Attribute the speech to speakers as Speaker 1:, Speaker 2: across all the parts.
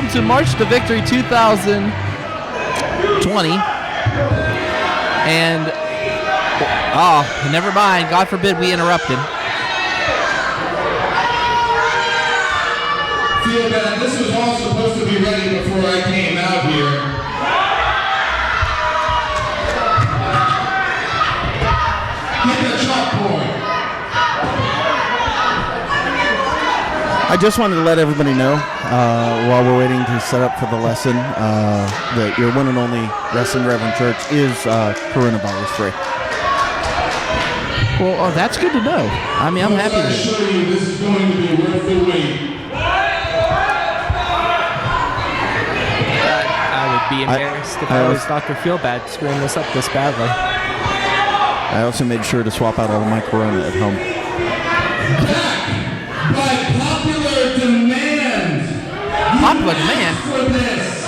Speaker 1: welcome to March to Victory 2020. And, never mind. God forbid we interrupted.
Speaker 2: Feel bad. This was all supposed to be ready before I came out here. Get the chalkboard.
Speaker 3: I just wanted to let everybody know, while we're waiting to set up for the lesson, that your one and only Wrestling Reverend Church is coronavirus free.
Speaker 1: Well, that's good to know. I mean, I'm happy to
Speaker 2: show you this is going to be worth the wait.
Speaker 4: I would be embarrassed if I was Dr. Feelbad screwing this up this badly.
Speaker 3: I also made sure to swap out all of my Corona at home.
Speaker 2: By popular demand.
Speaker 1: Popular demand?
Speaker 2: For this.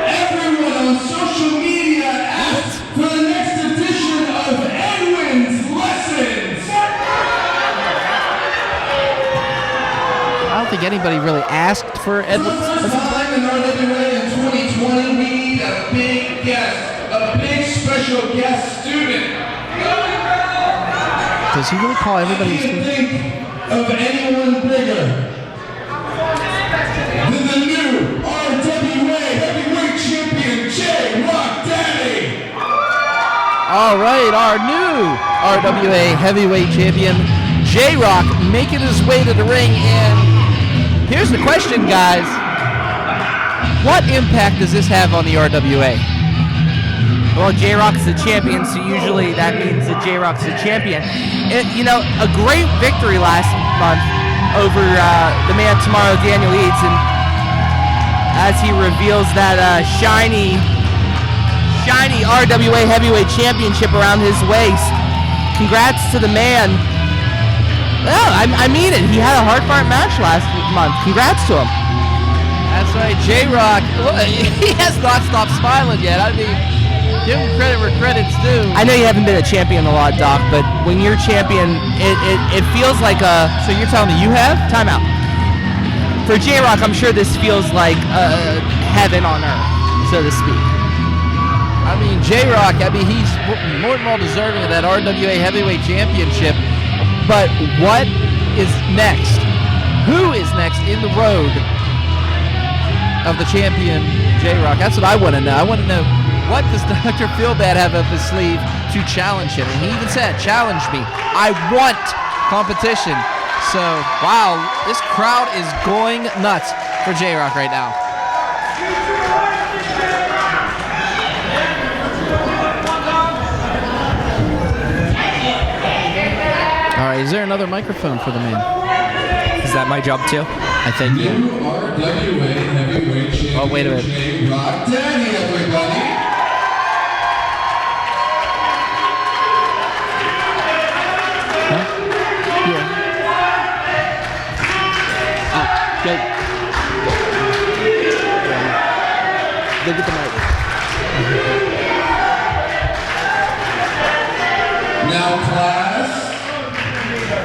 Speaker 2: Everyone on social media asked for the next edition of Edwinn's Lessons.
Speaker 1: I don't think anybody really asked for Edwinn.
Speaker 2: For the first time in RWA in 2020, we need a big guest, a big special guest student.
Speaker 1: Does he really call everybody a
Speaker 2: I
Speaker 1: student?
Speaker 2: can't think of anyone bigger than the new RWA Heavyweight Champion, J-Rocc Daddy.
Speaker 1: All right, our new RWA Heavyweight Champion, J-Rocc, making his way to the ring. And here's the question, guys. What impact does this have on the RWA?
Speaker 4: Well, J-Rocc's the champion, so usually that means that J-Rocc's the champion. A great victory last month over the man tomorrow, Daniel Eads, and as he reveals that shiny RWA Heavyweight Championship around his waist. Congrats to the man. Well, I mean it. He had a hard-fought match last month. Congrats to him.
Speaker 1: That's right, J-Rocc. He has not stopped smiling yet. I mean, give him credit where credit's due.
Speaker 4: I know you haven't been a champion a lot, Doc, but when you're champion, it feels like a...
Speaker 1: So you're telling me you have?
Speaker 4: Time out. For J-Rocc, I'm sure this feels like heaven on earth, so to speak.
Speaker 1: I mean, J-Rocc, he's more than well deserving of that RWA Heavyweight Championship. But what is next? Who is next in the road of the champion, J-Rocc? That's what I want to know. I want to know, what does Dr. Feelbad have up his sleeve to challenge him? And he even said, challenge me. I want competition. So, wow, this crowd is going nuts for J-Rocc right now. All right, is there another microphone for the man?
Speaker 4: Is that my job too?
Speaker 1: I think you.
Speaker 2: RWA Heavyweight Champion,
Speaker 1: Oh, wait a minute.
Speaker 2: J-Rocc Daddy, everybody.
Speaker 1: Go. Go get the mic.
Speaker 2: Now, class,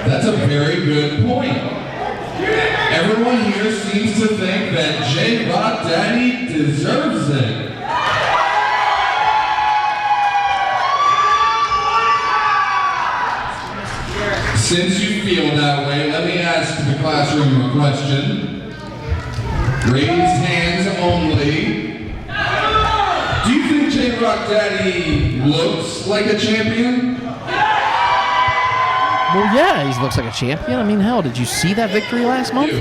Speaker 2: that's a very good point. Everyone here seems to think that J-Rocc Daddy deserves it. Since you feel that way, let me ask the classroom a question. Raised hands only. Do you think J-Rocc Daddy looks like a champion?
Speaker 1: Well, yeah, he looks like a champion. I mean, hell, did you see that victory last month?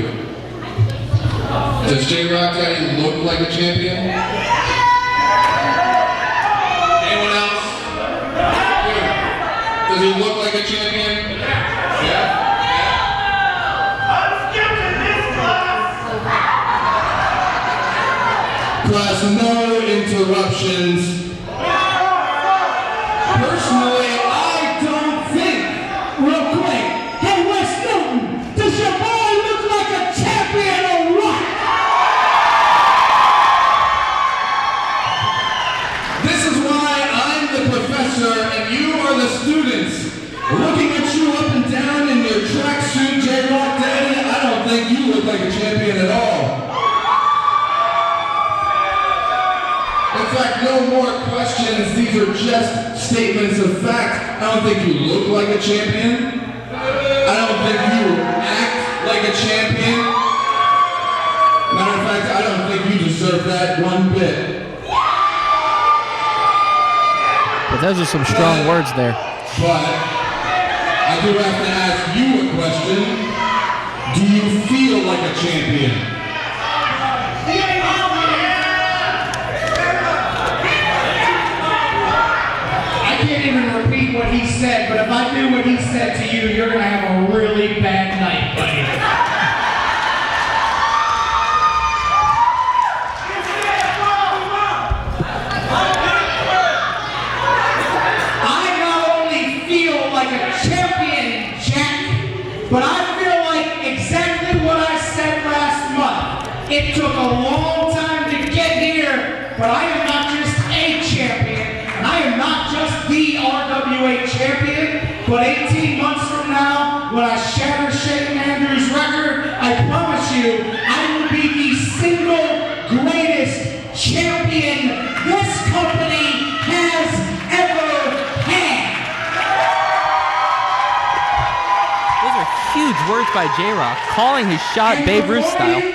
Speaker 2: Does J-Rocc Daddy look like a champion? Anyone else? Does he look like a champion? Yeah? Class, no interruptions. Personally, I don't think. Real quick, hey West Newton, does your boy look like a champion or what? This is why I'm the professor and you are the students. Looking at you up and down in your tracksuit, J-Rocc Daddy, I don't think you look like like a champion at all. In fact, no more questions. These are just statements of fact. I don't think you look like a champion. I don't think you act like a champion. Matter of fact, I don't think you deserve that one bit.
Speaker 1: But those are some strong words there.
Speaker 2: But I do have to ask you a question. Do you feel like a champion?
Speaker 5: I can't even repeat what he said, but if I do what he said to you, you're going to have a really bad night, buddy. But I feel like exactly what I said last month. It took a long time to get here, but I am not just a champion, and I am not just the RWA champion, but 18 months from now, when I shatter Shane Andrews' record, I promise you, I will be the single greatest champion this company has ever had.
Speaker 4: Huge words by J-Rocc, calling his shot Babe Ruth style.
Speaker 5: Real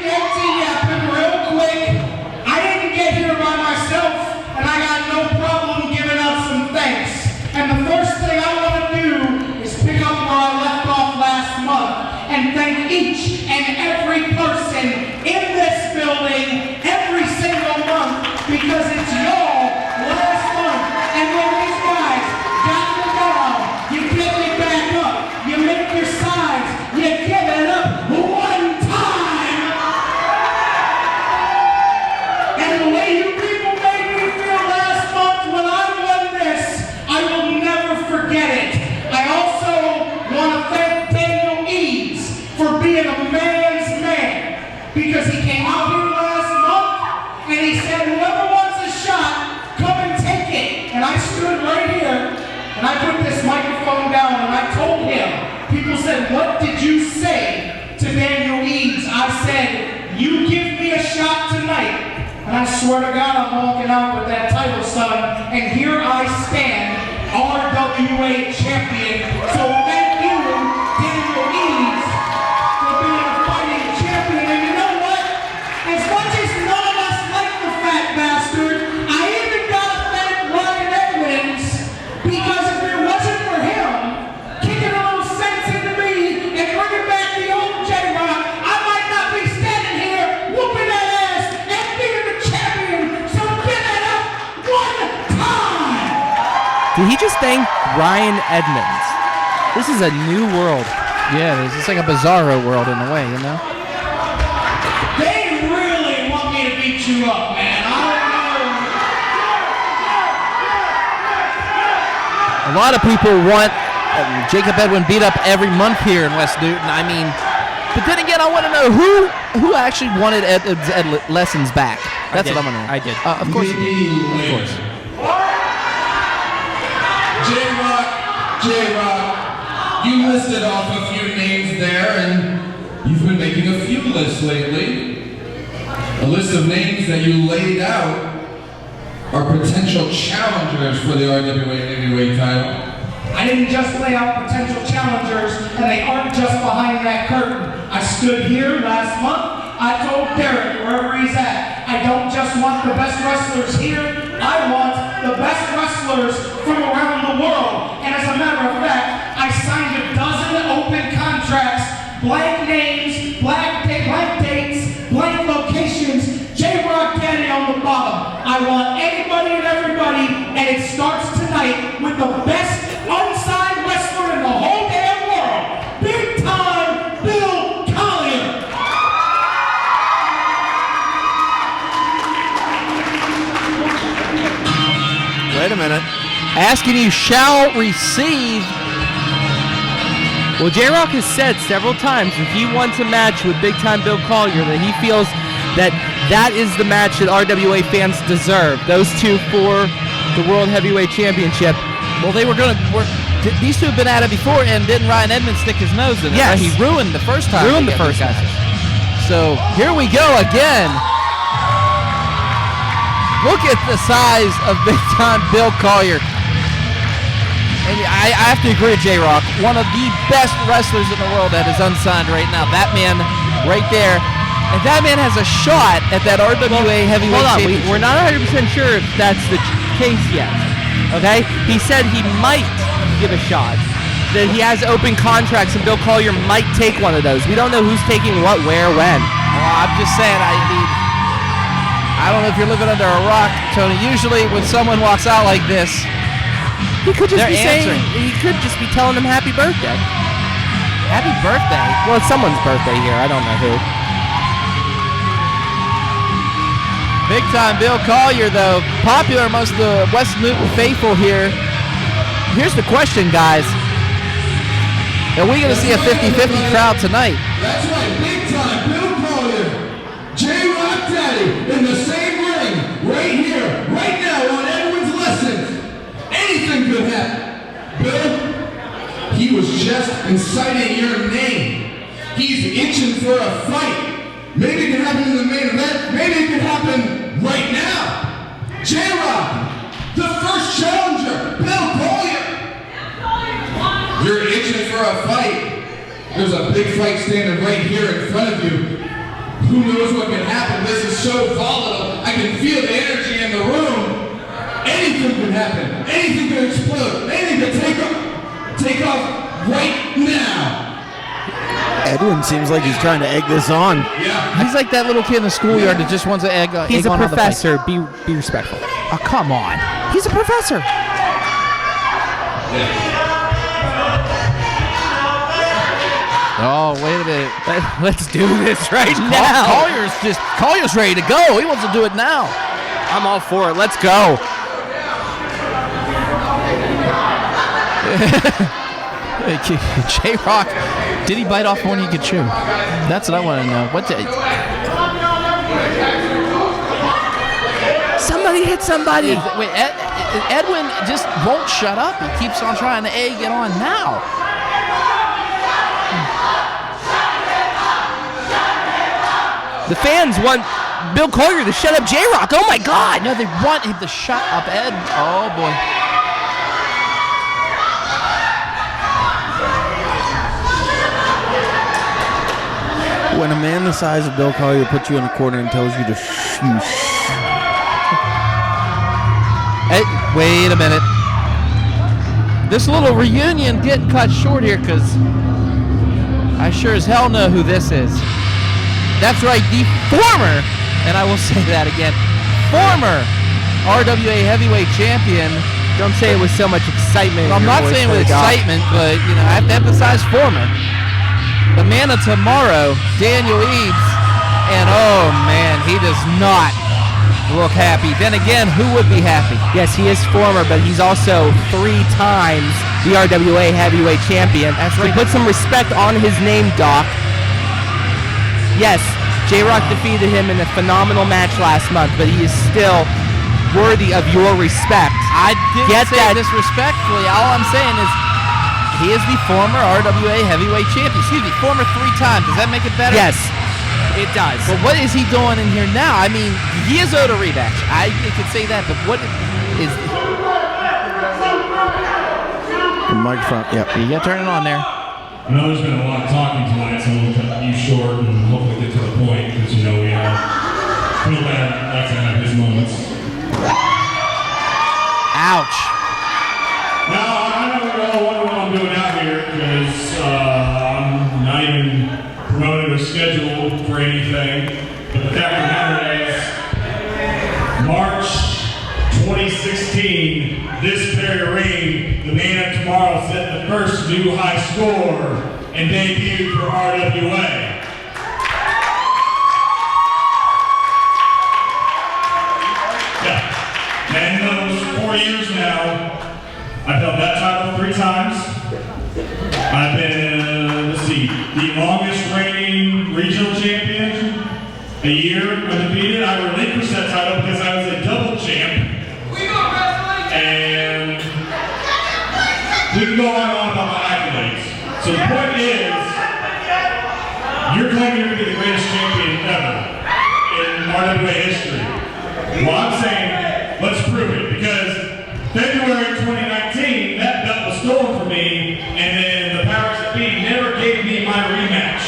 Speaker 5: quick, I didn't get here by myself, and I got no problem giving out some thanks. And the first thing I want to do is pick up where I left off last month and thank each and every person in this building every single month, because it's y'all last month. And when these guys got me down, you pick me back up, you make your sides, you give it up one time. And the way you people made me feel last month when I won this, I will never forget it. I also want to thank Daniel Eads for being a man's man, because he came out here last month and he said, whoever wants a shot, come and take it. And I stood right here and I put this microphone down and I told him, people said, what did you say to Daniel Eads? I said, you give me a shot tonight, and I swear to God I'm walking out with that title, son, and here I stand, RWA champion. So thank you, Daniel Eads, for being a fighting champion. And you know what? As much as none of us like the fat bastard, I even gotta thank Edwinn, because if it wasn't for him kicking a little sense into me and bringing back the old J-Rocc, I might not be standing here whooping that ass and being the champion. So give it up one time.
Speaker 4: Did he just thank Ryan Edmonds? This is a new world.
Speaker 1: Yeah, it's like a bizarro world in a way, you know?
Speaker 5: They really want me to beat you up, man. I
Speaker 1: A lot of people want Jakob Edwinn beat up every month here in West Newton. I mean, but then again, I want to know who actually wanted lessons back. That's what I'm going to know.
Speaker 4: I did.
Speaker 1: Of course you did. Of course.
Speaker 2: J-Rocc, you listed off a few names there, and you've been making a few lists lately. A list of names that you laid out are potential challengers for the RWA heavyweight title.
Speaker 5: I didn't just lay out potential challengers, and they aren't just behind that curtain. I stood here last month. I told Derek, wherever he's at, I don't just want the best wrestlers here. I want the best wrestlers from around the world. And as a matter of fact, I signed a dozen open contracts, blank names, blank dates, blank locations, J-Rocc Daddy on the bottom. I want anybody and everybody, and it starts tonight with the best unsigned wrestler in the whole damn world, big time Bill Collier.
Speaker 3: Wait a minute.
Speaker 1: Asking you shall receive.
Speaker 4: Well, J-Rocc has said several times if he wants a match with Big Time Bill Collier, that he feels that is the match that RWA fans deserve. Those two for the World Heavyweight Championship.
Speaker 1: Well, they were going to work. These two have been at it before, and didn't Ryan Edmonds stick his nose in it?
Speaker 4: Yes.
Speaker 1: Right? He ruined the first time.
Speaker 4: Ruined the first match.
Speaker 1: So here we go again. Look at the size of big-time Bill Collier. And I have to agree with J-Rocc. One of the best wrestlers in the world that is unsigned right now. That man right there. And that man has a shot at that RWA heavyweight championship.
Speaker 4: We're not 100% sure if that's the case yet. Okay? He said he might give a shot. That he has open contracts and Bill Collier might take one of those. We don't know who's taking what, where, when.
Speaker 1: Well, I'm just saying, I don't know if you're living under a rock, Tony. Usually when someone walks out like this,
Speaker 4: he could just be
Speaker 1: answering.
Speaker 4: he could just be telling them happy birthday.
Speaker 1: Happy birthday?
Speaker 4: Well, it's someone's birthday here. I don't know who.
Speaker 1: Big time Bill Collier, though. Popular amongst the West Newton faithful here. Here's the question, guys. Are we going to see a 50-50 crowd tonight?
Speaker 2: That's right, big time Bill Collier, J-Rocc Daddy in the same ring, right here, right now on Edwinn's Lessons. Anything could happen. Bill, he was just inciting your name. He's itching for a fight. Maybe it can happen in the main event. Maybe it can happen right now. J-Rocc, the first challenger, Bill Collier. You're itching for a fight. There's a big fight standing right here in front of you. Who knows what can happen? This is so volatile. I can feel the energy in the room. Anything can happen. Anything can explode. Anything can take off right now.
Speaker 3: Edwinn seems like he's trying to egg this on.
Speaker 2: Yeah.
Speaker 1: He's like that little kid in the schoolyard that just wants to egg
Speaker 4: He's
Speaker 1: on
Speaker 4: a
Speaker 1: all the fights.
Speaker 4: professor. Be respectful.
Speaker 1: Oh, come on.
Speaker 4: He's a professor.
Speaker 1: Oh, wait a minute.
Speaker 4: Let's do this right now.
Speaker 1: Collier's ready to go. He wants to do it now.
Speaker 4: I'm all for it. Let's go.
Speaker 1: J-Rocc, did he bite off more than he could chew? That's what I want to know.
Speaker 4: Somebody hit somebody.
Speaker 1: Wait, Edwinn just won't shut up. He keeps on trying to egg it on now.
Speaker 4: The fans want Bill Collier to shut up J-Rocc. Oh my God!
Speaker 1: No, they want him to shut up Ed. Oh boy.
Speaker 3: When a man the size of Bill Collier puts you in a corner and tells you to shoosh.
Speaker 1: Hey, wait a minute. This little reunion getting cut short here because I sure as hell know who this is. That's right, the former, and I will say that again, former RWA heavyweight champion.
Speaker 4: Don't say it with so much excitement.
Speaker 1: I'm not saying with excitement, but I have to emphasize former. The man of tomorrow, Daniel Eads, and oh man, he does not look happy. Then again, who would be happy?
Speaker 4: Yes, he is former, but he's also 3 times the RWA heavyweight champion.
Speaker 1: That's right.
Speaker 4: So put some respect on his name, Doc. Yes, J-Rocc defeated him in a phenomenal match last month, but he is still worthy of your respect.
Speaker 1: I didn't say that disrespectfully. All I'm saying is he is the former RWA heavyweight champion. Excuse me, former 3 times. Does that make it better?
Speaker 4: Yes, it does.
Speaker 1: But what is he doing in here now? I mean, he is owed a rematch. I could say that, but what is...
Speaker 3: The microphone, yeah.
Speaker 1: You got to turn it on there.
Speaker 6: I know there's been a lot of talking tonight, so we'll cut you short and hopefully get to the point, because we have Bill likes to have his moments.
Speaker 1: Ouch.
Speaker 6: Now, I know we're all wondering what I'm doing out here, because I'm not even promoted or scheduled for anything, but the fact of the matter is, March 2016, this very ring, the man of tomorrow set the first new high score and debuted for RWA. Yeah. And in those 4 years now, I've held that title 3 times. I've been, the longest reigning regional champion, a year undefeated. I relinquished that title because I was a double champ. And we can go on and on about my accolades. So the point is, you're claiming to be the greatest champion ever in RWA history. Well, I'm saying, let's prove it, because February 2019, that belt was stolen from me, and then the powers that be never gave me my rematch.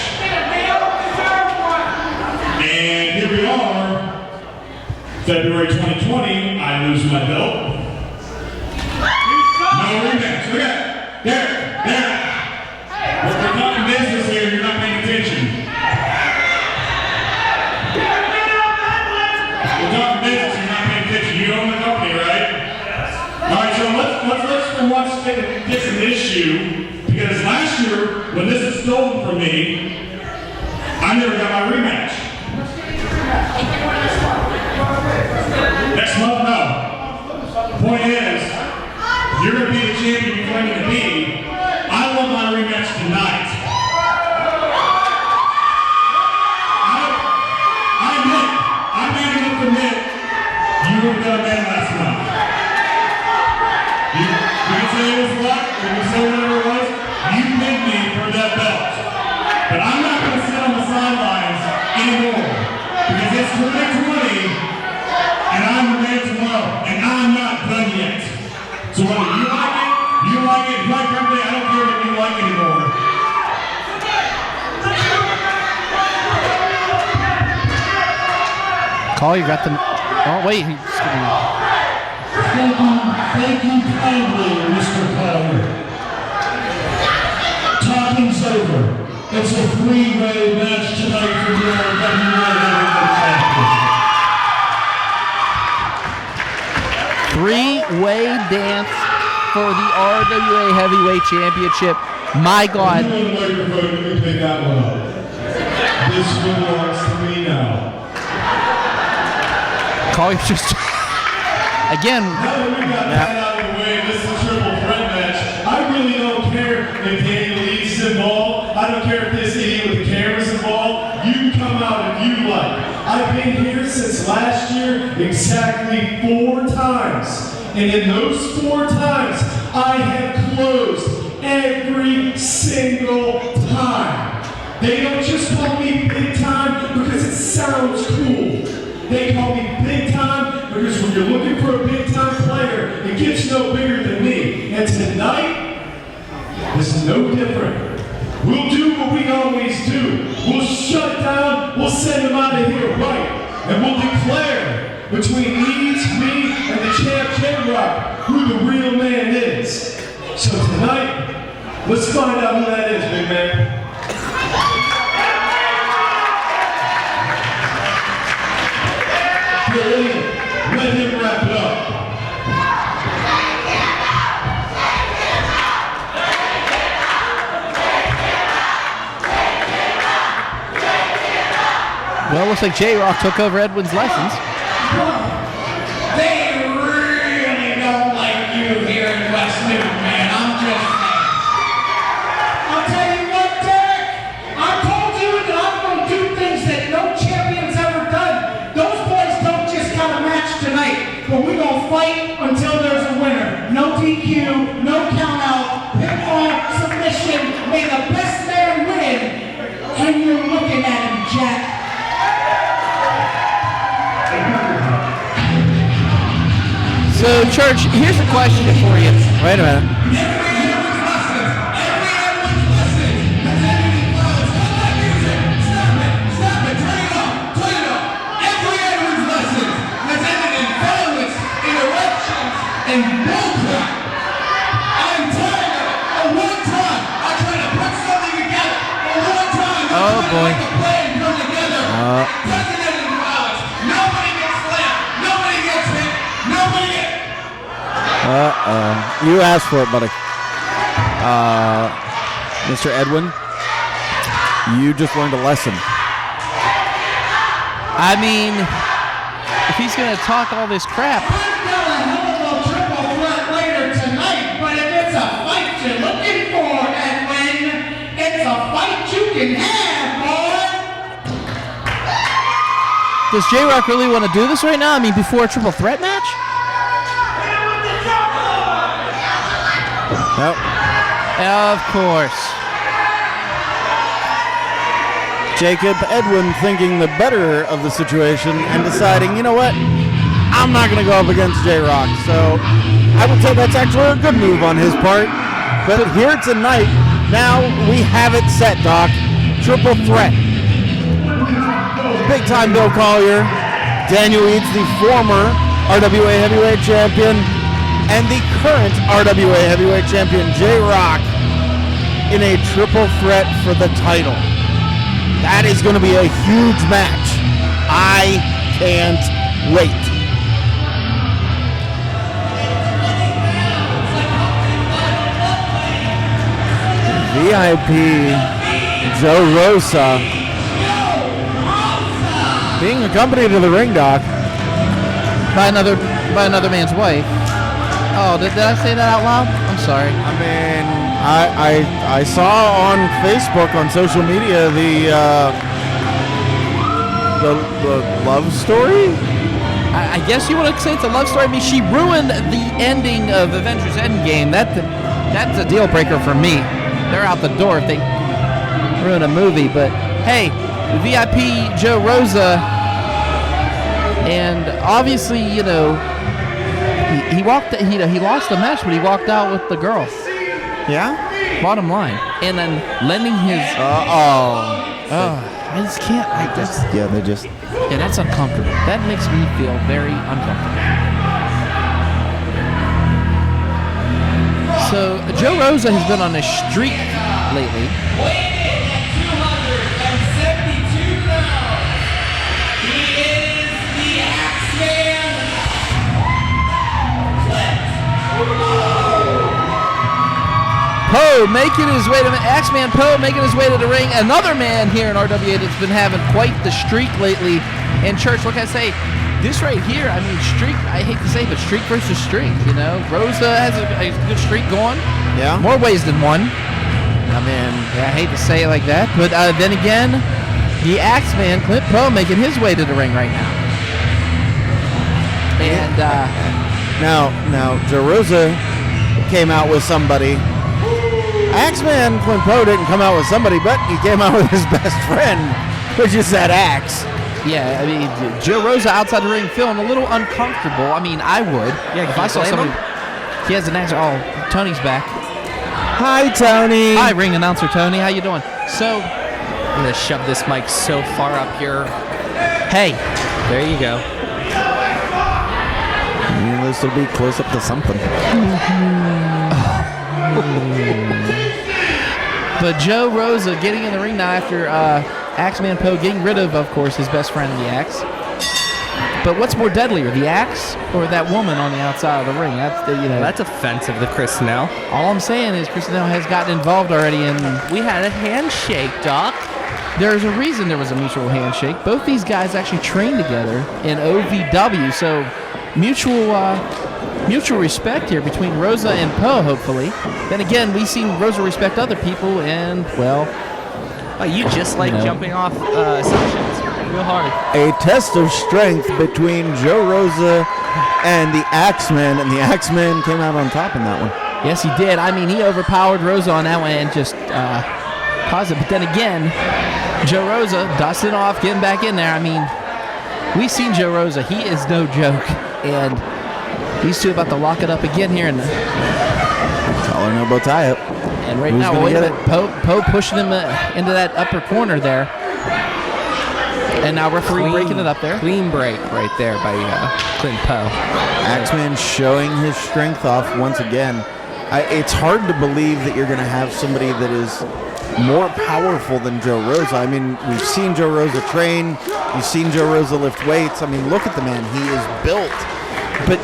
Speaker 6: And here we are, February 2020, I lose my belt. No rematch. Look at it. There. We're talking business here, you're not paying attention. We're talking business, you're not paying attention. You own the company, right? Alright, so let's for once fix an issue, because last year, when this was stolen from me, I never got my rematch. Next month, no. The point is, you're going to be the champion you're claiming to be. I want my rematch tonight. I'm man enough to admit you were the better man last month. You can say it was luck, you can say whatever it was. You picked me for that belt. But I'm not going to sit on the sidelines anymore. Because it's 2020, and I'm the man tomorrow, and I'm not done yet. So whether you like it, quite frankly, I don't care what you like anymore.
Speaker 1: Collier got the. Oh wait, he's gonna.
Speaker 5: Thank you kindly, Mr. Poe. Talking's over. It's a three-way match tonight for the RWA
Speaker 1: Three-way dance for the RWA Heavyweight Championship. My God.
Speaker 2: You want the microphone, let me pick that one up. This belongs to me now.
Speaker 1: Collier just again.
Speaker 6: Now that we got that out of the way, this is a triple threat match. I really don't care if Daniel Eads is involved. I don't care if this idiot with the camera's involved. You can come out if you like. I've been here since last year exactly 4 times. And in those 4 times, I have closed every single time. They don't just call me big time because it sounds cool. They call me big time because when you're looking for a big time player, it gets no bigger than me. And tonight, this is no different. We'll do what we always do. We'll shut down, we'll send them out of here right. And we'll declare between Eads, me, and the champ J-Rocc who the real man is. So tonight, let's find out who that is, big man. Let him wrap it up.
Speaker 1: Well, looks like J-Rocc took over Edwinn's lessons.
Speaker 5: They really don't like you here in West Newton, man. I'm just saying. I'll tell you what, Derek. I told you that I'm going to do things that no champion's ever done. Those boys don't just have a match tonight, but we're going to fight until there's a winner. No DQ, no count out, pinfall, submission. May the best man win. And you're looking at him, Jack.
Speaker 1: So, Church, here's a question for you. Wait a minute. Oh boy.
Speaker 3: You asked for it, buddy. Mr. Edwinn, you just learned a lesson.
Speaker 1: I mean, if he's going to talk all this crap.
Speaker 5: I've got a hell of a triple threat later tonight, but if it's a fight you're looking for, Edwinn, it's a fight you can have, boy.
Speaker 1: Does J-Rocc really want to do this right now? I mean, before a triple threat match?
Speaker 3: Nope.
Speaker 1: Of course.
Speaker 3: Jakob, Edwinn thinking the better of the situation and deciding, you know what, I'm not going to go up against J-Rocc. So I would say that's actually a good move on his part. But here tonight, now we have it set, Doc. Triple threat. Big time Bill Collier, Daniel Eads, the former RWA Heavyweight Champion, and the current RWA Heavyweight Champion, J-Rocc, in a triple threat for the title. That is going to be a huge match. I can't wait. VIP Rosa being accompanied to the ring, Doc,
Speaker 1: by another man's wife. Oh, did I say that out loud? I'm sorry.
Speaker 3: I mean, I saw on Facebook, on social media, the love story.
Speaker 1: I guess you want to say it's a love story. I mean, she ruined the ending of Avengers Endgame. That's a deal breaker for me. They're out the door if they ruin a movie. But hey, VIP Rosa, and obviously, you know, he lost the match, but he walked out with the girl.
Speaker 3: Yeah.
Speaker 1: Bottom line, and then lending his. I just can't. Yeah, that's uncomfortable. That makes me feel very uncomfortable. So, Rosa has been on a streak lately.
Speaker 5: Weighing at 272 pounds, he is the Axeman.
Speaker 1: Poe making his way to Axeman Poe making his way to the ring. Another man here in RWA that's been having quite the streak lately. And Church, what can I say? This right here, I mean, streak, I hate to say, but streak versus streak, you know? Rosa has a good streak going.
Speaker 3: Yeah.
Speaker 1: More ways than one.
Speaker 3: I mean,
Speaker 1: yeah, I hate to say it like that. But then again, the Axeman, Clint Poe, making his way to the ring right now. And
Speaker 3: now, Rosa came out with somebody. Axeman Clint Poe didn't come out with somebody, but he came out with his best friend, which is that axe.
Speaker 1: Yeah, I mean, Rosa outside the ring feeling a little uncomfortable. I mean, I would. Yeah, if I saw somebody. He has an axe. Oh, Tony's back.
Speaker 3: Hi, Tony.
Speaker 1: Hi, ring announcer Tony. How you doing? So,
Speaker 4: I'm going to shove this mic so far up here.
Speaker 1: Hey.
Speaker 4: There you go.
Speaker 3: This will be close up to something.
Speaker 1: But Rosa getting in the ring now after Axeman Poe getting rid of course, his best friend, the axe. But what's more deadlier, the axe or that woman on the outside of the ring?
Speaker 4: That's offensive to Chris Snell.
Speaker 1: All I'm saying is Chris Snell has gotten involved already, and
Speaker 4: we had a handshake, Doc.
Speaker 1: There's a reason there was a mutual handshake. Both these guys actually trained together in OVW, so mutual respect here between Rosa and Poe, hopefully. Then again, we've seen Rosa respect other people, and, well...
Speaker 4: you just like jumping off assumptions real hard.
Speaker 3: A test of strength between Rosa and the Axeman, and the Axeman came out on top in that one.
Speaker 1: Yes, he did. I mean, he overpowered Rosa on that one and just caused it. But then again, Rosa dusting off, getting back in there. I mean, we've seen Rosa. He is no joke. And these two about to lock it up again here in the
Speaker 3: collar and elbow tie up.
Speaker 1: And right now, wait a minute, Poe pushing him into that upper corner there. And now referee breaking it up there.
Speaker 4: Clean break right there by Clint Poe.
Speaker 3: Axeman showing his strength off once again. It's hard to believe that you're going to have somebody that is more powerful than Rosa. I mean, we've seen Rosa train. We've seen Rosa lift weights. I mean, look at the man. He is built. But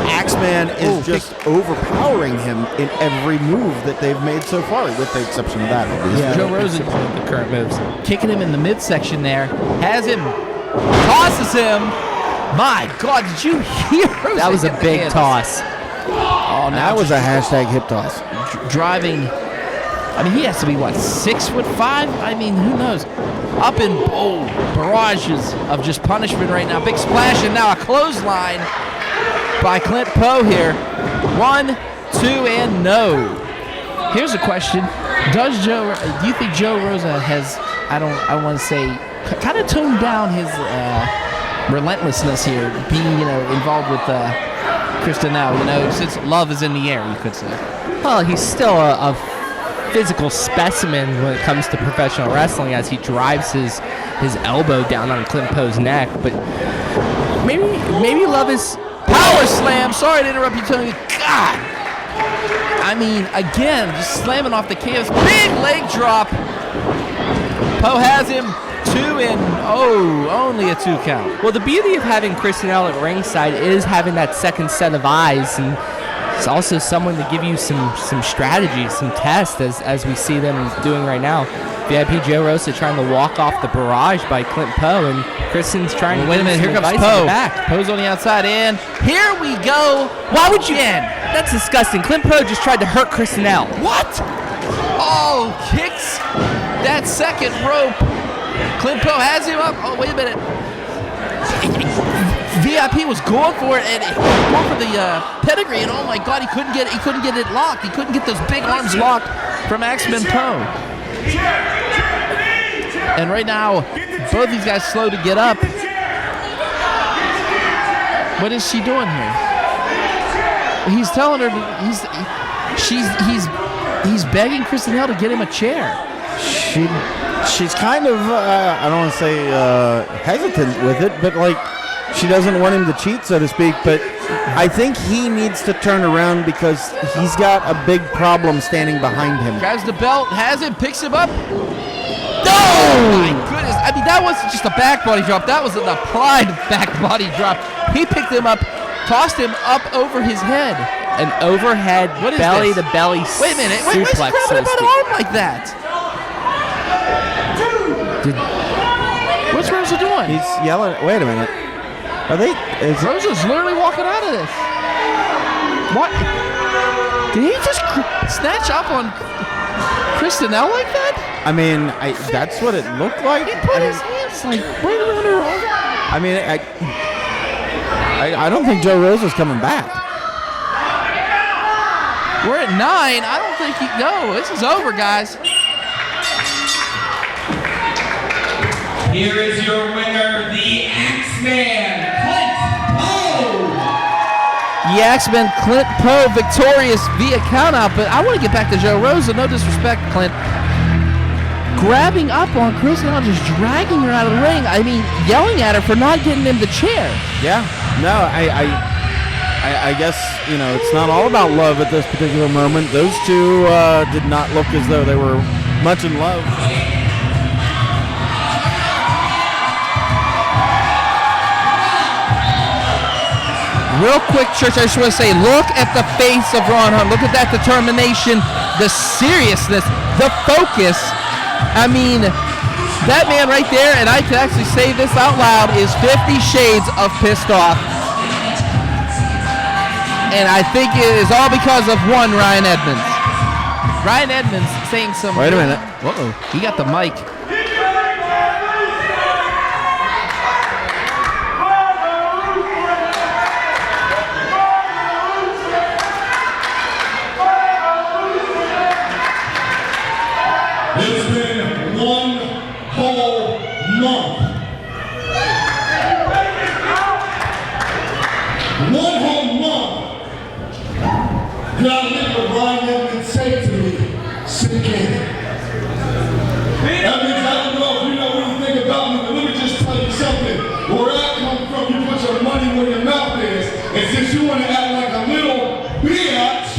Speaker 3: Axeman is just overpowering him in every move that they've made so far, with the exception of that.
Speaker 1: Yeah, Rosa,
Speaker 4: the current moves,
Speaker 1: kicking him in the midsection there, has him, tosses him. My God, did you hear?
Speaker 4: That was a big toss.
Speaker 1: Oh, now
Speaker 3: that was a hashtag hip toss.
Speaker 1: Driving. I mean, he has to be what, 6'5"? I mean, who knows? Up in barrages of just punishment right now. Big splash, and now a clothesline by Clint Poe here. 1, 2, and no. Here's a question: do you think Rosa has I don't want to say, kind of toned down his relentlessness here, being, involved with Kristen now, since love is in the air, you could say.
Speaker 4: Well, he's still a physical specimen when it comes to professional wrestling as he drives his elbow down on Clint Poe's neck, but maybe love is...
Speaker 1: Power slam! Sorry to interrupt you, Tony. God! I mean, again, just slamming off the canvas. Big leg drop. Poe has him 2 and only a 2 count.
Speaker 4: Well, the beauty of having Kristen L at ringside is having that second set of eyes, and it's also someone to give you some strategies, some tests, as we see them doing right now. VIP Joe Rosa trying to walk off the barrage by Clint Poe, and Kristen's trying to...
Speaker 1: Wait a minute, here comes Poe. Poe's on the outside in. Here we go.
Speaker 4: Why would you... That's disgusting. Clint Poe just tried to hurt Kristen L.
Speaker 1: What? Oh, kicks that second rope. Clint Poe has him up. Oh, wait a minute. VIP was going for it, and going for the pedigree, and oh my God, he couldn't get it locked. He couldn't get those big arms locked from Axeman Poe. And right now, both these guys slow to get up. What is she doing here? He's telling her he's begging Kristen L to get him a chair.
Speaker 3: She's kind of I don't want to say hesitant with it, but like she doesn't want him to cheat, so to speak. But I think he needs to turn around because he's got a big problem standing behind him.
Speaker 1: Grabs the belt, has him, picks him up. Oh my goodness! I mean, that wasn't just a back body drop. That was an applied back body drop. He picked him up, tossed him up over his head.
Speaker 4: An overhead belly to belly suplex.
Speaker 1: Wait a minute! Wait, what's grabbing about an arm like that? What's Rosa doing?
Speaker 3: He's yelling. Wait a minute. Are they?
Speaker 1: Rosa's literally walking out of this. What? Did he just snatch up on Kristen L like that?
Speaker 3: I mean, that's what it looked like.
Speaker 1: He put his hands like right around her arm.
Speaker 3: I mean, I don't think Joe Rosa's coming back.
Speaker 1: We're at 9. I don't think this is over, guys.
Speaker 5: Here is your winner, the Axeman, Clint Poe.
Speaker 1: The Axeman, Clint Poe, victorious via countout. But I want to get back to Joe Rosa. No disrespect, Clint. Grabbing up on Kristen L, just dragging her out of the ring. I mean, yelling at her for not getting him the chair.
Speaker 3: Yeah. No, I guess, it's not all about love at this particular moment. Those two did not look as though they were much in love.
Speaker 1: Real quick, Church, I just want to say, look at the face of Ron Hunt. Look at that determination, the seriousness, the focus. I mean, that man right there, and I can actually say this out loud, is 50 shades of pissed off. And I think it is all because of one Ryan Edmonds. Ryan Edmonds saying some...
Speaker 3: Wait a minute.
Speaker 1: Uh-oh, he got the mic.
Speaker 2: It's been 1 whole month. 1 whole month. And I live what Ryan Edmonds said to me. Sink in. That means I don't know if you know anything about me, but let me just tell you something. Where I come from, you put your money where your mouth is. And since you want to act like a little bitch,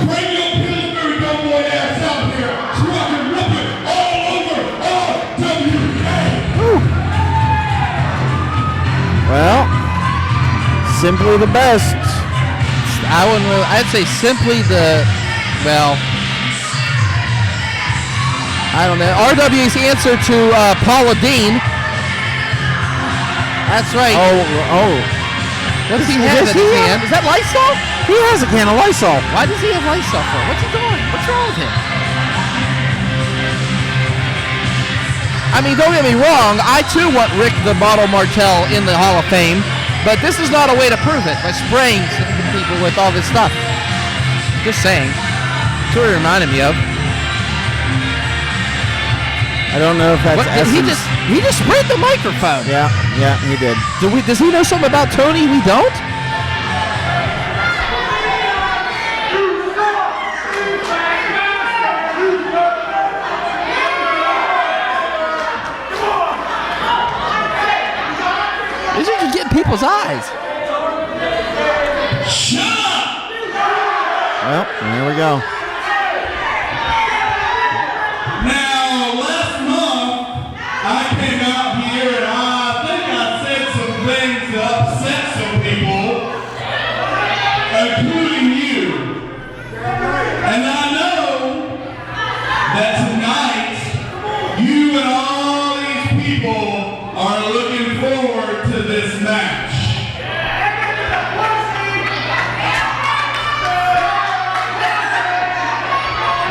Speaker 2: bring your Pillsbury Doughboy ass out here so I can rip it all over RWA.
Speaker 3: Well, simply the best.
Speaker 1: I'd say simply I don't know. RWA's answer to Paula Dean. That's right.
Speaker 3: Oh.
Speaker 1: What does he have in his hand? Is that Lysol?
Speaker 3: He has a can of Lysol.
Speaker 1: Why does he have Lysol for? What's he doing? What's wrong with him? I mean, don't get me wrong. I too want Rick the Bottle Martell in the Hall of Fame, but this is not a way to prove it by spraying people with all this stuff. Just saying. That's what it reminded me of.
Speaker 3: I don't know if that's
Speaker 1: What, he just sprayed the microphone.
Speaker 3: Yeah, he did.
Speaker 1: Does he know something about Tony we don't? These are just getting people's eyes.
Speaker 6: Shut up!
Speaker 3: Well, here we go.
Speaker 6: Now, last month, I came out here and I think I said some things that upset some people, including you. And I know that tonight, you and all these people are looking forward to this match.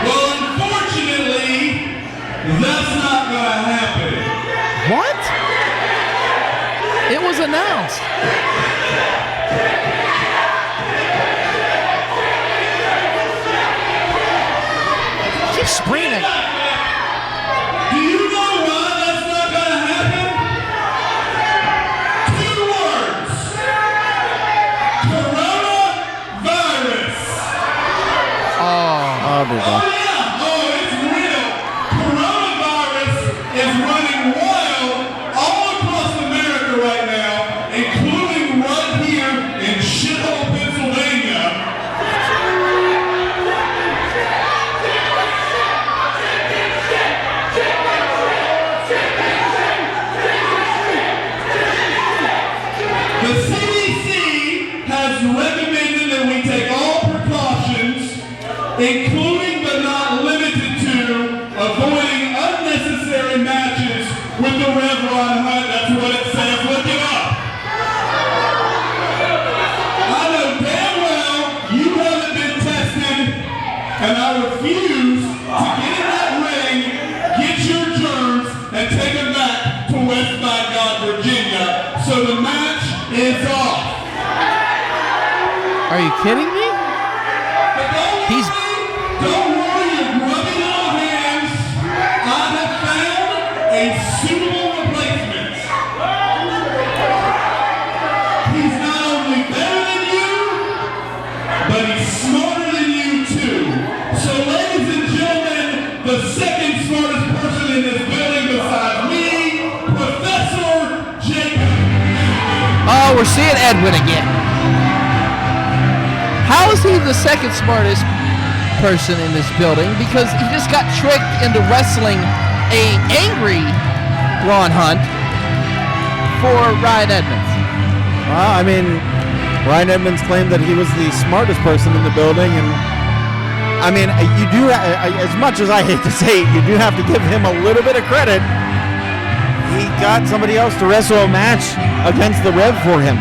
Speaker 6: Well, unfortunately, that's not gonna happen.
Speaker 1: What? It was announced. Keep spraying it.
Speaker 6: Do you know why that's not gonna happen? 2 words. Coronavirus.
Speaker 3: Oh, dear
Speaker 6: Oh
Speaker 3: God.
Speaker 6: yeah, oh it's real. Coronavirus is running wild all across America right now, including right here in shithole Pennsylvania. The CDC has recommended that we take all precautions, including but not limited to avoiding unnecessary matches with the Rev Ron Hunt. That's what it says. Look it up. I know damn well you haven't been tested, and I refuse to get in that ring, get your germs, and take them back to West Baghdad, Virginia. So the match is off.
Speaker 1: Are you kidding me?
Speaker 6: But don't worry your grubby little hands. I have found a suitable replacement. He's not only better than you, but he's smarter than you too. So ladies and gentlemen, the second smartest person in this building besides me, Professor Jakob.
Speaker 1: Oh, we're seeing Edwinn again. How is he the second smartest person in this building? Because he just got tricked into wrestling a angry Ron Hunt for Ryan Edmonds.
Speaker 3: Well, I mean, Ryan Edmonds claimed that he was the smartest person in the building, and I mean, you do, as much as I hate to say it, you do have to give him a little bit of credit. He got somebody else to wrestle a match against the Rev for him.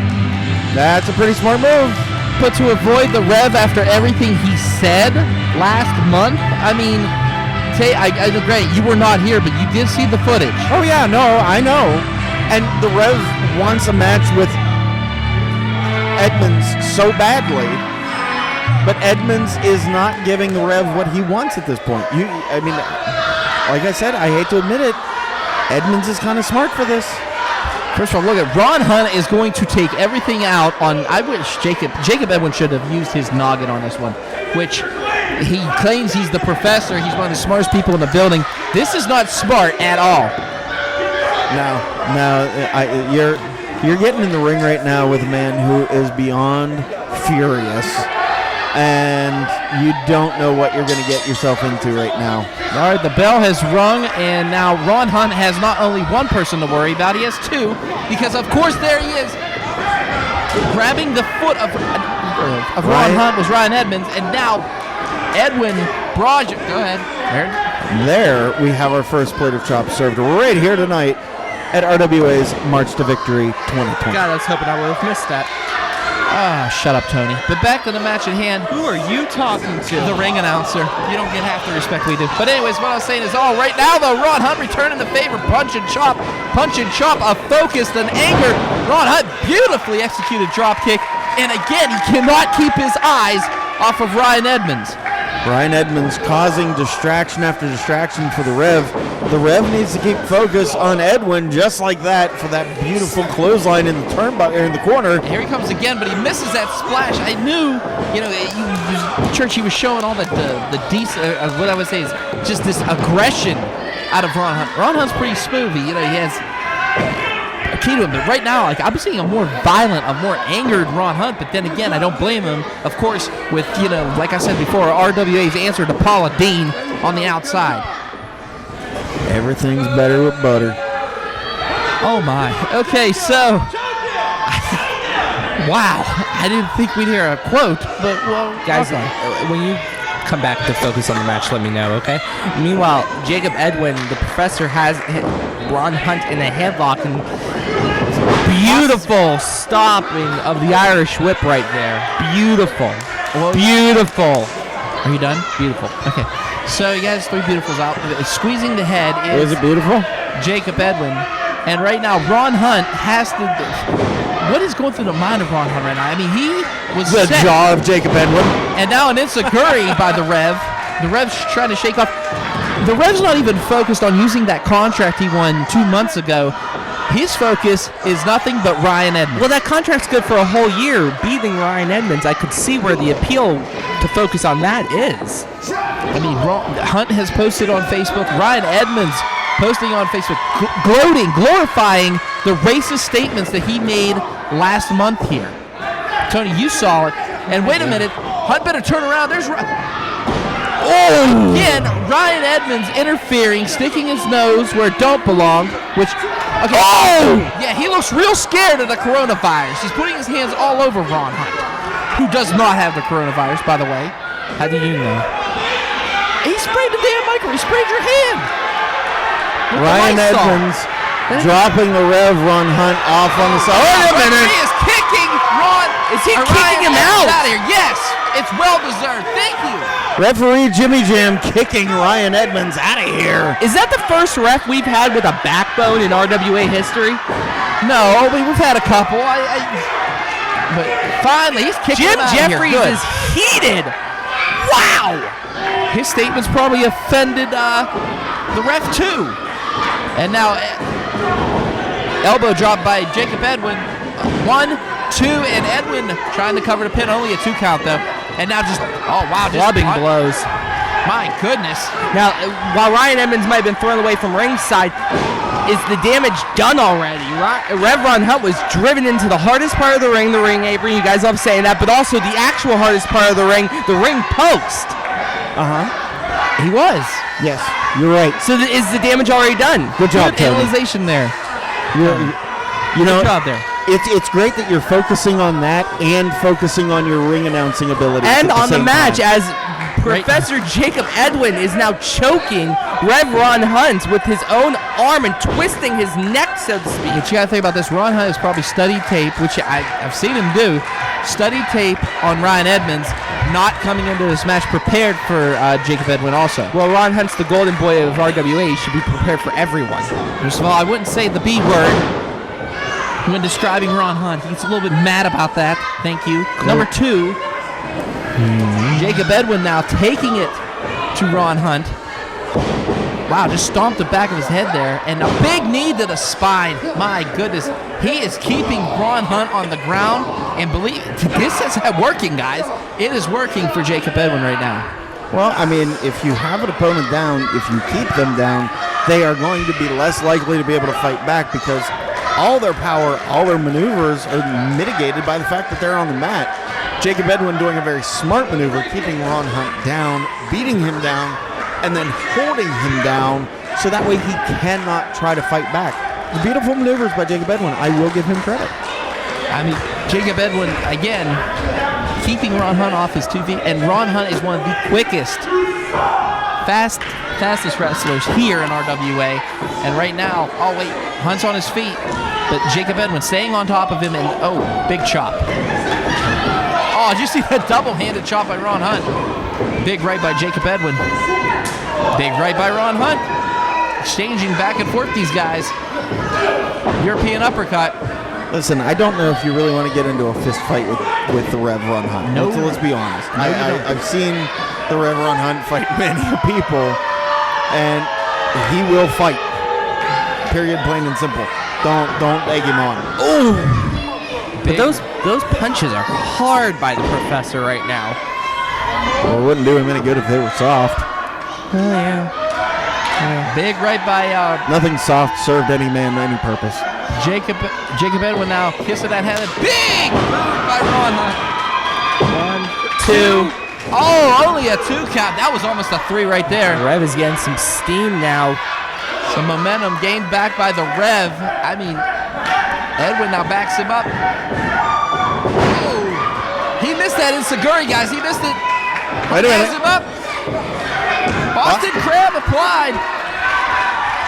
Speaker 3: That's a pretty smart move.
Speaker 1: But to avoid the Rev after everything he said last month, I mean, I know, great, you were not here, but you did see the footage.
Speaker 3: Oh yeah, no, I know. And the Rev wants a match with Edmonds so badly, but Edmonds is not giving the Rev what he wants at this point. I mean, like I said, I hate to admit it, Edmonds is kind of smart for this.
Speaker 1: First of all, look at Ron Hunt is going to take everything out on. I wish Jakob Edwinn should have used his noggin on this one, which he claims he's the professor. He's one of the smartest people in the building. This is not smart at all.
Speaker 3: No, you're getting in the ring right now with a man who is beyond furious, and you don't know what you're going to get yourself into right now.
Speaker 1: All right, the bell has rung, and now Ron Hunt has not only one person to worry about, he has 2, because of course there he is, grabbing the foot of Ron Hunt was Ryan Edmonds, and now Edwinn Brogic. Go ahead.
Speaker 3: There we have our first plate of chops served right here tonight at RWA's March to Victory 2020.
Speaker 4: God, I was hoping I would have missed that.
Speaker 1: Ah, shut up, Tony. But back to the match at hand.
Speaker 4: Who are you talking to?
Speaker 1: The ring announcer. You don't get half the respect we do. But anyways, what I was saying is, right now, though, Ron Hunt returning the favor. Punch and chop, a focused and anger. Ron Hunt beautifully executed drop kick. And again, he cannot keep his eyes off of Ryan Edmonds.
Speaker 3: Ryan Edmonds causing distraction after distraction for the Rev. The Rev needs to keep focus on Edwinn just like that for that beautiful clothesline in the turnbuckle in the corner.
Speaker 1: Here he comes again, but he misses that splash. I knew, Church, he was showing all the decent, what I would say is just this aggression out of Ron Hunt. Ron Hunt's pretty smooth. He has a key to him, but right now, I'm seeing a more violent, a more angered Ron Hunt. But then again, I don't blame him. Of course, with like I said before, RWA's answer to Paula Dean on the outside.
Speaker 3: Everything's better with butter.
Speaker 1: Oh my. Okay, so wow, I didn't think we'd hear a quote, but well,
Speaker 4: Guys, when you come back to focus on the match, let me know, okay? Meanwhile, Jakob Edwinn, the professor, has hit Ron Hunt in a headlock, and beautiful stopping of the Irish whip right there. Beautiful. Beautiful.
Speaker 1: Are you done?
Speaker 4: Beautiful.
Speaker 1: Okay. So you guys, 3 beautifuls out. Squeezing the head is
Speaker 3: it beautiful?
Speaker 1: Jakob Edwinn. And right now, Ron Hunt has to... What is going through the mind of Ron Hunt right now? I mean, he was
Speaker 3: The
Speaker 1: set.
Speaker 3: jaw of Jakob Edwinn.
Speaker 1: And now an Gory by the Rev. The Rev's trying to shake off. The Rev's not even focused on using that contract he won 2 months ago. His focus is nothing but Ryan Edmonds.
Speaker 4: Well, that contract's good for a whole year, beating Ryan Edmonds. I could see where the appeal to focus on that is.
Speaker 1: I mean, Hunt has posted on Facebook. Ryan Edmonds posting on Facebook, gloating, glorifying the racist statements that he made last month here. Tony, you saw it. And wait a minute, Hunt better turn around. There's again, Ryan Edmonds interfering, sticking his nose where it don't belong, which, okay. Oh! Yeah, he looks real scared of the coronavirus. He's putting his hands all over Ron Hunt, who does not have the coronavirus, by the way. How do you know? He sprayed the damn microphone. He sprayed your hand.
Speaker 3: Ryan Edmonds dropping the Rev Ron Hunt off on the side.
Speaker 1: Wait a minute. He is kicking Ron.
Speaker 4: Is he kicking him out?
Speaker 1: Out of here. Yes, it's well deserved. Thank you.
Speaker 3: Referee Jimmy Jam kicking Ryan Edmonds out of here.
Speaker 4: Is that the first ref we've had with a backbone in RWA history?
Speaker 1: No, we've had a couple. But finally, he's kicking
Speaker 4: Jim
Speaker 1: him out
Speaker 4: Jeffries
Speaker 1: of here.
Speaker 4: is heated. Wow.
Speaker 1: His statements probably offended the ref too. And now elbow drop by Jakob Edwinn. 1, 2, and Edwinn trying to cover the pin. Only a 2 count though. And now just
Speaker 4: clubbing blows.
Speaker 1: My goodness.
Speaker 4: Now, while Ryan Edmonds might have been thrown away from ringside, is the damage done already? Rev Ron Hunt was driven into the hardest part of the ring apron. You guys love saying that, but also the actual hardest part of the ring post.
Speaker 1: He was.
Speaker 3: Yes, you're right.
Speaker 4: So is the damage already done?
Speaker 3: Good job,
Speaker 1: Good
Speaker 3: Tony.
Speaker 1: analyzation there.
Speaker 3: You know,
Speaker 1: Good job there.
Speaker 3: It's great that you're focusing on that and focusing on your ring announcing abilities.
Speaker 4: And on the match,
Speaker 3: time.
Speaker 4: as Professor Jakob Edwinn is now choking Rev Ron Hunt with his own arm and twisting his neck, so to speak.
Speaker 1: But you gotta think about this. Ron Hunt has probably studied tape, which I've seen him do. Studied tape on Ryan Edmonds, not coming into this match prepared for Jakob Edwinn also.
Speaker 4: Well, Ron Hunt's the golden boy of RWA. He should be prepared for everyone.
Speaker 1: First of all, I wouldn't say the B word when describing Ron Hunt. He's a little bit mad about that. Thank you. Number 2, Jakob Edwinn now taking it to Ron Hunt. Wow, just stomped the back of his head there. And a big knee to the spine. My goodness. He is keeping Ron Hunt on the ground. And believe this is working, guys. It is working for Jakob Edwinn right now.
Speaker 3: Well, I mean, if you have an opponent down, if you keep them down, they are going to be less likely to be able to fight back because all their power, all their maneuvers are mitigated by the fact that they're on the mat. Jakob Edwinn doing a very smart maneuver, keeping Ron Hunt down, beating him down, and then holding him down so that way he cannot try to fight back. The beautiful maneuvers by Jakob Edwinn. I will give him credit.
Speaker 1: I mean, Jakob Edwinn, again, keeping Ron Hunt off his 2 feet, and Ron Hunt is one of the quickest, fastest wrestlers here in RWA. And right now, Hunt's on his feet, but Jakob Edwinn staying on top of him, and big chop. Oh, did you see that double-handed chop by Ron Hunt? Big right by Jakob Edwinn. Big right by Ron Hunt. Exchanging back and forth, these guys. European uppercut.
Speaker 3: Listen, I don't know if you really want to get into a fist fight with the Rev Ron Hunt.
Speaker 1: No.
Speaker 3: Let's be honest. I've seen the Rev Ron Hunt fight many people, and he will fight. Period, plain and simple. Don't egg him on.
Speaker 4: Ooh! But those punches are hard by the Professor right now.
Speaker 3: Well, it wouldn't do him any good if they were soft.
Speaker 4: Oh, yeah.
Speaker 1: Big right by
Speaker 3: Nothing soft served any man any purpose.
Speaker 1: Jakob Edwinn now kissing that head. Big move by Ron Hunt.
Speaker 4: 1, 2.
Speaker 1: Oh, only a 2 count. That was almost a 3 right there.
Speaker 4: Rev is getting some steam now.
Speaker 1: Some momentum gained back by the Rev. I mean, Edwinn now backs him up. Oh, he missed that Gory, guys. He missed it.
Speaker 3: Wait a minute.
Speaker 1: Him up. Boston Crab applied.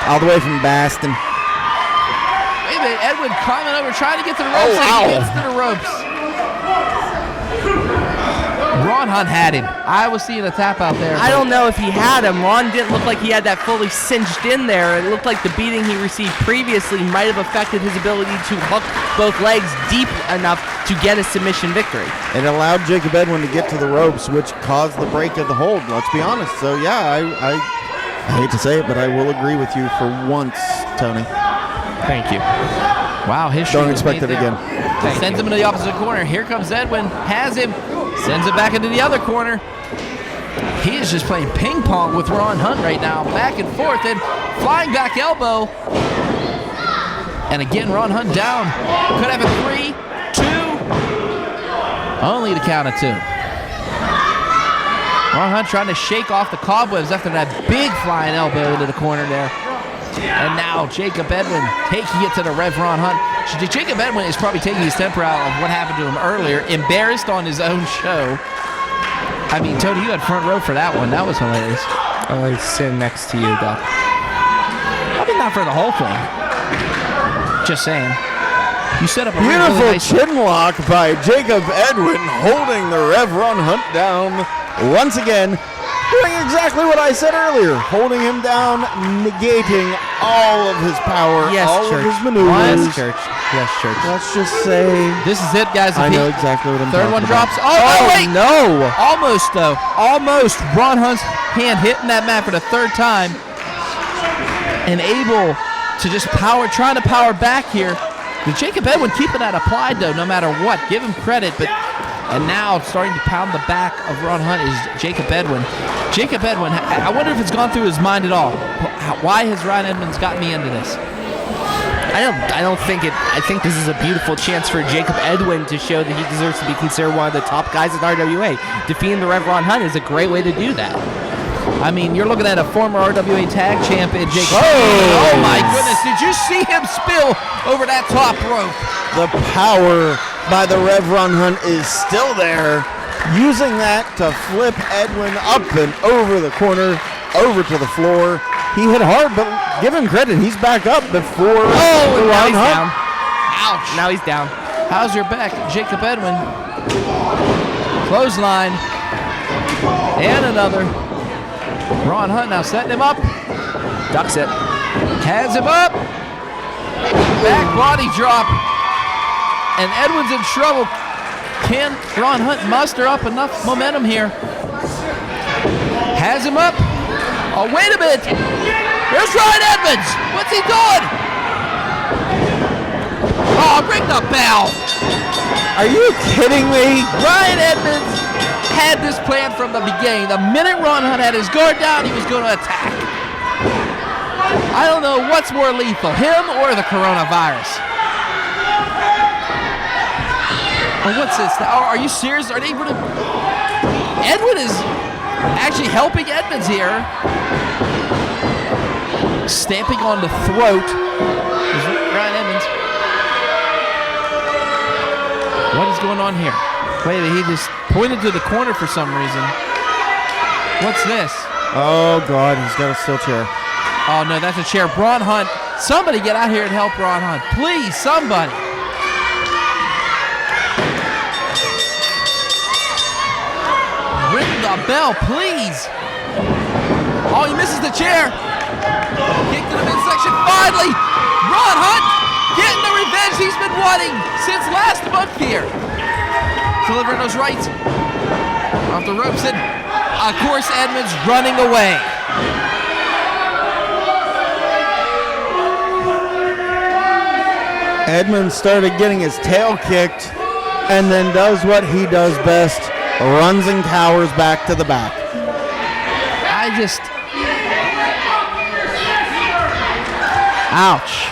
Speaker 3: All the way from Baston.
Speaker 1: Wait a minute. Edwinn climbing over, trying to get to the ropes.
Speaker 3: Oh, wow.
Speaker 1: He gets to the ropes. Ron Hunt had him. I was seeing a tap out there.
Speaker 4: I don't know if he had him. Ron didn't look like he had that fully cinched in there. It looked like the beating he received previously might have affected his ability to hook both legs deep enough to get a submission victory.
Speaker 3: It allowed Jakob Edwinn to get to the ropes, which caused the break of the hold, let's be honest. So, yeah, I hate to say it, but I will agree with you for once, Tony.
Speaker 4: Thank you.
Speaker 1: Wow, history.
Speaker 3: Don't expect it again.
Speaker 1: Sends him into the opposite corner. Here comes Edwinn. Has him. Sends it back into the other corner. He is just playing ping pong with Ron Hunt right now. Back and forth and flying back elbow. And again, Ron Hunt down. Could have a 3, 2. Only the count of 2. Ron Hunt trying to shake off the cobwebs after that big flying elbow into the corner there. And now Jakob Edwinn taking it to the Rev Ron Hunt. Jakob Edwinn is probably taking his temper out of what happened to him earlier. Embarrassed on his own show. I mean, Tony, you had front row for that one. That was hilarious.
Speaker 4: Oh, he's sitting next to you, though.
Speaker 1: I mean, not for the whole thing. Just saying. You set up a
Speaker 3: Beautiful
Speaker 1: really nice
Speaker 3: chin lock by Jakob Edwinn, holding the Rev Ron Hunt down once again. Doing exactly what I said earlier, holding him down, negating all of his power,
Speaker 4: Yes,
Speaker 3: all
Speaker 4: Church.
Speaker 3: of his maneuvers.
Speaker 4: Yes, Church. Yes, Church.
Speaker 3: Let's just say,
Speaker 1: This is it, guys. If
Speaker 3: I
Speaker 1: he-
Speaker 3: know exactly what I'm
Speaker 1: Third
Speaker 3: talking
Speaker 1: one
Speaker 3: about.
Speaker 1: drops. Oh, wait.
Speaker 4: no!
Speaker 1: Almost, though. Almost. Ron Hunt's hand hitting that mat for the 3rd time. And able to just trying to power back here. But Jakob Edwinn keeping that applied, though, no matter what. Give him credit. And now starting to pound the back of Ron Hunt is Jakob Edwinn. Jakob Edwinn, I wonder if it's gone through his mind at all. Why has Ron Edmonds gotten me into this?
Speaker 4: I don't think it. I think this is a beautiful chance for Jakob Edwinn to show that he deserves to be considered one of the top guys in RWA. Defeating the Rev Ron Hunt is a great way to do that.
Speaker 1: I mean, you're looking at a former RWA tag champion, Jakob.
Speaker 3: Oh!
Speaker 1: Oh my goodness! Did you see him spill over that top rope?
Speaker 3: The power by the Rev Ron Hunt is still there. Using that to flip Edwinn up and over the corner, over to the floor. He hit hard, but give him credit. He's back up before
Speaker 4: Now
Speaker 3: Ron
Speaker 4: he's
Speaker 3: Hunt.
Speaker 4: down.
Speaker 1: Ouch!
Speaker 4: Now he's down.
Speaker 1: How's your back, Jakob Edwinn? Clothesline. And another. Ron Hunt now setting him up.
Speaker 4: Ducks it.
Speaker 1: Has him up. Back body drop. And Edwinn's in trouble. Can Ron Hunt muster up enough momentum here? Has him up. Oh, wait a minute. Here's Ryan Edmonds. What's he doing? Oh, ring the bell.
Speaker 3: Are you kidding me?
Speaker 1: Ryan Edmonds had this plan from the beginning. The minute Ron Hunt had his guard down, he was going to attack. I don't know what's more lethal, him or the coronavirus. Oh, what's this? Are you serious? Are they going to... Edwinn is actually helping Edmonds here. Stamping on the throat is Ryan Edmonds. What is going on here? Wait, he just pointed to the corner for some reason. What's this?
Speaker 3: Oh, God, he's got a steel chair.
Speaker 1: Oh, no, that's a chair. Ron Hunt. Somebody get out here and help Ron Hunt. Please, somebody. Ring the bell, please. Oh, he misses the chair. Kick to the midsection. Finally, Ron Hunt getting the revenge he's been wanting since last month here. Delivering those rights. Off the ropes and of course, Edmonds running away.
Speaker 3: Edmonds started getting his tail kicked and then does what he does best, runs and cowers back to the back.
Speaker 1: Ouch.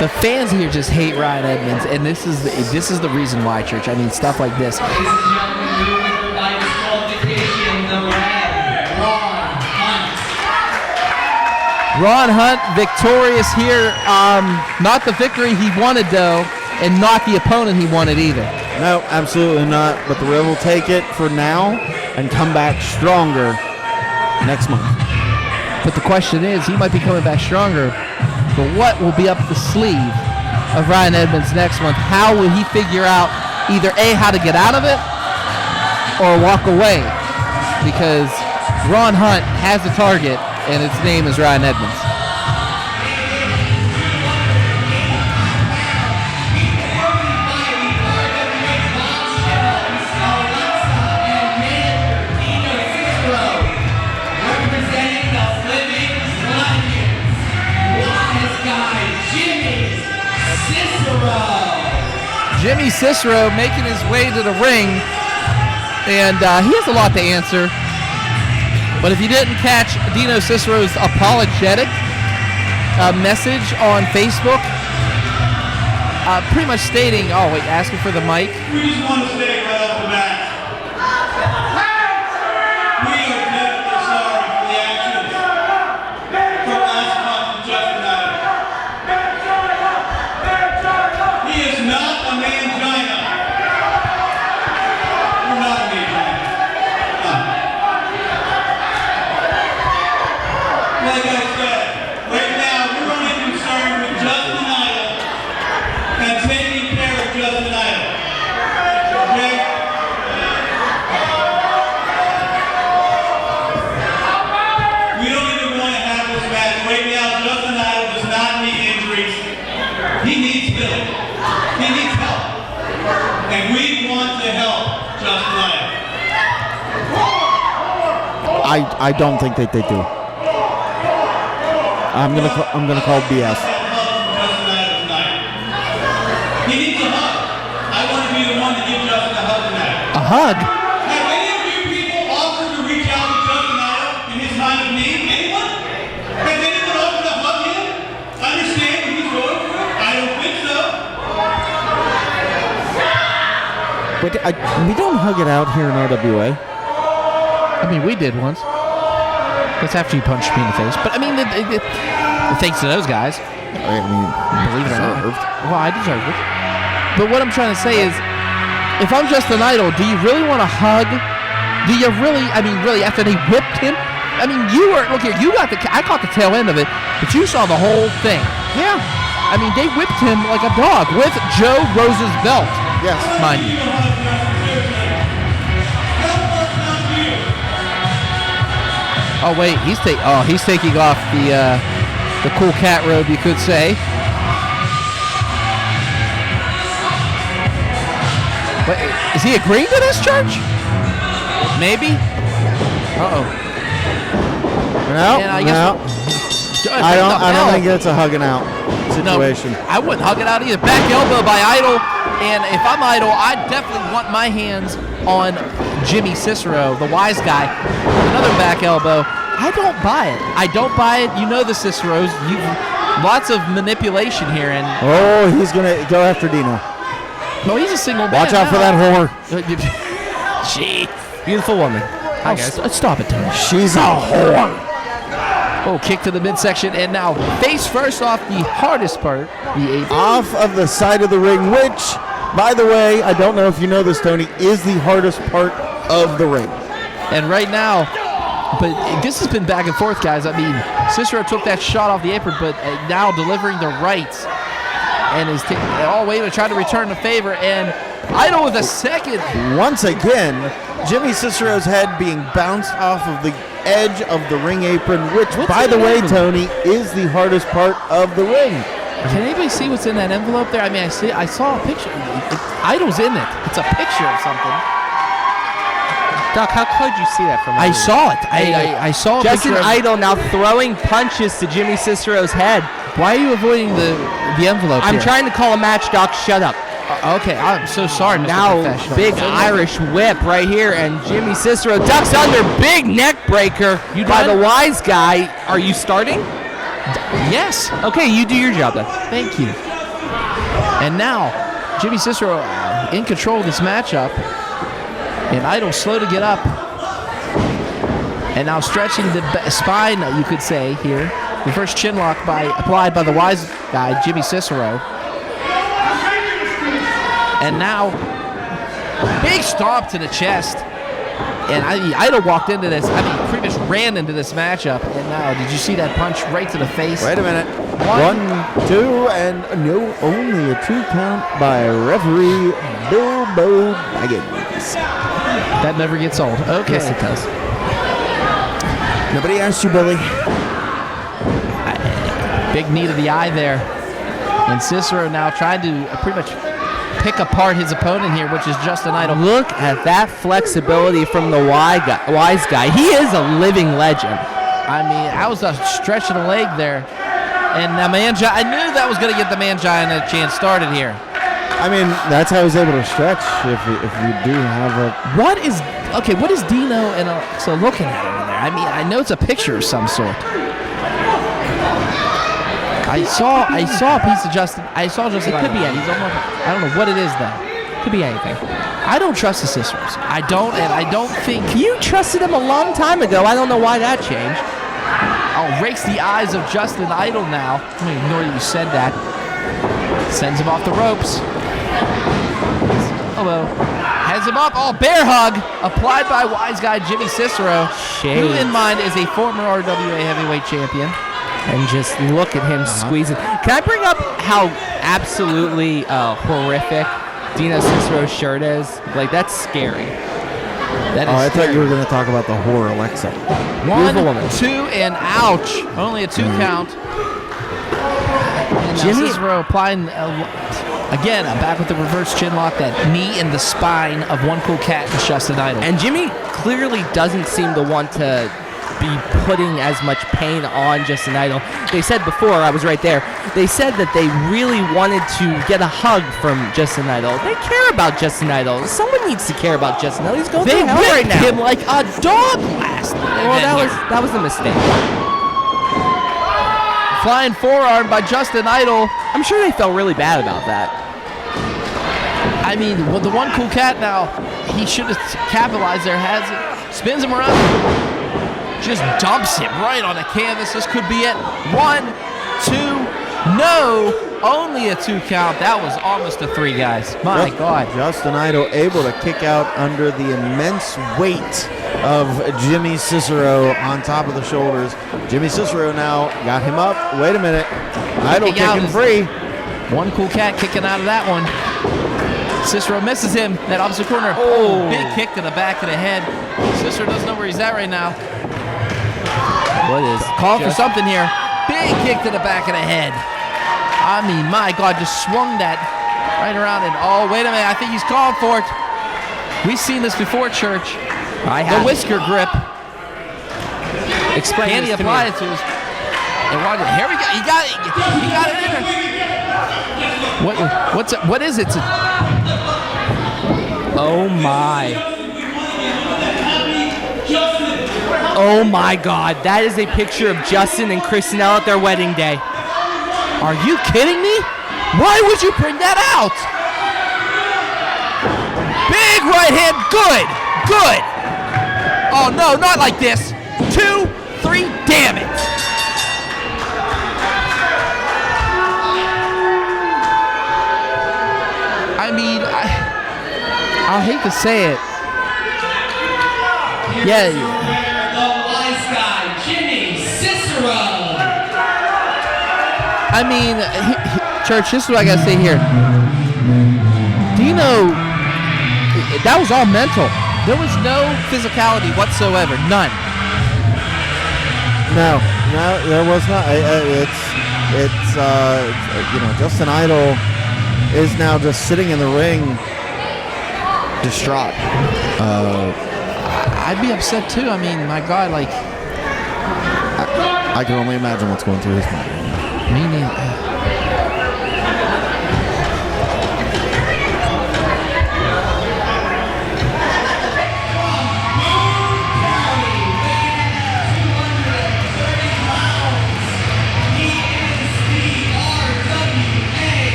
Speaker 1: The fans here just hate Ryan Edmonds, and this is the reason why, Church. I mean, stuff like this. Ron Hunt victorious here. Not the victory he wanted, though, and not the opponent he wanted either.
Speaker 3: No, absolutely not. But the Rev will take it for now and come back stronger next month.
Speaker 1: But the question is, he might be coming back stronger, but what will be up the sleeve of Ryan Edmonds next month? How will he figure out either A, how to get out of it, or walk away? Because Ron Hunt has a target, and its name is Ryan Edmonds. Jimmy Cicero making his way to the ring, and he has a lot to answer. But if you didn't catch Dino Cicero's apologetic message on Facebook, pretty much stating, asking for the mic.
Speaker 6: We just want to state right off the bat, we are definitely sorry for the actions from last month in Justin Idol. He is not a mangina. We're not a mangina. Like I said, right now we're only concerned with Justin Idol and taking care of Justin Idol. Okay? We don't even want to have this match. Right now, Justin Idol does not need injuries. He needs healing. He needs help. And we want to help Justin Idol.
Speaker 3: I don't think that they do. I'm gonna call BS.
Speaker 6: He needs a hug. I want to be the one to give Justin a hug tonight.
Speaker 1: A hug?
Speaker 6: Have any of you people offered to reach out to Justin Idol in his time of need? Anyone? Has anyone offered to hug him? Understand what he's going through? I don't think so.
Speaker 3: But we don't hug it out here in RWA.
Speaker 1: I mean, we did once. That's after you punched me in the face. But, I mean, thanks to those guys.
Speaker 3: I mean,
Speaker 1: Believe it or not. Well, I deserved it. But what I'm trying to say is, if I'm just an idol, do you really want to hug? Do you really, after they whipped him? I mean, look here, I caught the tail end of it, but you saw the whole thing.
Speaker 3: yeah.
Speaker 1: I mean, they whipped him like a dog with Joe Rosa's belt,
Speaker 3: Yes.
Speaker 1: mind you. Oh, wait, he's taking off the cool cat robe, you could say. Wait, is he agreeing to this, Church? Maybe? Uh-oh.
Speaker 3: No,
Speaker 1: And I guess
Speaker 3: no. I don't think it's a hugging out situation.
Speaker 1: No, I wouldn't hug it out either. Back elbow by Idol, and if I'm Idol, I definitely want my hands on Jimmy Cicero, the wise guy. Another back elbow. I don't buy it. You know the Ciceros. Lots of manipulation here, and
Speaker 3: Oh, he's gonna go after Dino.
Speaker 1: no, he's a single man.
Speaker 3: Watch out for that whore.
Speaker 1: Gee, beautiful woman. Hi guys. Stop it, Tony.
Speaker 3: She's a whore.
Speaker 1: Oh, kick to the midsection, and now face first off the hardest part, the apron.
Speaker 3: Off of the side of the ring, which, by the way, I don't know if you know this, Tony, is the hardest part of the ring.
Speaker 1: And right now, but this has been back and forth, guys. I mean, Cicero took that shot off the apron, but now delivering the rights, and is all way to try to return the favor. And Idol with a second.
Speaker 3: Once again, Jimmy Cicero's head being bounced off of the edge of the ring apron, which, by the way, Tony, is the hardest part of the ring.
Speaker 1: Can anybody see what's in that envelope there? I mean, I saw a picture. Idol's in it. It's a picture of something.
Speaker 4: Doc, how could you see that from
Speaker 1: I
Speaker 4: over
Speaker 1: saw it.
Speaker 4: here?
Speaker 1: I saw a
Speaker 4: Justin
Speaker 1: picture of-
Speaker 4: Idol now throwing punches to Jimmy Cicero's head.
Speaker 1: Why are you avoiding the envelope
Speaker 4: I'm
Speaker 1: here?
Speaker 4: trying to call a match, Doc. Shut up.
Speaker 1: Okay, I'm so sorry, Mr.
Speaker 4: Now,
Speaker 1: Professional.
Speaker 4: big Irish whip right here, and Jimmy Cicero ducks under. Big neck breaker by
Speaker 1: done?
Speaker 4: the wise guy. Are you starting?
Speaker 1: Yes.
Speaker 4: Okay, you do your job then.
Speaker 1: Thank you. And now, Jimmy Cicero in control of this matchup. And Idol slow to get up. And now stretching the spine, you could say, here. Reverse chin lock applied by the wise guy, Jimmy Cicero. And now, big stomp to the chest. And Idol walked into this, pretty much ran into this matchup. And now, did you see that punch right to the face?
Speaker 3: Wait a minute. 1, 2, and no, only a 2 count by referee Bilbo Baggins.
Speaker 1: That never gets old. Okay.
Speaker 4: Yes, it does.
Speaker 3: Nobody asked you, Billy.
Speaker 1: Big knee to the eye there. And Cicero now trying to pretty much pick apart his opponent here, which is Justin Idol.
Speaker 4: Look at that flexibility from the wise guy. He is a living legend.
Speaker 1: I mean, that was a stretch of the leg there. And the I knew that was going to get the man giant a chance started here.
Speaker 3: I mean, that's how he's able to stretch if you do have a...
Speaker 1: What is Dino and Alexa looking at over there? I mean, I know it's a picture of some sort. I saw a piece of Justin. I saw Justin.
Speaker 4: It could be
Speaker 1: Idol.
Speaker 4: anything.
Speaker 1: I don't know what it is though.
Speaker 4: Could be anything.
Speaker 1: I don't trust the Ciceros. I don't, and I don't think.
Speaker 4: You trusted him a long time ago. I don't know why that changed.
Speaker 1: I'll rakes the eyes of Justin Idol now. I'm going to ignore that you said that. Sends him off the ropes. Hello. Has him up. Oh, bear hug. Applied by wise guy Jimmy Cicero.
Speaker 4: Shades.
Speaker 1: Who in mind is a former RWA heavyweight champion.
Speaker 4: And just look at him squeezing. Can I bring up how absolutely horrific Dino Cicero's shirt is? Like, that's scary.
Speaker 1: That is
Speaker 3: I thought
Speaker 1: scary.
Speaker 3: you were going to talk about the whore Alexa.
Speaker 1: 1,
Speaker 4: woman.
Speaker 1: 2, and ouch. Only a 2 count. And
Speaker 4: Jimmy-
Speaker 1: Cicero applying, again, back with the reverse chin lock, that knee in the spine of One Cool Cat and Justin Idol.
Speaker 4: And Jimmy clearly doesn't seem to want to be putting as much pain on Justin Idol. They said before, I was right there, they said that they really wanted to get a hug from Justin Idol. They care about Justin Idol. Someone needs to care about Justin Idol. He's going
Speaker 1: They
Speaker 4: through hell right
Speaker 1: whipped
Speaker 4: now.
Speaker 1: him like a dog last night.
Speaker 4: Well, that was a mistake.
Speaker 1: Flying forearm by Justin Idol.
Speaker 4: I'm sure they felt really bad about that.
Speaker 1: I mean, well, the One Cool Cat now, he should have capitalized there, has it, spins him around, just dumps him right on the canvas. This could be it. 1, 2, no, only a 2 count. That was almost a 3, guys. My God.
Speaker 3: Justin Idol able to kick out under the immense weight of Jimmy Cicero on top of the shoulders. Jimmy Cicero now got him up. Wait a minute. Idol
Speaker 1: Kicking out
Speaker 3: kicking
Speaker 1: is-
Speaker 3: free.
Speaker 1: One Cool Cat kicking out of that one. Cicero misses him. That opposite corner. Oh, big kick to the back of the head. Cicero doesn't know where he's at right now.
Speaker 4: What is?
Speaker 1: Calling for something here. Big kick to the back of the head. I mean, my God, just swung that right around and oh, wait a minute. I think he's calling for it. We've seen this before, Church.
Speaker 4: I
Speaker 1: The
Speaker 4: have.
Speaker 1: whisker grip.
Speaker 4: Explain
Speaker 1: Can he
Speaker 4: this to
Speaker 1: apply
Speaker 4: me.
Speaker 1: it to his? And here we go. He got it. He got it in there. What is it?
Speaker 4: Oh my. Oh my God, that is a picture of Justin and Kristen L at their wedding day.
Speaker 1: Are you kidding me? Why would you bring that out? Big right hand. Good. Good. Oh, no, not like this. 2, 3, damn it. I mean, I hate to say it. Yeah.
Speaker 5: The wise guy, Jimmy Cicero.
Speaker 1: I mean, Church, this is what I gotta say here. Dino, that was all mental. There was no physicality whatsoever, none.
Speaker 3: No, there was not. It's Justin Idol is now just sitting in the ring, distraught.
Speaker 1: I'd be upset too. I mean, my God, like,
Speaker 3: I can only imagine what's going through his mind.
Speaker 1: meaning.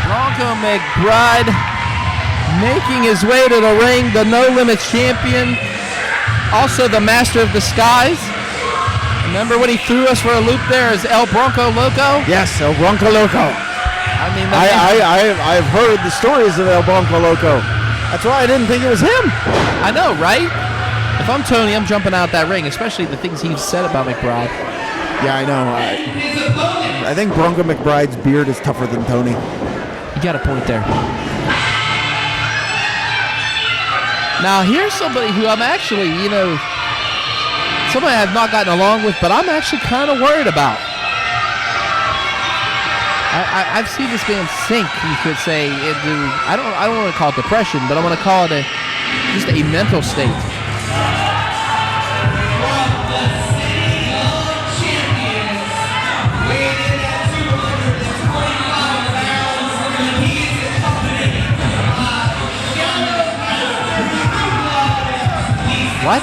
Speaker 1: Bronco McBride making his way to the ring, the No Limits champion, also the master of disguise. Remember when he threw us for a loop there as El Bronco Loco?
Speaker 3: Yes, El Bronco Loco.
Speaker 1: I mean,
Speaker 3: I've heard the stories of El Bronco Loco. That's why I didn't think it was him.
Speaker 1: I know, right? If I'm Tony, I'm jumping out that ring, especially the things he's said about McBride.
Speaker 3: Yeah, I know. I think Bronco McBride's beard is tougher than Tony.
Speaker 1: You got a point there. Now, here's somebody who I'm actually, somebody I've not gotten along with, but I'm actually kind of worried about. I've seen this man sink, you could say, into, I don't want to call it depression, but I want to call it just a mental state. What?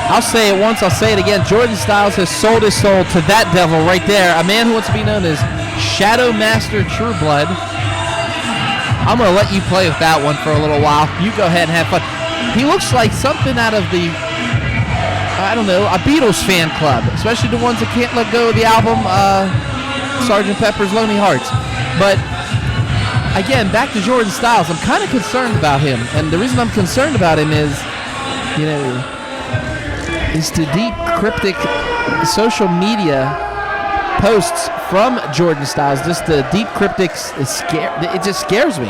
Speaker 1: I'll say it once, I'll say it again. Jordan Styles has sold his soul to that devil right there. A man who wants to be known as Shadow Master Trueblood. I'm going to let you play with that one for a little while. You go ahead and have fun. He looks like something out of the, a Beatles fan club. Especially the ones that can't let go of the album, Sgt. Pepper's Lonely Hearts. But again, back to Jordan Styles. I'm kind of concerned about him. And the reason I'm concerned about him is, is the deep, cryptic social media posts from Jordan Styles. Just the deep, cryptic, it just scares me.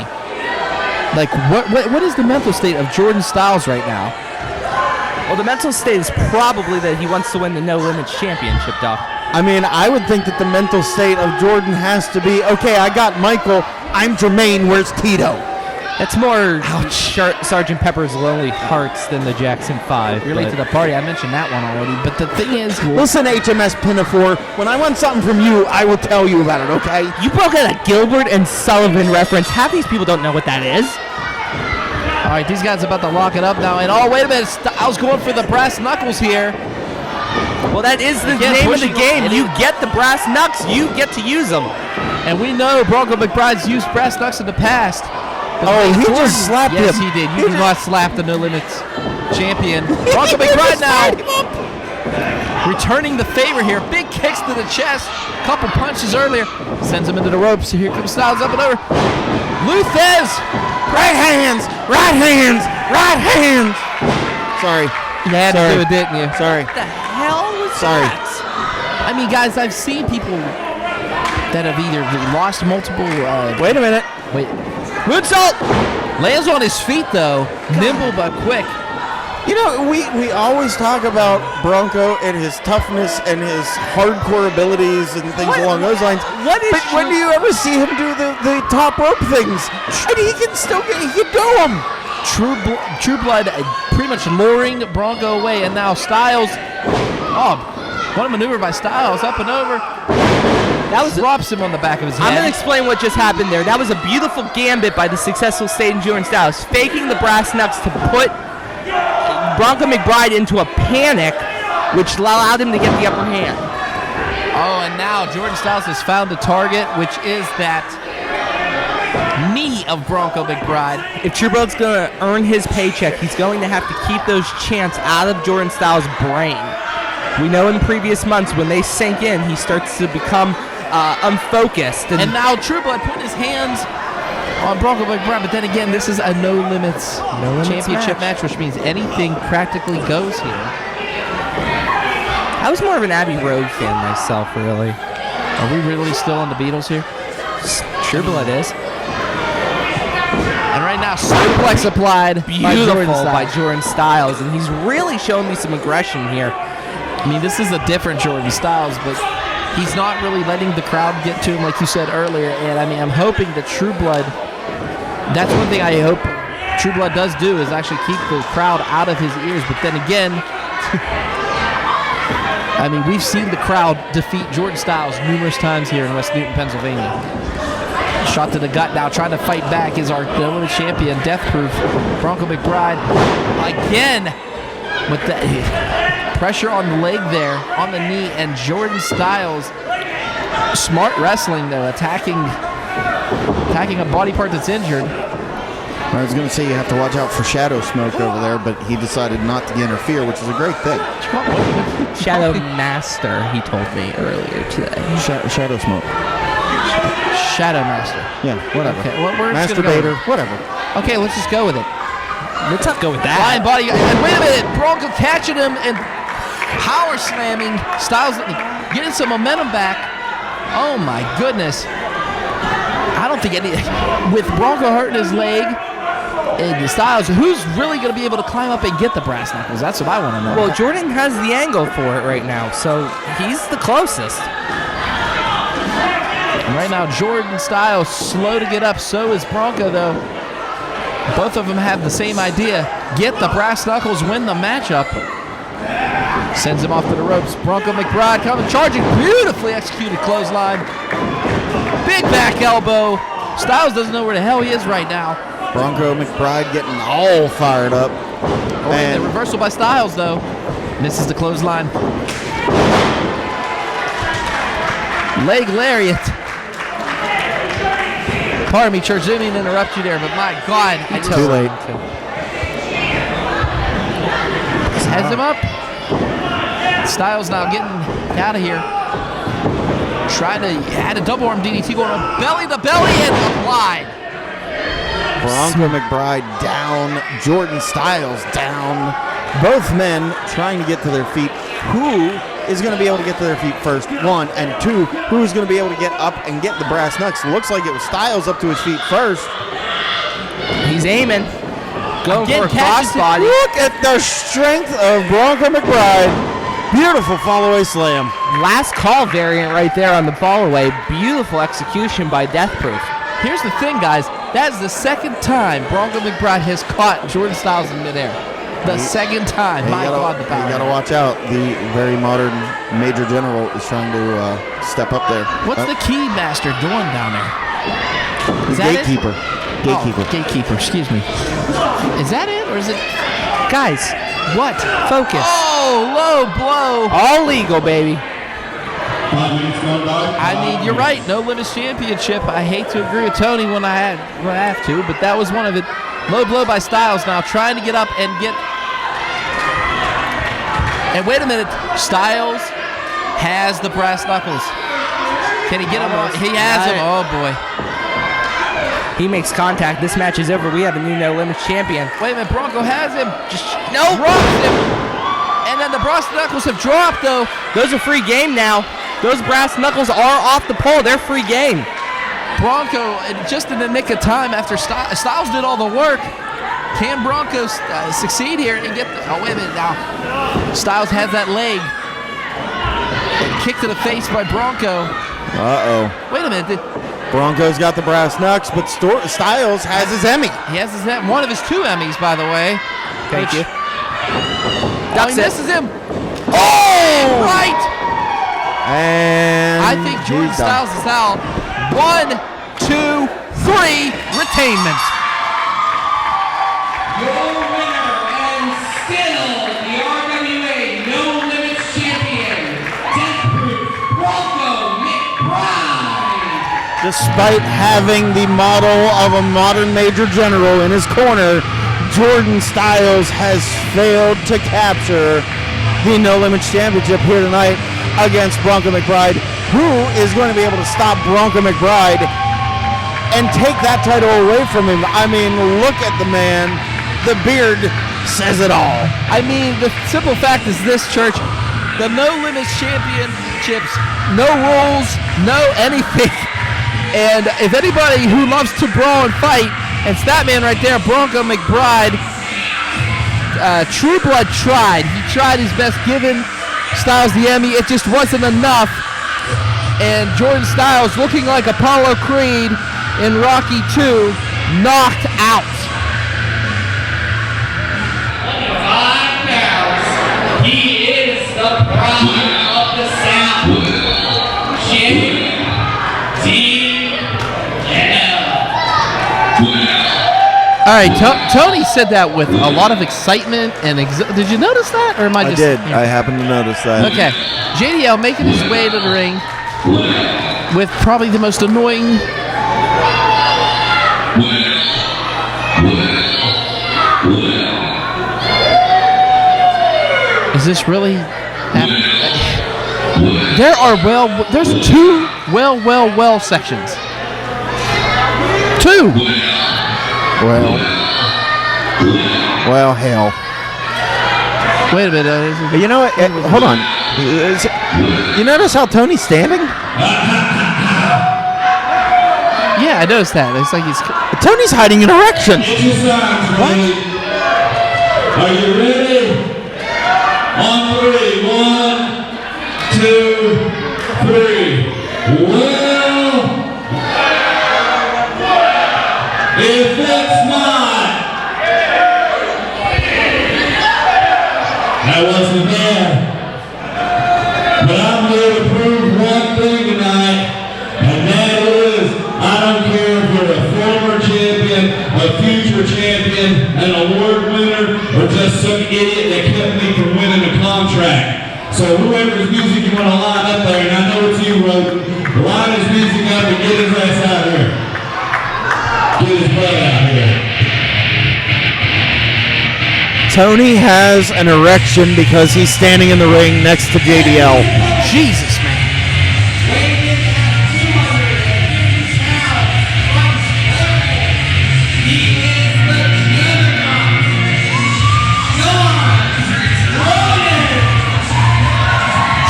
Speaker 1: Like, what is the mental state of Jordan Styles right now?
Speaker 4: Well, the mental state is probably that he wants to win the No Limits Championship, Doc.
Speaker 3: I mean, I would think that the mental state of Jordan has to be, okay, I got Michael, I'm Jermaine, where's Tito?
Speaker 4: That's more Sgt. Pepper's Lonely Hearts than the Jackson 5.
Speaker 1: You're late to the party. I mentioned that one already. But the thing is,
Speaker 3: listen, HMS Pinafore, when I want something from you, I will tell you about it, okay?
Speaker 4: You broke out a Gilbert and Sullivan reference. Half these people don't know what that is.
Speaker 1: All right, these guys are about to lock it up now. And wait a minute, Styles going for the brass knuckles here.
Speaker 4: Well, that is the name of the game. You get the brass knucks, you get to use them.
Speaker 1: And we know Bronco McBride's used brass knucks in the past.
Speaker 3: He just slapped him.
Speaker 1: Yes, he did. You do not slap the No Limits champion. Bronco McBride now returning the favor here. Big kicks to the chest. Couple punches earlier. Sends him into the ropes. Here comes Styles up and over. Luthez.
Speaker 3: Right hands. Right hands. Right hands. Sorry.
Speaker 1: You had to do it, didn't you?
Speaker 3: Sorry.
Speaker 4: What the hell was that?
Speaker 1: I mean, guys, I've seen people that have either lost multiple...
Speaker 3: Wait a minute.
Speaker 1: Wait. Moonsault! Lands on his feet, though. Nimble but quick.
Speaker 3: We always talk about Bronco and his toughness and his hardcore abilities and things along those lines. When do you ever see him do the top rope things? And he can do them.
Speaker 1: True Blood pretty much luring Bronco away, and now Styles. What a maneuver by Styles, up and over. Drops him on the back of his head.
Speaker 4: I'm going to explain what just happened there. That was a beautiful gambit by the successful stage Jordan Styles, faking the brass knucks to put Bronco McBride into a panic, which allowed him to get the upper hand.
Speaker 1: And now Jordan Styles has found the target, which is that knee of Bronco McBride.
Speaker 4: If True Blood's going to earn his paycheck, he's going to have to keep those chants out of Jordan Styles' brain. We know in previous months when they sink in, he starts to become unfocused.
Speaker 1: And now True Blood put his hands on Bronco McBride, but then again, this is a No Limits championship match, which means anything practically goes here.
Speaker 4: I was more of an Abbey Road fan myself, really.
Speaker 1: Are we really still on the Beatles here?
Speaker 4: True Blood is.
Speaker 1: And right now, suplex applied
Speaker 4: by Jordan Styles, and he's really showing me some aggression here.
Speaker 1: I mean, this is a different Jordan Styles, but he's not really letting the crowd get to him like you said earlier. And, I mean, I'm hoping that True Blood, that's one thing I hope True Blood does do is actually keep the crowd out of his ears. But then again, I mean, we've seen the crowd defeat Jordan Styles numerous times here in West Newton, Pennsylvania. Shot to the gut now, trying to fight back is our Unlimited champion, Death Proof, Bronco McBride. Again, with the pressure on the leg there, on the knee, and Jordan Styles, smart wrestling though, attacking a body part that's injured.
Speaker 3: I was going to say you have to watch out for shadow smoke over there, but he decided not to interfere, which is a great thing.
Speaker 4: Shadow Master, he told me earlier today.
Speaker 3: Shadow smoke.
Speaker 1: Shadow Master.
Speaker 3: Yeah, whatever.
Speaker 1: Okay, well, we're just
Speaker 3: Masturbator,
Speaker 1: gonna go.
Speaker 3: whatever.
Speaker 1: Okay, let's just go with it.
Speaker 4: Let's not go with that.
Speaker 1: Lion body. And wait a minute, Bronco catching him and power slamming. Styles getting some momentum back. Oh my goodness. I don't think with Bronco hurting his leg and Styles, who's really going to be able to climb up and get the brass knuckles? That's what I want to know.
Speaker 4: Well, Jordan has the angle for it right now, so he's the closest.
Speaker 1: Right now, Jordan Styles slow to get up. So is Bronco, though. Both of them have the same idea. Get the brass knuckles, win the matchup. Sends him off to the ropes. Bronco McBride coming, charging. Beautifully executed clothesline. Big back elbow. Styles doesn't know where the hell he is right now.
Speaker 3: Bronco McBride getting all fired up.
Speaker 1: Oh, and the reversal by Styles, though. Misses the clothesline. Leg lariat. Pardon me, Church, didn't mean to interrupt you there, but my God.
Speaker 3: Too late.
Speaker 1: Heads him up. Styles now getting out of here. Trying to add a double arm DDT going on belly to belly and applied.
Speaker 3: Bronco McBride down. Jordan Styles down. Both men trying to get to their feet. Who is going to be able to get to their feet first? One, and two, who's going to be able to get up and get the brass knucks? Looks like it was Styles up to his feet first.
Speaker 4: He's aiming. Going for a crossbody.
Speaker 3: Look at the strength of Bronco McBride. Beautiful fall-away slam.
Speaker 4: Last call variant right there on the fall away. Beautiful execution by Death Proof.
Speaker 1: Here's the thing, guys. That's the second time Bronco McBride has caught Jordan Styles in midair. The second time. My God, the power.
Speaker 3: You got to watch out. The very modern Major General is trying to step up there.
Speaker 1: What's the key master doing down there? Is
Speaker 3: the
Speaker 1: that
Speaker 3: gatekeeper.
Speaker 1: It?
Speaker 3: Gatekeeper.
Speaker 1: Oh, gatekeeper, excuse me. Is that it, or is it?
Speaker 4: Guys,
Speaker 1: what?
Speaker 4: Focus.
Speaker 1: Oh, low blow.
Speaker 4: All legal, baby.
Speaker 2: 5 minutes gone by.
Speaker 1: I mean, you're right. No limits championship. I hate to agree with Tony when I have to, but that was one of it. Low blow by Styles now, trying to get up and get. And wait a minute, Styles has the brass knuckles. Can he get him? He has him. Oh boy.
Speaker 4: He makes contact. This match is over. We have a new No Limits champion.
Speaker 1: Wait a minute, Bronco has him. Just drops him. And then the brass knuckles have dropped though.
Speaker 4: Those are free game now. Those brass knuckles are off the pole. They're free game.
Speaker 1: Bronco, just in the nick of time after Styles did all the work. Can Bronco succeed here and get oh, wait a minute now. Styles has that leg. Kick to the face by Bronco.
Speaker 3: Uh-oh.
Speaker 1: Wait a minute.
Speaker 3: Bronco's got the brass knucks, but Styles has his Emmy.
Speaker 1: He has one of his 2 Emmys, by the way.
Speaker 4: Thank you.
Speaker 1: He misses him. Oh! Right!
Speaker 3: And
Speaker 1: I think Jordan Styles is out. 1, 2, 3, retainment.
Speaker 5: Your winner and still the RWA No Limits champion, Death Proof, Bronco McBride.
Speaker 3: Despite having the model of a modern Major General in his corner, Jordan Styles has failed to capture the No Limits Championship here tonight against Bronco McBride. Who is going to be able to stop Bronco McBride and take that title away from him? I mean, look at the man. The beard says it all.
Speaker 1: I mean, the simple fact is this, Church. The No Limits Championships, no rules, no anything. And if anybody who loves to brawl and fight, it's that man right there, Bronco McBride. True Blood tried. He tried his best given Styles the Emmy. It just wasn't enough. And Jordan Styles, looking like Apollo Creed in Rocky II, knocked out.
Speaker 5: 5 pounds. He is the pride of the South. JDL.
Speaker 1: All right, Tony said that with a lot of excitement and did you notice that, or am I just?
Speaker 3: I did. I happened to notice that.
Speaker 1: Okay, JDL making his way to the ring with probably the most annoying. Is this really happening? There's 2 well sections. 2.
Speaker 3: Well, hell.
Speaker 1: Wait a minute.
Speaker 3: You know what? Hold on. You notice how Tony's standing?
Speaker 1: Yeah, I noticed that. It's like he's.
Speaker 3: Tony's hiding an erection.
Speaker 2: What? Are you ready? On 3. 1, 2, 3. Well, if it's not, that wasn't bad. But I'm here to prove one thing tonight, and that is, I don't care if you're a former champion, a future champion, an award winner, or just some idiot that kept me from winning a contract. So whoever's music you want to line up there, and I know it's you, Rodin, line his music up and get his ass out here. Get his butt out here.
Speaker 3: Tony has an erection because he's standing in the ring next to JDL.
Speaker 1: Jesus, man.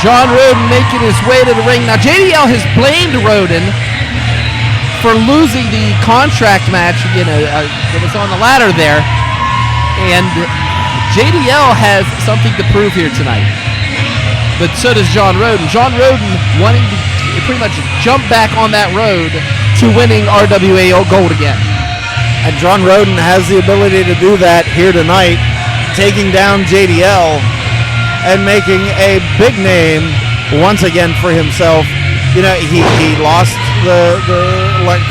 Speaker 1: John Rodin making his way to the ring. Now, JDL has blamed Rodin for losing the contract match, that was on the ladder there. And JDL has something to prove here tonight. But so does John Rodin. John Rodin wanting to pretty much jump back on that road to winning RWA Gold again.
Speaker 3: And John Rodin has the ability to do that here tonight, taking down JDL and making a big name once again for himself. You know, he lost the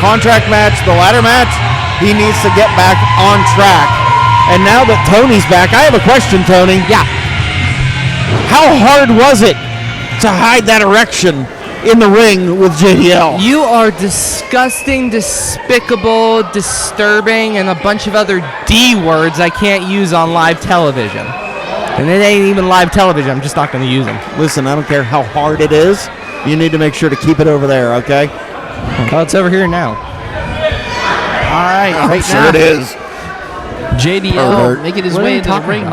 Speaker 3: contract match, the ladder match. He needs to get back on track. And now that Tony's back, I have a question, Tony.
Speaker 1: Yeah.
Speaker 3: How hard was it to hide that erection in the ring with JDL?
Speaker 4: You are disgusting, despicable, disturbing, and a bunch of other D words I can't use on live television. And it ain't even live television. I'm just not going to use them.
Speaker 3: Listen, I don't care how hard it is. You need to make sure to keep it over there, okay?
Speaker 4: Oh, it's over here now.
Speaker 1: All right.
Speaker 3: I'm sure it is.
Speaker 1: JDL making his way into the ring.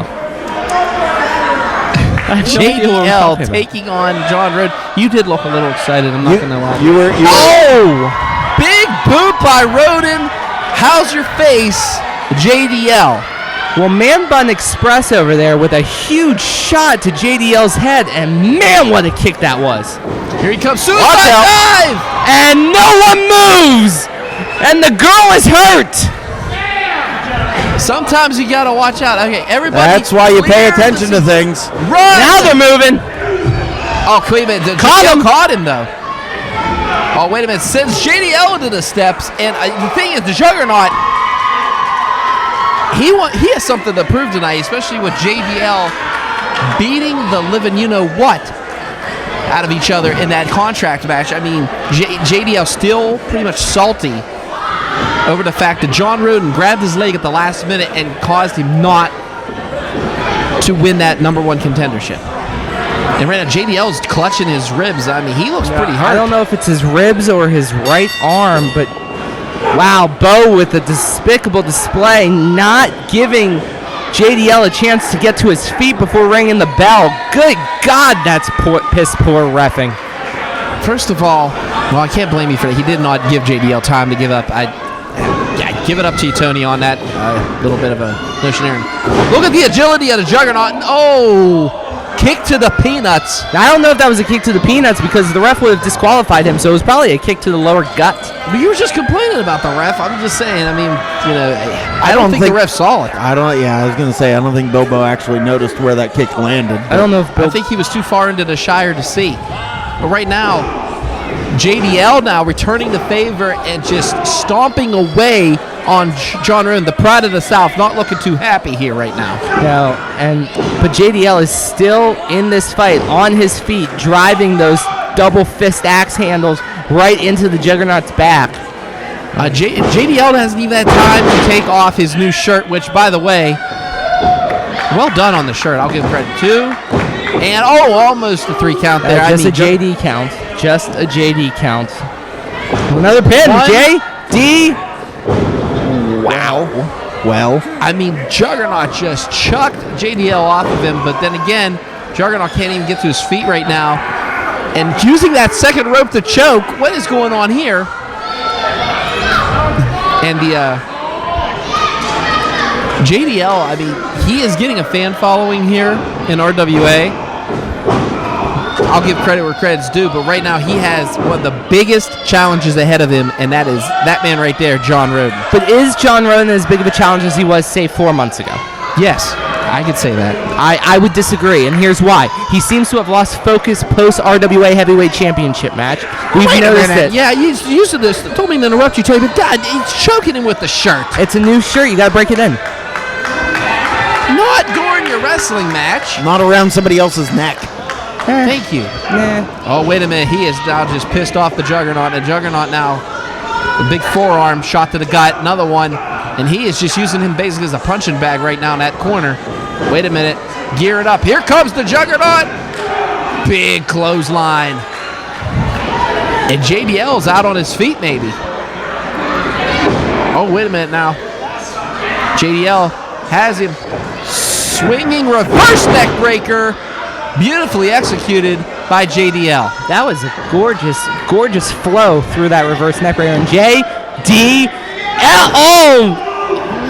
Speaker 1: JDL taking on John Rodin. You did look a little excited. I'm not going to lie.
Speaker 3: You were.
Speaker 1: Big boot by Rodin. How's your face, JDL?
Speaker 4: Well, Man Bun Express over there with a huge shot to JDL's head, and man, what a kick that was.
Speaker 1: Here he comes. Suicide dive!
Speaker 4: And no one moves! And the girl is hurt!
Speaker 1: Sometimes you got to watch out. Okay, everybody.
Speaker 3: That's why you pay attention to things.
Speaker 1: Run!
Speaker 4: Now they're moving.
Speaker 1: Oh, wait a minute. Caught him, though. Oh, wait a minute. Sends JDL into the steps, and the thing is, the Juggernaut, he has something to prove tonight, especially with JDL beating the living you-know-what out of each other in that contract match. I mean, JDL still pretty much salty over the fact that John Rodin grabbed his leg at the last minute and caused him not to win that number one contendership. And right now, JDL's clutching his ribs. I mean, he looks pretty hurt.
Speaker 4: I don't know if it's his ribs or his right arm, but wow, Bo with a despicable display, not giving JDL a chance to get to his feet before ringing the bell. Good God, that's piss poor reffing.
Speaker 1: First of all, well, I can't blame you for that. He did not give JDL time to give up. I give it up to you, Tony, on that little bit of a notion errand. Look at the agility of the Juggernaut. Oh, kick to the peanuts.
Speaker 4: I don't know if that was a kick to the peanuts because the ref would have disqualified him, so it was probably a kick to the lower gut.
Speaker 1: But you were just complaining about the ref. I'm just saying. I mean, I don't think the ref saw it.
Speaker 3: I was going to say, I don't think Bobo actually noticed where that kick landed.
Speaker 4: I don't know if
Speaker 1: I think he was too far into the Shire to see. But right now, JDL now returning the favor and just stomping away on John Rodin, the pride of the South, not looking too happy here right now.
Speaker 4: No, but JDL is still in this fight on his feet, driving those double fist axe handles right into the Juggernaut's back.
Speaker 1: JDL hasn't even had time to take off his new shirt, which, by the way, well done on the shirt. I'll give credit too. And almost a 3 count there.
Speaker 4: Just a JD count. Just a JD count. Another pin. JD.
Speaker 3: Wow. Well,
Speaker 1: I mean, Juggernaut just chucked JDL off of him, but then again, Juggernaut can't even get to his feet right now. And using that second rope to choke, what is going on here? And the JDL, I mean, he is getting a fan following here in RWA. I'll give credit where credit's due, but right now he has one of the biggest challenges ahead of him, and that is that man right there, John Rodin.
Speaker 4: But is John Rodin as big of a challenge as he was, say, 4 months ago?
Speaker 1: Yes, I could say that.
Speaker 4: I would disagree, and here's why. He seems to have lost focus post-RWA Heavyweight Championship match. We've noticed it.
Speaker 1: Yeah, he's used to this. Told me to interrupt you, Tony, but God, he's choking him with the shirt.
Speaker 4: It's a new shirt. You got to break it in.
Speaker 1: Not during your wrestling match.
Speaker 3: not around somebody else's neck.
Speaker 1: Thank you. Oh, wait a minute. He is now just pissed off the Juggernaut. And Juggernaut now, a big forearm shot to the gut, another one. And he is just using him basically as a punching bag right now in that corner. Wait a minute. Gear it up. Here comes the Juggernaut. Big clothesline. And JDL's out on his feet maybe. Oh, wait a minute now. JDL has him swinging reverse neck breaker. Beautifully executed by JDL.
Speaker 4: That was a gorgeous flow through that reverse neck breaker. And JDL. Oh,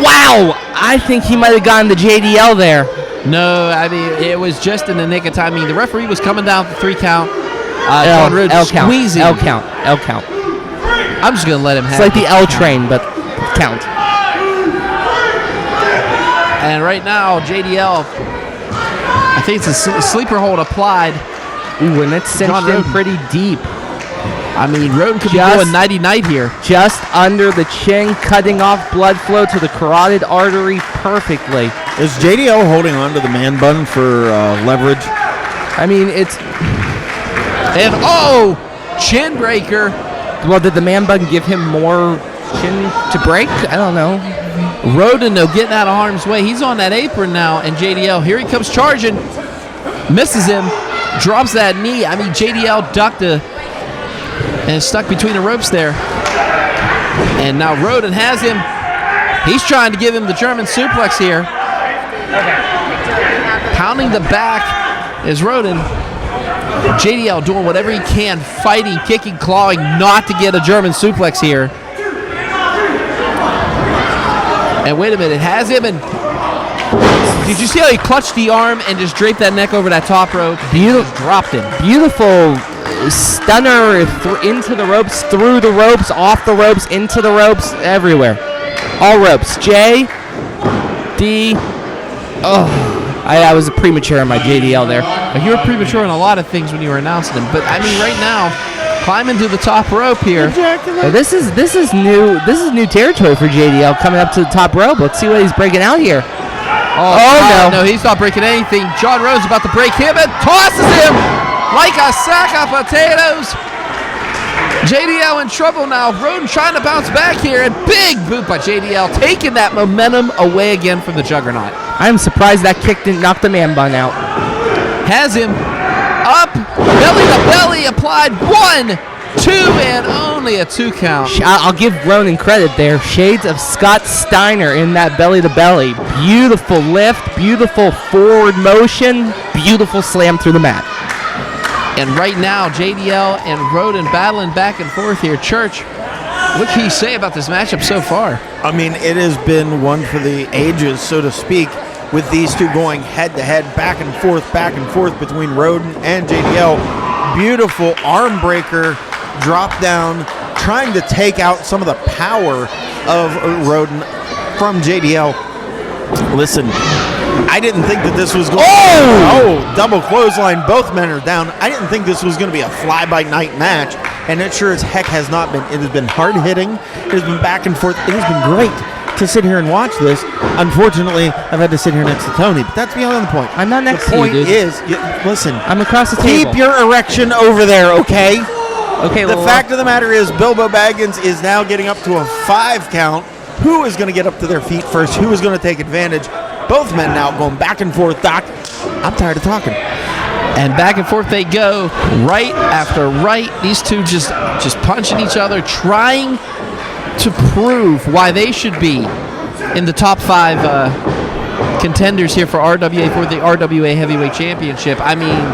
Speaker 4: wow. I think he might have gotten the JDL there.
Speaker 1: No, I mean, it was just in the nick of time. I mean, the referee was coming down for 3 count. John Rodin squeezing.
Speaker 4: L count.
Speaker 1: I'm just going to let him have
Speaker 4: it. It's like the L train, but count.
Speaker 1: And right now, JDL, I think it's a sleeper hold applied.
Speaker 4: Ooh, and it's cinched in pretty deep.
Speaker 1: I mean, Rodin could be going nighty-night here.
Speaker 4: Just under the chin, cutting off blood flow to the carotid artery perfectly.
Speaker 3: Is JDL holding on to the man bun for leverage?
Speaker 4: I mean, it's...
Speaker 1: And, chin breaker.
Speaker 4: Well, did the man bun give him more chin to break? I don't know.
Speaker 1: Rodin, though, getting out of harm's way. He's on that apron now, and JDL, here he comes charging. Misses him. Drops that knee. I mean, JDL ducked and stuck between the ropes there. And now Rodin has him. He's trying to give him the German suplex here. Pounding the back is Rodin. JDL doing whatever he can, fighting, kicking, clawing, not to get a German suplex here. And wait a minute, has him, and did you see how he clutched the arm and just draped that neck over that top rope?
Speaker 4: Beautiful,
Speaker 1: dropped him.
Speaker 4: Beautiful stunner into the ropes, through the ropes, off the ropes, into the ropes, everywhere. All ropes. J, D. I was premature in my JDL there.
Speaker 1: You were premature in a lot of things when you were announcing them, but I mean, right now, climbing to the top rope here.
Speaker 4: Well, this is new territory for JDL coming up to the top rope. Let's see what he's breaking out here.
Speaker 1: No, he's not breaking anything. John Rodin's about to break him and tosses him like a sack of potatoes. JDL in trouble now. Rodin trying to bounce back here, and big boot by JDL, taking that momentum away again from the Juggernaut.
Speaker 4: I'm surprised that kick didn't knock the man bun out.
Speaker 1: Has him up, belly to belly, applied 1, 2, and only a 2 count.
Speaker 4: I'll give Rodin credit there. Shades of Scott Steiner in that belly to belly. Beautiful lift, beautiful forward motion, beautiful slam through the mat.
Speaker 1: And right now, JDL and Rodin battling back and forth here. Church, what can you say about this matchup so far?
Speaker 3: I mean, it has been one for the ages, so to speak. with these two going head-to-head, back and forth between Rodin and JDL. Beautiful arm breaker, drop down, trying to take out some of the power of Rodin from JDL. Listen, I didn't think that this was going double clothesline. Both men are down. I didn't think this was going to be a fly-by-night match, and it sure as heck has not been. It has been hard-hitting. It has been back and forth. It has been great to sit here and watch this. Unfortunately, I've had to sit here next to Tony, but that's beyond the point.
Speaker 4: I'm not next
Speaker 3: to you, dude. The point is, listen.
Speaker 4: I'm across the table.
Speaker 3: Keep your erection over there, okay?
Speaker 4: Okay,
Speaker 3: the fact of the matter is, Bilbo Baggins is now getting up to a 5 count. Who is going to get up to their feet first? Who is going to take advantage? Both men now going back and forth. Doc, I'm tired of talking.
Speaker 1: And back and forth they go, right after right. These two just punching each other, trying to prove why they should be in the top 5 contenders here for RWA, for the RWA Heavyweight Championship. I mean,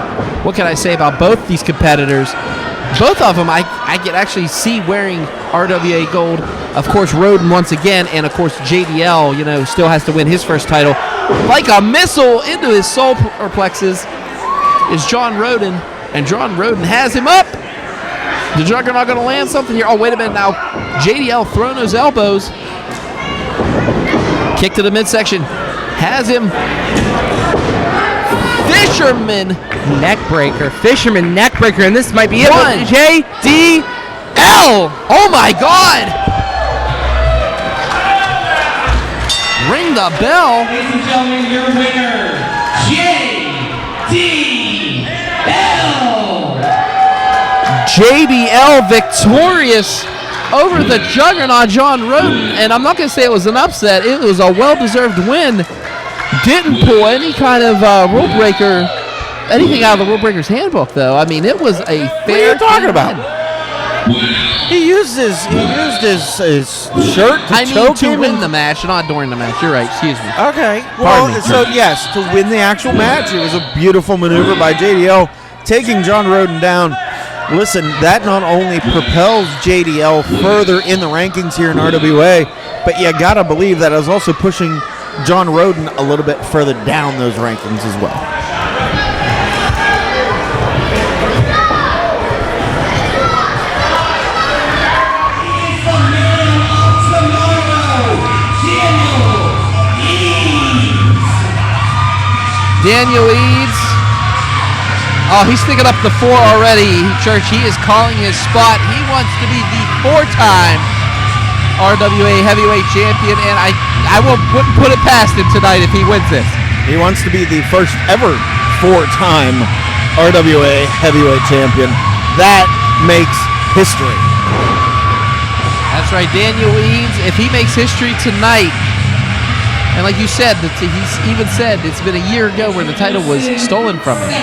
Speaker 1: what can I say about both these competitors? Both of them I can actually see wearing RWA gold. Of course, Rodin once again, and of course JDL, still has to win his first title. Like a missile into his solar plexus is John Rodin, and John Rodin has him up. The Juggernaut going to land something here. Oh, wait a minute now. JDL throwing those elbows. Kick to the midsection. Has him. Fisherman
Speaker 4: neckbreaker. Fisherman neckbreaker, and this might be it.
Speaker 1: One. JDL. Oh, my God. Ring the bell.
Speaker 5: Ladies and gentlemen, your winner,
Speaker 1: JDL victorious over the Juggernaut John Rodin, and I'm not going to say it was an upset. It was a well-deserved win. Didn't pull any kind of rule breaker, anything out of the rule breaker's handbook, though. I mean, it was a fair.
Speaker 3: What are you talking about?
Speaker 1: Win.
Speaker 3: He used his shirt to choke
Speaker 1: to
Speaker 3: him
Speaker 1: win the match, not during the match. You're right. Excuse me.
Speaker 3: Okay. Well, so yes, to win the actual match, it was a beautiful maneuver by JDL, taking John Rodin down. Listen, that not only propels JDL further in the rankings here in RWA, but you gotta believe that is also pushing John Rodin a little bit further down those rankings as well.
Speaker 1: Daniel Eads. Oh, he's thinking up the 4 already. Church, he is calling his spot. He wants to be the 4-time RWA Heavyweight Champion, and I wouldn't put it past him tonight if he wins this.
Speaker 3: He wants to be the first ever 4-time RWA Heavyweight Champion. That makes history.
Speaker 1: That's right, Daniel Eads. If he makes history tonight, and like you said, he's even said it's been a year ago where the title was stolen from him.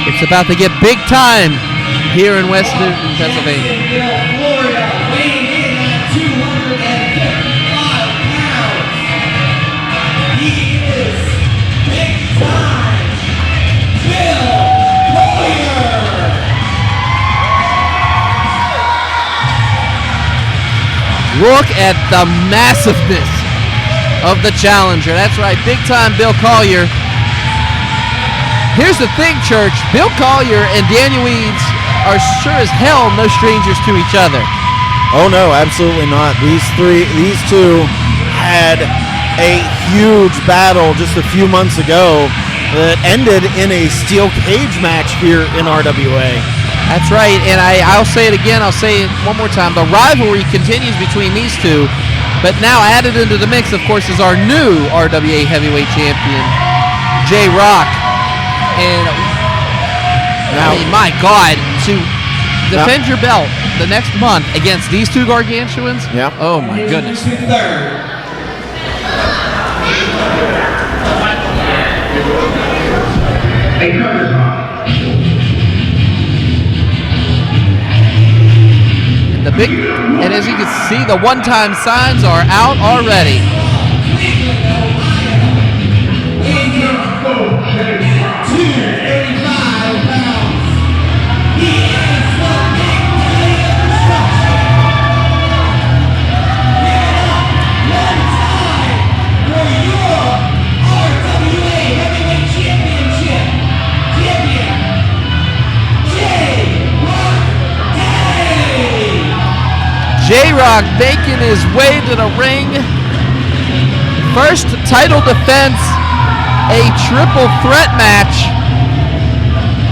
Speaker 1: It's about to get big time here in Western Pennsylvania. Look at the massiveness of the challenger. That's right, big-time Bill Collier. Here's the thing, Church. Bill Collier and Daniel Eads are sure as hell no strangers to each other.
Speaker 3: Oh, no, absolutely not. These two had a huge battle just a few months ago that ended in a steel cage match here in RWA.
Speaker 1: That's right, and I'll say it again, I'll say it one more time. The rivalry continues between these two, but now added into the mix, of course, is our new RWA Heavyweight Champion, J-Rocc. And, I mean, my God, to defend your belt the next month against these two gargantuans, oh my goodness. And as you can see, the one-time signs are out already. J-Rocc making his way to the ring. First title defense, a triple threat match.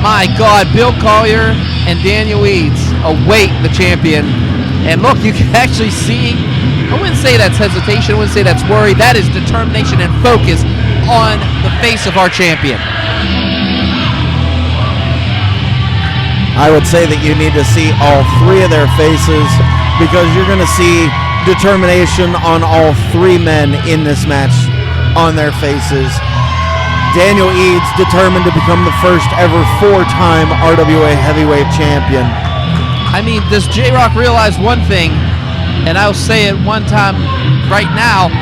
Speaker 1: My God, Bill Collier and Daniel Eads await the champion. And look, you can actually see, I wouldn't say that's hesitation, I wouldn't say that's worry. That is determination and focus on the face of our champion.
Speaker 3: I would say that you need to see all three of their faces because you're going to see determination on all three men in this match on their faces. Daniel Eads determined to become the first ever 4-time RWA heavyweight champion.
Speaker 1: I mean, does J-Rocc realize one thing, and I'll say it one time right now,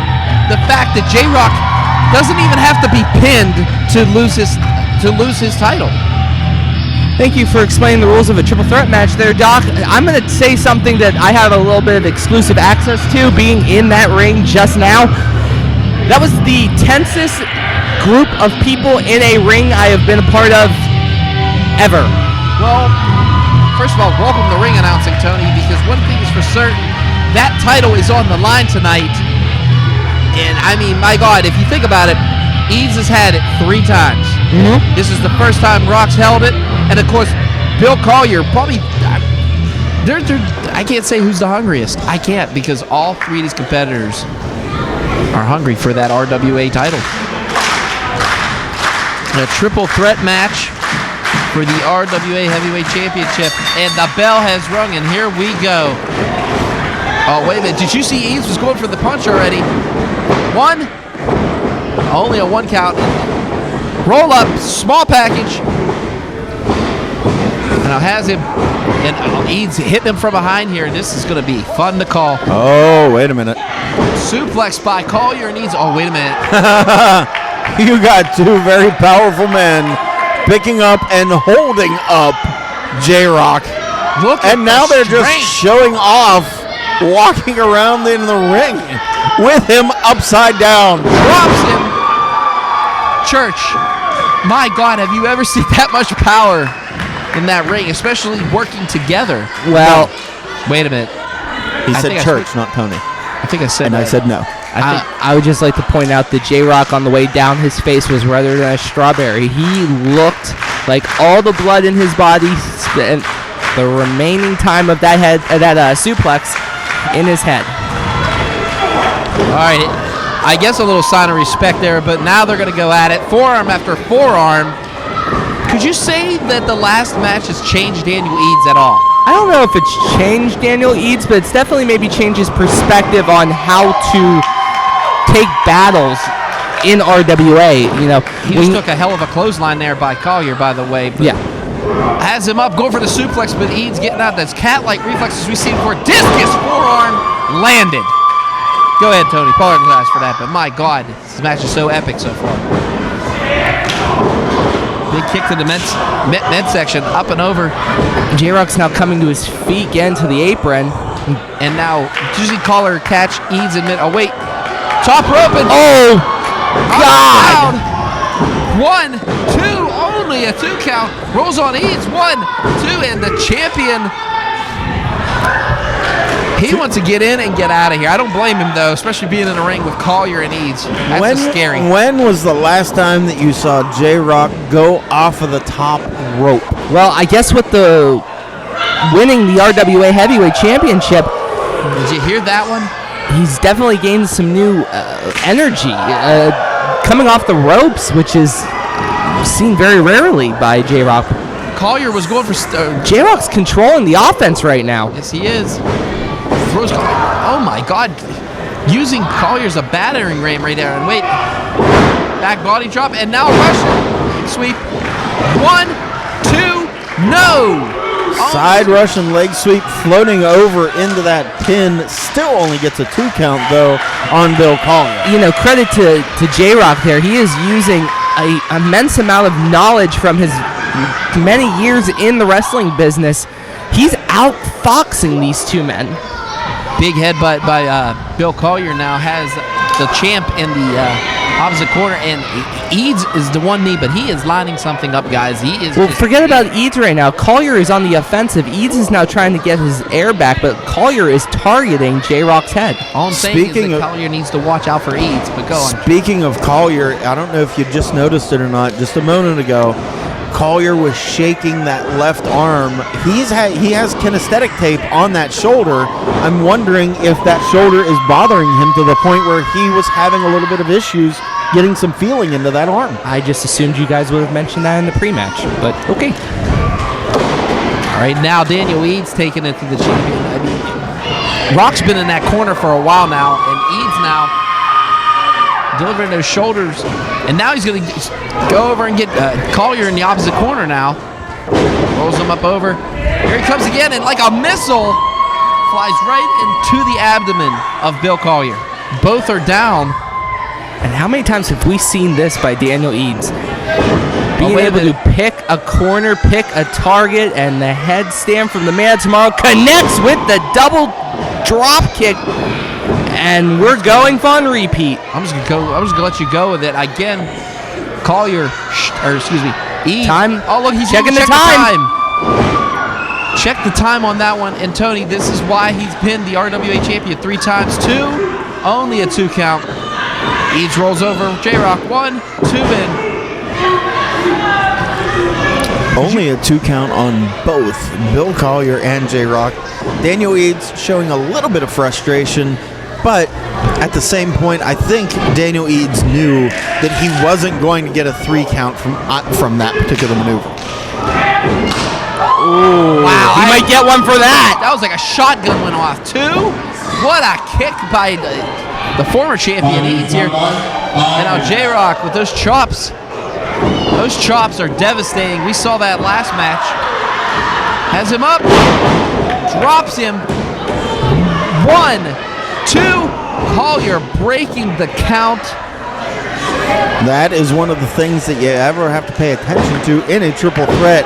Speaker 1: the fact that J-Rocc doesn't even have to be pinned to lose his title.
Speaker 4: Thank you for explaining the rules of a triple threat match there, Doc. I'm going to say something that I have a little bit of exclusive access to, being in that ring just now. That was the tensest group of people in a ring I have been a part of ever.
Speaker 1: Well, first of all, welcome to ring announcing, Tony, because one thing is for certain, that title is on the line tonight. And, I mean, my God, if you think about it, Eads has had it 3 times.
Speaker 4: Mm-hmm.
Speaker 1: This is the first time Rock's held it. And, of course, Bill Collier probably... I can't say who's the hungriest. I can't, because all 3 of these competitors are hungry for that RWA title. A triple threat match for the RWA Heavyweight Championship. And the bell has rung, and here we go. Oh, wait a minute. Did you see Eads was going for the punch already? 1. Only a 1 count. Roll up, small package. And now has him, and Eads hitting him from behind here. This is going to be fun to call.
Speaker 3: Oh, wait a minute.
Speaker 1: Suplex by Collier and Eads. Oh, wait a minute.
Speaker 3: You got 2 very powerful men picking up and holding up J-Rocc.
Speaker 1: Look
Speaker 3: and
Speaker 1: at
Speaker 3: now
Speaker 1: the
Speaker 3: they're just
Speaker 1: strength.
Speaker 3: showing off, walking around in the ring with him upside down.
Speaker 1: Drops him. Church, my God, have you ever seen that much power in that ring, especially working together?
Speaker 4: Well,
Speaker 1: wait a minute.
Speaker 3: He
Speaker 1: I
Speaker 3: said
Speaker 1: think
Speaker 3: church, not Tony.
Speaker 1: I think I said
Speaker 3: And
Speaker 1: that.
Speaker 3: I said no.
Speaker 4: I would just like to point out that J-Rocc on the way down, his face was redder than a strawberry. He looked like all the blood in his body spent the remaining time of that suplex in his head.
Speaker 1: All right, I guess a little sign of respect there, but now they're going to go at it. Forearm after forearm. Could you say that the last match has changed Daniel Eads at all?
Speaker 4: I don't know if it's changed Daniel Eads, but it's definitely maybe changed his perspective on how to take battles in RWA. You know,
Speaker 1: He just took a hell of a clothesline there by Collier, by the way. But
Speaker 4: yeah.
Speaker 1: has him up, going for the suplex, but Eads getting out those cat-like reflexes we've seen before. Discus forearm landed. Go ahead, Tony. Apologize for that, but my God, this match is so epic so far. Big kick to the midsection, up and over.
Speaker 4: J-Rocc's now coming to his feet, getting to the apron.
Speaker 1: And now, usually Collier catch Eads in mid. Oh, wait. Top rope and...
Speaker 4: Oh, God!
Speaker 1: 1, 2, only a 2 count. Rolls on Eads, 1, 2, and the champion... He wants to get in and get out of here. I don't blame him, though, especially being in the ring with Collier and Eads. That's scary.
Speaker 3: When was the last time that you saw J-Rocc go off of the top rope?
Speaker 4: Well, I guess with the winning the RWA Heavyweight Championship,
Speaker 1: Did you hear that one?
Speaker 4: he's definitely gained some new energy. Coming off the ropes, which is seen very rarely by J-Rocc.
Speaker 1: Collier was going for...
Speaker 4: J-Rocc's controlling the offense right now.
Speaker 1: Yes, he is. Throws Collier. Oh, my God. Using Collier as a battering ram right there. And wait. Back body drop. And now Russian sweep. 1, 2, no.
Speaker 3: Side Russian leg sweep floating over into that pin. Still only gets a 2 count, though, on Bill Collier.
Speaker 4: You know, credit to J-Rocc there. He is using an immense amount of knowledge from his many years in the wrestling business. He's outfoxing these 2 men. Big
Speaker 1: Big headbutt by Bill Collier now has the champ in the opposite corner, and Eads is the one knee, but he is lining something up, guys. He is.
Speaker 4: Well, forget about Eads right now. Collier is on the offensive. Eads is now trying to get his air back, but Collier is targeting J-Rocc's head.
Speaker 1: All I'm saying is that Collier needs to watch out for Eads, but go on.
Speaker 3: Speaking of Collier, I don't know if you just noticed it or not, just a moment ago, Collier was shaking that left arm. He has kinesthetic tape on that shoulder. I'm wondering if that shoulder is bothering him to the point where he was having a little bit of issues getting some feeling into that arm.
Speaker 4: I just assumed you guys would have mentioned that in the pre-match, but okay.
Speaker 1: All right, now Daniel Eads taking it to the champion. I mean, Rock's been in that corner for a while now, and Eads now delivering those shoulders, and now he's going to go over and get Collier in the opposite corner now. Rolls him up over. Here he comes again, and like a missile, flies right into the abdomen of Bill Collier. Both are down.
Speaker 4: And how many times have we seen this by Daniel Eads? Being able to pick a corner, pick a target, and the headstand from the man tomorrow connects with the double drop kick. And we're going for a repeat.
Speaker 1: I'm just gonna let you go with it again. Collier, Eads.
Speaker 4: Time.
Speaker 1: Oh look, he's
Speaker 4: checking the
Speaker 1: time. Check the time on that one. And Tony, this is why he's been the RWA champion 3 times. 2, only a 2 count. Eads rolls over J-Rocc. 1, 2, and
Speaker 3: only a 2 count on both Bill Collier and J-Rocc. Daniel Eads showing a little bit of frustration. But at the same point, I think Daniel Eads knew that he wasn't going to get a 3 count from that particular maneuver.
Speaker 4: Ooh, wow, he might get one for that.
Speaker 1: That was like a shotgun went off. 2? What a kick by the former champion Eads here. And now J-Rocc with those chops. Those chops are devastating. We saw that last match. Has him up. Drops him. 1, 2, Collier breaking the count.
Speaker 3: That is one of the things that you ever have to pay attention to in a triple threat.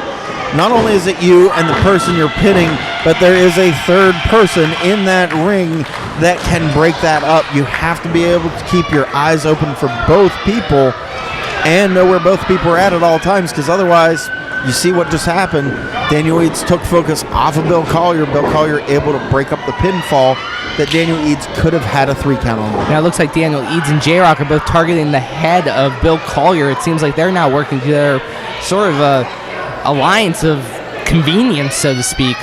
Speaker 3: Not only is it you and the person you're pinning, but there is a third person in that ring that can break that up. You have to be able to keep your eyes open for both people and know where both people are at all times, because otherwise, you see what just happened. Daniel Eads took focus off of Bill Collier. Bill Collier able to break up the pinfall that Daniel Eads could have had a 3 count on.
Speaker 4: Now it looks like Daniel Eads and J-Rocc are both targeting the head of Bill Collier. It seems like they're now working together, sort of a alliance of convenience, so to speak.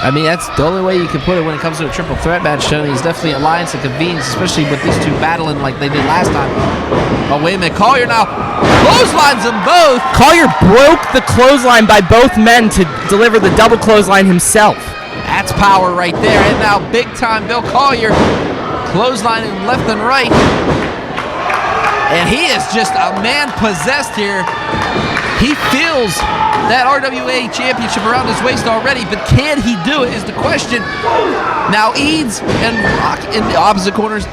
Speaker 1: I mean, that's the only way you can put it when it comes to a triple threat match, Tony. It's definitely alliance of convenience, especially with these two battling like they did last time. Oh, wait a minute. Collier now clotheslines them both.
Speaker 4: Collier broke the clothesline by both men to deliver the double clothesline himself.
Speaker 1: That's power right there. And now big time Bill Collier clotheslining left and right. And he is just a man possessed here. He feels that RWA championship around his waist already, but can he do it is the question. Now Eads and Rock in the opposite corners.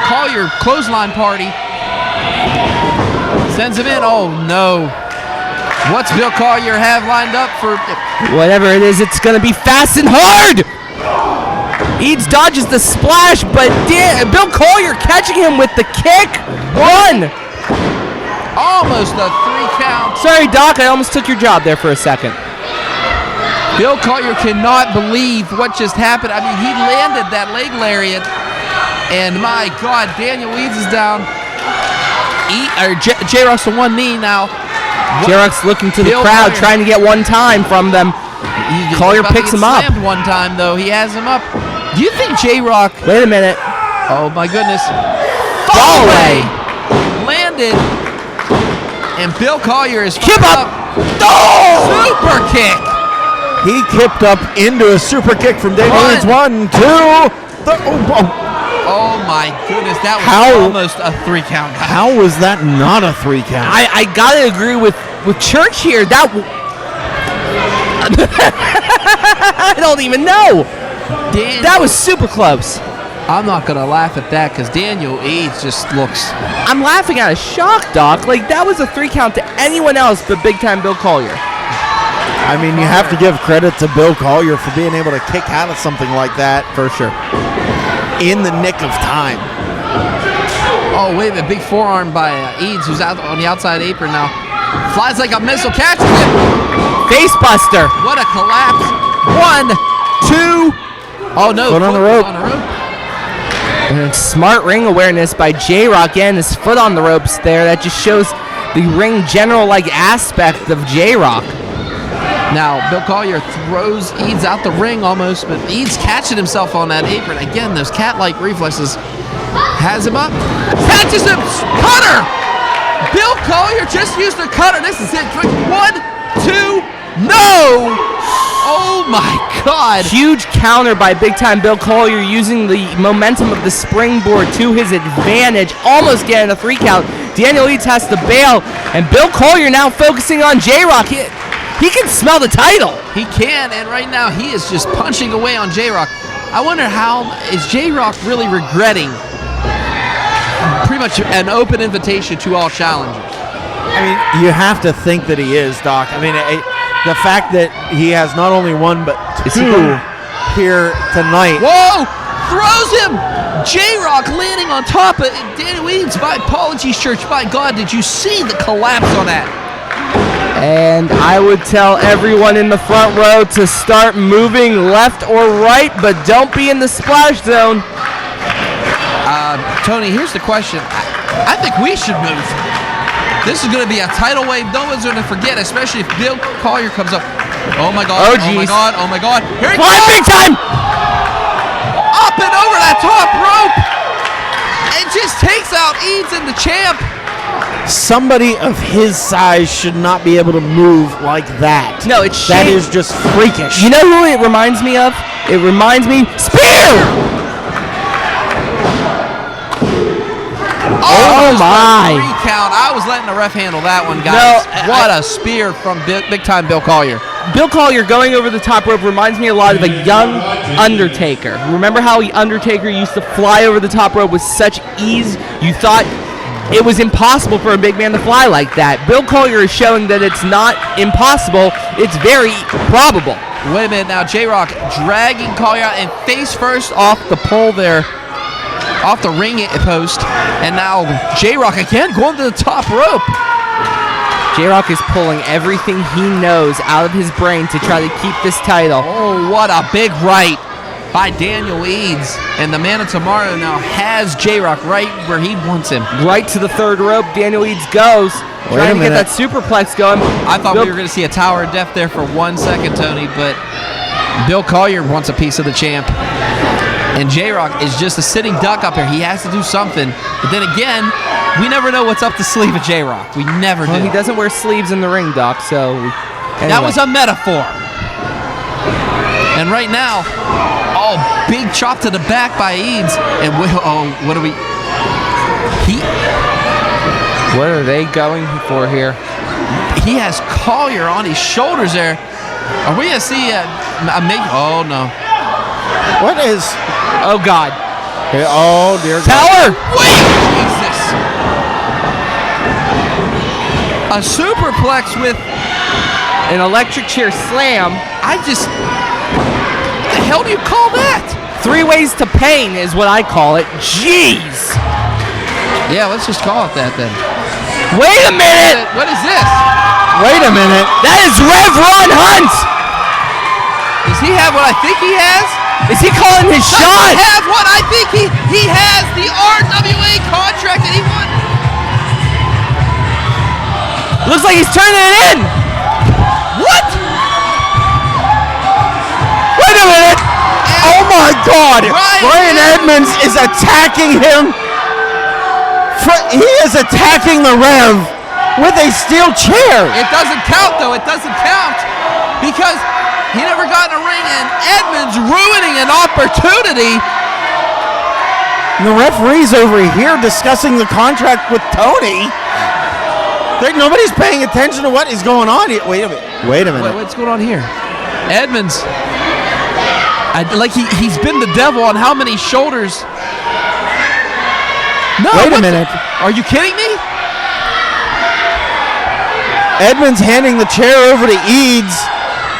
Speaker 1: Collier clothesline party. Sends him in. Oh no. What's Bill Collier have lined up for?
Speaker 4: Whatever it is, it's going to be fast and hard. Eads dodges the splash, but Bill Collier catching him with the kick. 1.
Speaker 1: Almost a 3 count.
Speaker 4: Sorry, Doc, I almost took your job there for a second.
Speaker 1: Bill Collier cannot believe what just happened. I mean, he landed that leg lariat, and my God, Daniel Eads is down. J-Rocc's on one knee now.
Speaker 4: J-Rocc's looking to the crowd,
Speaker 1: Collier,
Speaker 4: trying to get one time from them. Collier picks him up.
Speaker 1: Slammed one time, though. He has him up. Do you think J-Rocc...
Speaker 4: Wait a minute.
Speaker 1: Oh, my goodness.
Speaker 4: Fall away.
Speaker 1: Landed. And Bill Collier is
Speaker 4: Kip up.
Speaker 1: Oh! Super kick.
Speaker 3: He kipped up into a super kick from Daniel Eads. 1, 2,
Speaker 1: Oh my goodness, that was almost a 3 count.
Speaker 3: How was that not a 3 count?
Speaker 4: I gotta agree with Church here. That I don't even know. That was super close.
Speaker 1: I'm not gonna laugh at that because Daniel Eads just looks.
Speaker 4: I'm laughing out of shock, Doc. Like that was a 3 count to anyone else but big time Bill Collier.
Speaker 3: I mean, you have to give credit to Bill Collier for being able to kick out of something like that.
Speaker 4: For sure.
Speaker 3: In the nick of time.
Speaker 1: Oh, wait a minute. Big forearm by Eads, who's out on the outside apron now. Flies like a missile, catches him.
Speaker 4: Face buster.
Speaker 1: What a collapse. 1, 2. Oh, no.
Speaker 3: Foot on the rope.
Speaker 4: And smart ring awareness by J-Rocc. Again, his foot on the ropes there. That just shows the ring general aspect of J-Rocc.
Speaker 1: Now, Bill Collier throws Eads out the ring almost, but Eads catching himself on that apron. Again, those cat-like reflexes. Has him up. Catches him. Cutter! Bill Collier just used a cutter. This is it. 1, 2. No! Oh, my God.
Speaker 4: Huge counter by big-time Bill Collier using the momentum of the springboard to his advantage. Almost getting a 3 count. Daniel Eads has to bail, and Bill Collier now focusing on J-Rocc. He can smell the title.
Speaker 1: He can, and right now he is just punching away on J-Rocc. I wonder is J-Rocc really regretting pretty much an open invitation to all challengers?
Speaker 3: I mean, you have to think that he is, Doc. I mean, the fact that he has not only one but 2 here tonight.
Speaker 1: Whoa! Throws him! J-Rocc landing on top of Daniel Eads. My apologies, Church. My God, did you see the collapse on that?
Speaker 4: And I would tell everyone in the front row to start moving left or right, but don't be in the splash zone.
Speaker 1: Tony, here's the question. I think we should move. This is going to be a tidal wave no one's going to forget, especially if Bill Collier comes up. Oh, my God.
Speaker 4: Oh,
Speaker 1: my God. Oh, my God. Here he
Speaker 4: Fly
Speaker 1: goes.
Speaker 4: big time!
Speaker 1: Up and over that top rope. And just takes out Eads and the champ.
Speaker 3: Somebody of his size should not be able to move like that.
Speaker 4: No, it's
Speaker 3: that
Speaker 4: shame.
Speaker 3: is just freakish.
Speaker 4: You know who it reminds me of? It reminds me... Spear!
Speaker 1: Oh
Speaker 4: my.
Speaker 1: 3 count. I was letting the ref handle that one, guys.
Speaker 4: No,
Speaker 1: what a spear from big-time Bill Collier.
Speaker 4: Bill Collier going over the top rope reminds me a lot of a young Undertaker. Remember how Undertaker used to fly over the top rope with such ease? You thought it was impossible for a big man to fly like that. Bill Collier is showing that it's not impossible. It's very probable.
Speaker 1: Wait a minute now. J-Rocc dragging Collier out and face first off the pole there. Off the ring post. And now J-Rocc again going to the top rope.
Speaker 4: J-Rocc is pulling everything he knows out of his brain to try to keep this title.
Speaker 1: Oh, what a big right by Daniel Eads. And the Man of Tomorrow now has J-Rocc right where he wants him.
Speaker 4: Right to the 3rd rope, Daniel Eads goes. Trying to get that superplex going.
Speaker 1: I thought we were going to see a Tower of Death there for 1 second, Tony, but Bill Collier wants a piece of the champ. And J-Rocc is just a sitting duck up here. He has to do something. But then again, we never know what's up the sleeve of J-Rocc. We never do.
Speaker 4: Well, he doesn't wear sleeves in the ring, Doc, so... Anyway.
Speaker 1: That was a metaphor. And right now, big chop to the back by Eads. And what are we...
Speaker 4: What are they going for here?
Speaker 1: He has Collier on his shoulders there. Are we going to see a oh, no.
Speaker 3: What is...
Speaker 4: Oh, God.
Speaker 3: Oh, dear God.
Speaker 4: Tower!
Speaker 1: Wait! Jesus! A superplex with
Speaker 4: an electric chair slam.
Speaker 1: What the hell do you call that?
Speaker 4: 3 ways to pain is what I call it. Jeez!
Speaker 1: Yeah, let's just call it that then.
Speaker 4: Wait a minute!
Speaker 1: What is this?
Speaker 3: Wait a minute.
Speaker 4: That is Rev Ron Hunt!
Speaker 1: Does he have what I think he has?
Speaker 4: Is he calling his shot?
Speaker 1: Does he have what I think he has? The RWA contract that he won.
Speaker 4: Looks like he's turning it in.
Speaker 1: What?
Speaker 3: Wait a minute. Oh my God. Brian Edmonds is attacking him. He is attacking the Rev with a steel chair.
Speaker 1: It doesn't count though. It doesn't count because he never got in a ring, and Edmonds ruining an opportunity.
Speaker 3: And the referee's over here discussing the contract with Tony. Nobody's paying attention to what is going on here. Wait a minute.
Speaker 1: What's going on here? Edmonds, he's been the devil on how many shoulders? No.
Speaker 3: Wait a minute.
Speaker 1: Are you kidding me?
Speaker 3: Edmonds handing the chair over to Eads,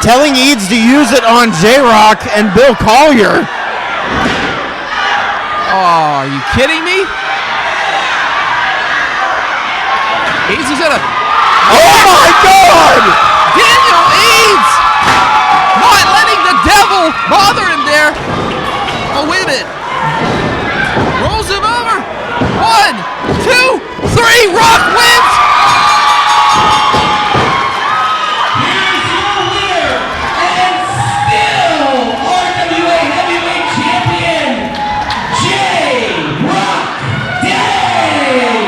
Speaker 3: telling Eads to use it on J-Rocc and Bill Collier.
Speaker 1: Oh, are you kidding me? Eads is gonna.
Speaker 3: Oh my God!
Speaker 1: Daniel Eads not letting the devil bother him there. Oh, wait a minute. Rolls him over. 1, 2, 3. Rock wins.
Speaker 5: Here's your winner and still RWA Heavyweight Champion, J-Rocc Day.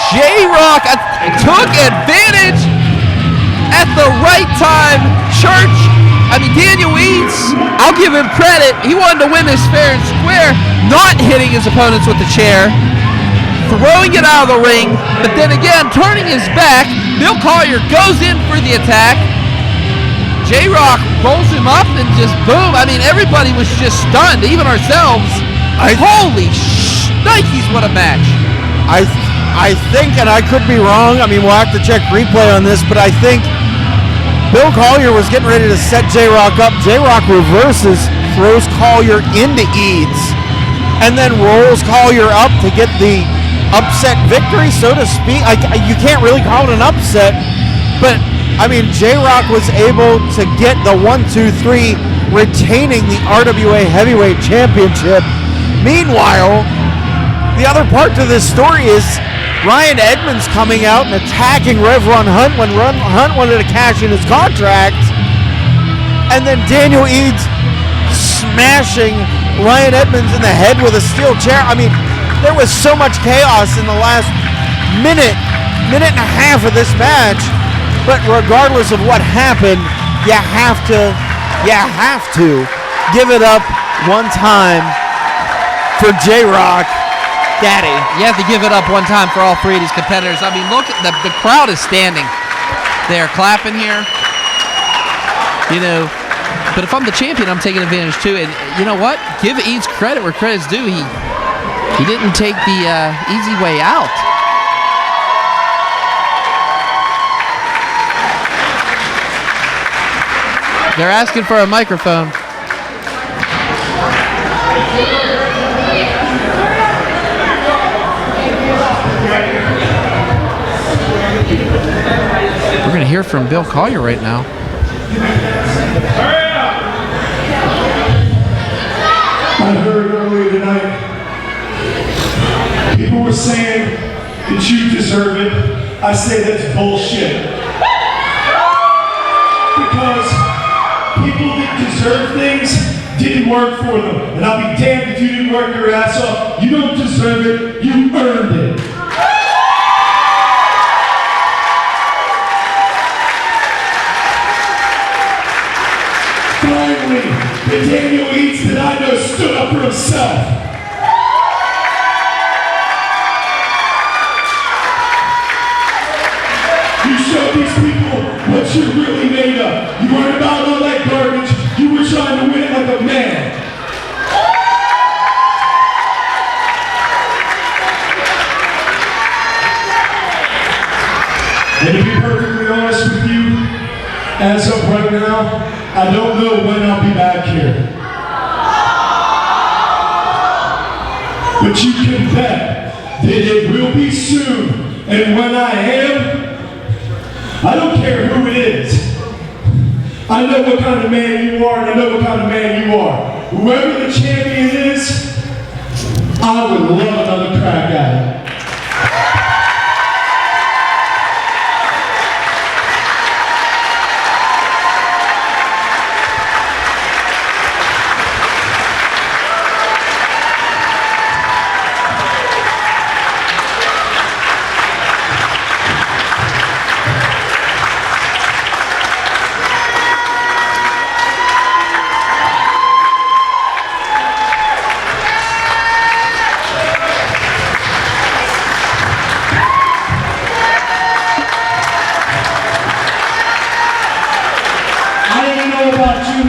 Speaker 1: J-Rocc took advantage at the right time. Daniel Eads, I'll give him credit. He wanted to win this fair and square, not hitting his opponents with the chair, throwing it out of the ring, but then again, turning his back. Bill Collier goes in for the attack. J-Rocc rolls him up and just boom. Everybody was just stunned, even ourselves. Holy shnikes, what a match.
Speaker 3: I think, and I could be wrong, we'll have to check replay on this, but I think Bill Collier was getting ready to set J-Rocc up. J-Rocc reverses, throws Collier into Eads, and then rolls Collier up to get the upset victory, so to speak. You can't really call it an upset, but J-Rocc was able to get the 1-2-3, retaining the RWA Heavyweight Championship. Meanwhile, the other part to this story is Ryan Edmonds coming out and attacking Rev Ron Hunt when Ron Hunt wanted to cash in his contract. And then Daniel Eads smashing Ryan Edmonds in the head with a steel chair. There was so much chaos in the last minute and a half of this match. But regardless of what happened, you have to give it up one time for J-Rocc. Daddy.
Speaker 1: You have to give it up one time for all three of these competitors. Look at the crowd is standing. They're clapping here. But if I'm the champion, I'm taking advantage too. And you know what? Give Eads credit where credit's due. He didn't take the easy way out. They're asking for a microphone. We're going to hear from Bill Collier right now.
Speaker 6: I heard earlier tonight, people were saying that you deserve it. I say that's bullshit. Because people that deserve things didn't work for them. And I'll be damned if you didn't work your ass off. You don't deserve it, you earned it. Finally, the Daniel Eads that I know stood up for himself. You showed these people what you're really made of. You weren't about all that garbage. You were trying to win it like a man. And to be perfectly honest with you, as of right now, I don't know when I'll be back here. But you can bet that it will be soon. And when I am, I don't care who it is. I know what kind of man you are, and I know what kind of man you are. Whoever the champion is, I would love another crack at it.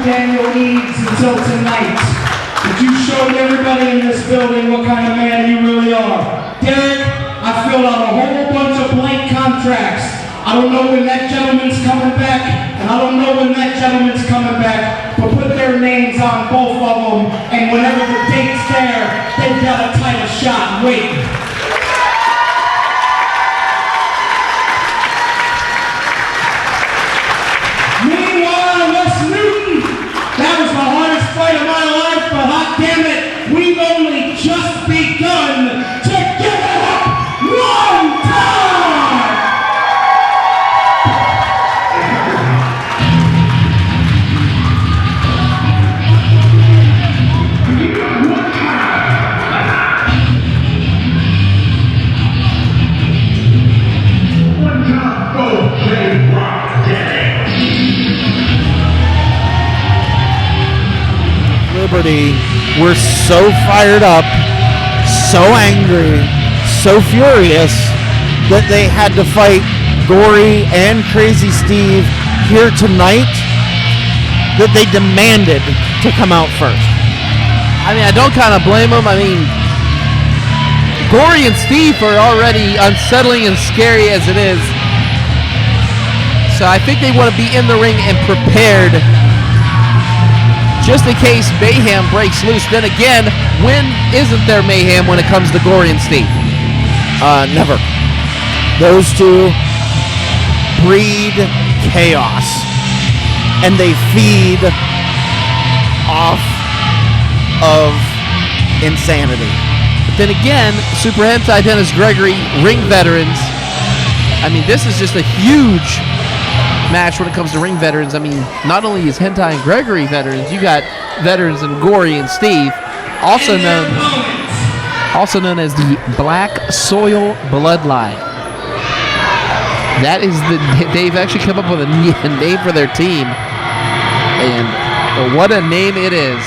Speaker 5: Daniel Eads until tonight, but you showed everybody in this building what kind of man you really are. Derek, I filled out a whole bunch of blank contracts. I don't know when that gentleman's coming back, and I don't know when that gentleman's coming back, but put their names on both of them, and whenever the date's there, they've got a title shot waiting.
Speaker 3: Liberty were so fired up, so angry, so furious that they had to fight Gory and Crazy Steve here tonight, that they demanded to come out first.
Speaker 1: I mean, I don't kind of blame them. I mean, Gory and Steve are already unsettling and scary as it is. So I think they want to be in the ring and prepared just in case mayhem breaks loose. Then again, when isn't there mayhem when it comes to Gory and Steve?
Speaker 3: Never. Those two breed chaos, and they feed off of insanity.
Speaker 1: But then again, Super Hentai Dennis Gregory, ring veterans. I mean, this is just a huge match when it comes to ring veterans. I mean, not only is Hentai and Gregory veterans, you got veterans in Gory and Steve, also known as the Black Soil Bloodline. That is they've actually come up with a name for their team, and what a name it is.